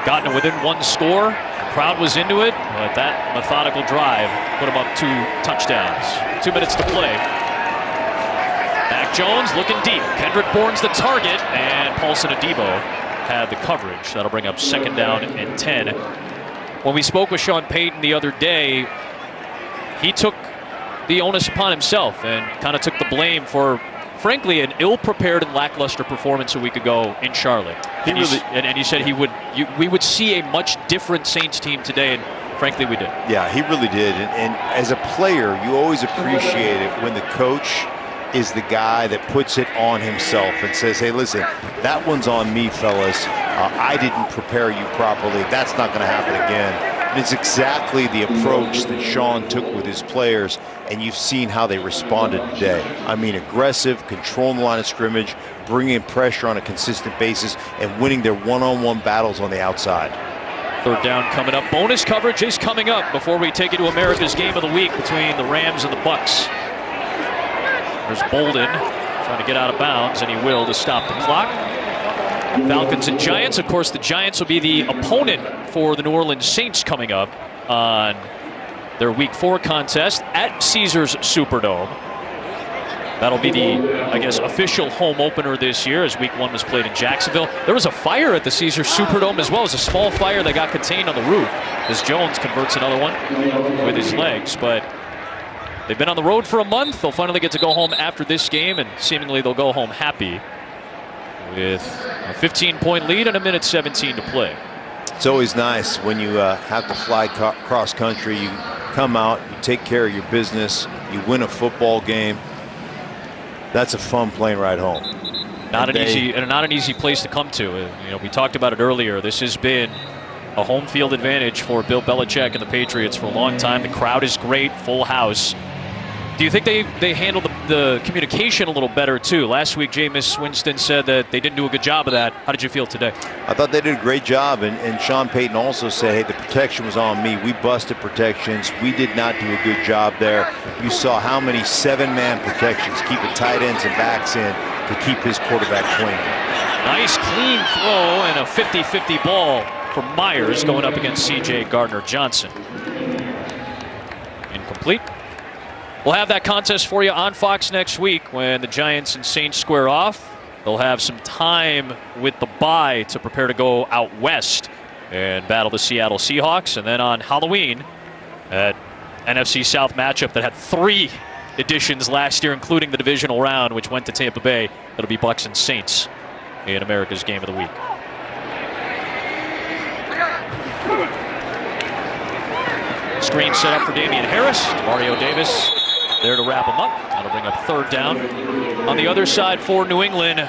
gotten it within 1 score. The crowd was into it, but that methodical drive put them up 2 touchdowns. 2 minutes to play. Mac Jones looking deep. Kendrick Bourne's the target, and Paulson Adebo had the coverage. That'll bring up 2nd down and 10. When we spoke with Sean Payton the other day, he took the onus upon himself and kind of took the blame for, frankly, an ill-prepared and lackluster performance a week ago in Charlotte. And he said we would see a much different Saints team today, and frankly, we did. Yeah, he really did. And as a player, you always appreciate it when the coach is the guy that puts it on himself and says, hey, listen, that one's on me, fellas. I didn't prepare you properly. That's not going to happen again. And it's exactly the approach that Sean took with his players, and you've seen how they responded today. I mean, aggressive, controlling the line of scrimmage, bringing pressure on a consistent basis, and winning their one-on-one battles on the outside. 3rd down coming up. Bonus coverage is coming up before we take you to America's Game of the Week between the Rams and the Bucks. There's Bolden trying to get out of bounds, and he will to stop the clock. Falcons and Giants. Of course, the Giants will be the opponent for the New Orleans Saints coming up on their Week 4 contest at Caesars Superdome. That'll be the, I guess, official home opener this year, as Week 1 was played in Jacksonville. There was a fire at the Caesars Superdome as well as a small fire that got contained on the roof as Jones converts another one with his legs. But they've been on the road for a month. They'll finally get to go home after this game, and seemingly they'll go home happy with a 15-point lead and 1:17 to play. It's always nice when you have to fly cross country. You come out, you take care of your business, you win a football game. That's a fun plane ride home. Not an easy place to come to. We talked about it earlier. This has been a home field advantage for Bill Belichick and the Patriots for a long time. The crowd is great, full house. Do you think they handled the communication a little better too? Last week, Jameis Winston said that they didn't do a good job of that. How did you feel today? I thought they did a great job, and Sean Payton also said, hey, the protection was on me. We busted protections. We did not do a good job there. You saw how many 7-man protections, keeping tight ends and backs in to keep his quarterback clean. Nice clean throw and a 50-50 ball for Myers going up against C.J. Gardner-Johnson. Incomplete. We'll have that contest for you on Fox next week when the Giants and Saints square off. They'll have some time with the bye to prepare to go out west and battle the Seattle Seahawks. And then on Halloween, that NFC South matchup that had 3 editions last year, including the divisional round, which went to Tampa Bay. It'll be Bucks and Saints in America's Game of the Week. Screen set up for Damian Harris. Mario Davis there to wrap him up. That'll bring up 3rd down. On the other side for New England,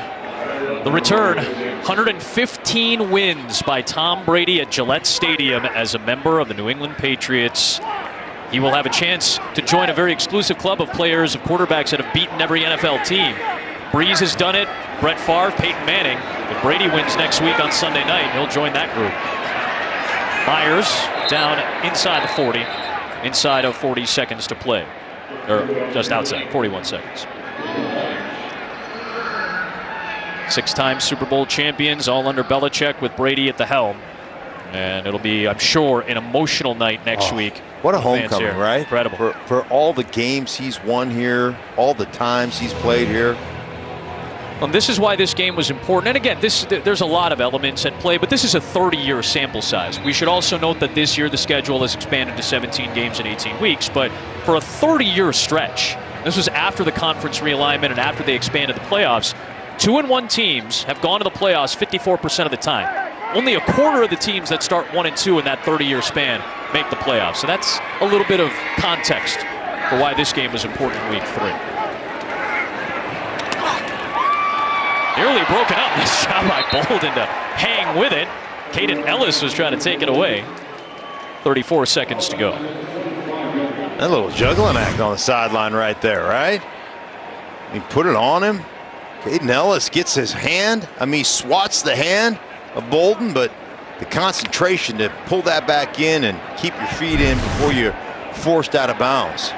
the return, 115 wins by Tom Brady at Gillette Stadium as a member of the New England Patriots. He will have a chance to join a very exclusive club of players, of quarterbacks that have beaten every NFL team. Breeze has done it, Brett Favre, Peyton Manning. If Brady wins next week on Sunday night, he'll join that group. Myers down inside the 40, inside of 40 seconds to play. Or just outside, 41 seconds. 6-time Super Bowl champions, all under Belichick with Brady at the helm. And it'll be, I'm sure, an emotional night next week. What a homecoming, right? Incredible. For all the games he's won here, all the times he's played here. And this is why this game was important. And again, there's a lot of elements at play, but this is a 30-year sample size. We should also note that this year the schedule has expanded to 17 games in 18 weeks, but for a 30-year stretch, this was after the conference realignment and after they expanded the playoffs, 2-1 teams have gone to the playoffs 54% of the time. Only a quarter of the teams that start 1-2 in that 30-year span make the playoffs. So that's a little bit of context for why this game was important in week 3. Nearly broken up. Nice job by Bolden to hang with it. Caden Ellis was trying to take it away. 34 seconds to go. That little juggling act on the sideline right there, right? He put it on him. Caden Ellis gets his hand. I mean, he swats the hand of Bolden, but the concentration to pull that back in and keep your feet in before you're forced out of bounds.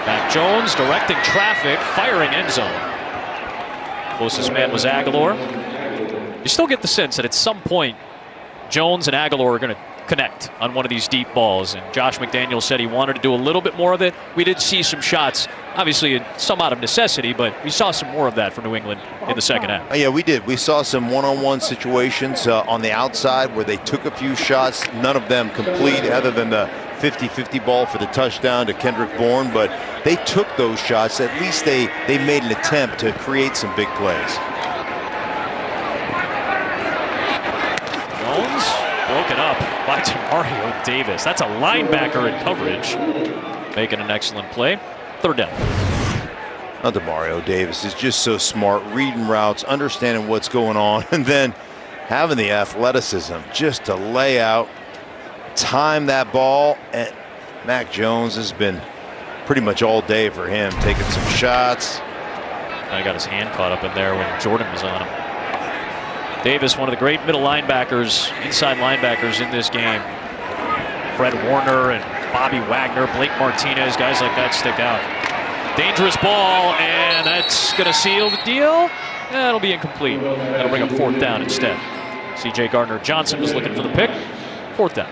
Mac Jones directing traffic, firing end zone. Closest man was Aguilar. You still get the sense that at some point Jones and Aguilar are going to connect on one of these deep balls, and Josh McDaniel said he wanted to do a little bit more of it. We did see some shots, obviously some out of necessity, but we saw some more of that for New England in the second half. Yeah, we did. We saw some one-on-one situations on the outside where they took a few shots, none of them complete other than the 50-50 ball for the touchdown to Kendrick Bourne, but they took those shots. At least they made an attempt to create some big plays. Jones broken up by Demario Davis. That's a linebacker in coverage, making an excellent play. Third down. Now Demario Davis is just so smart, reading routes, understanding what's going on, and then having the athleticism just to lay out, time that ball. And Mac Jones has been pretty much all day for him, taking some shots. I got his hand caught up in there when Jordan was on him. Davis, one of the great middle linebackers, inside linebackers in this game. Fred Warner and Bobby Wagner, Blake Martinez, guys like that stick out. Dangerous ball, and that's going to seal the deal. That'll be incomplete. That'll bring up fourth down instead. C.J. Gardner-Johnson was looking for the pick. Fourth down.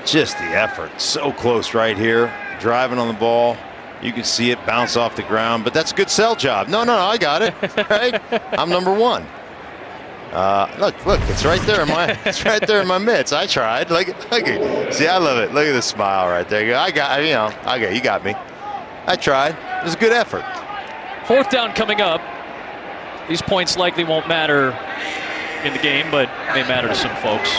Just the effort. So close right here. Driving on the ball. You can see it bounce off the ground, but that's a good sell job. No, I got it. Right? I'm number one. Look, it's right there in my mitts. I tried. Look, see, I love it. Look at the smile right there. You got me. I tried. It was a good effort. Fourth down coming up. These points likely won't matter in the game, but may matter to some folks.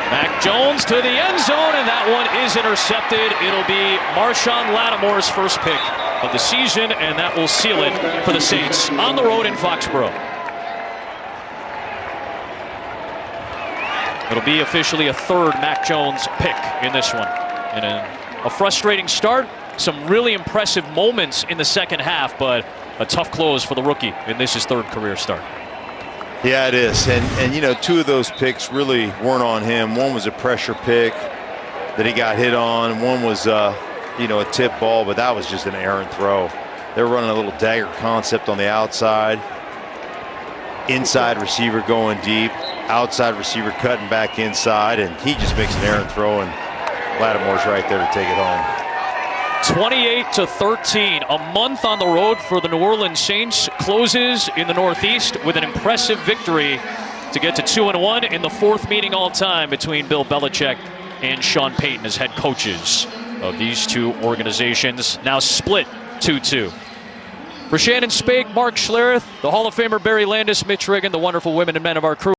Mac Jones to the end zone, and that one is intercepted. It'll be Marshawn Lattimore's first pick of the season, and that will seal it for the Saints on the road in Foxborough. It'll be officially a third Mac Jones pick in this one. And a frustrating start, some really impressive moments in the second half, but a tough close for the rookie, and this is third career start. Yeah, it is. And you know, two of those picks really weren't on him. One was a pressure pick that he got hit on. One was, a tip ball, but that was just an errant throw. They're running a little dagger concept on the outside. Inside receiver going deep. Outside receiver cutting back inside, and he just makes an errant throw, and Lattimore's right there to take it home. 28-13, a month on the road for the New Orleans Saints closes in the Northeast with an impressive victory to get to 2-1 in the fourth meeting all time between Bill Belichick and Sean Payton as head coaches of these two organizations, now split 2-2. For Shannon Spake, Mark Schlereth, the Hall of Famer Barry Landis, Mitch Riggin, the wonderful women and men of our crew.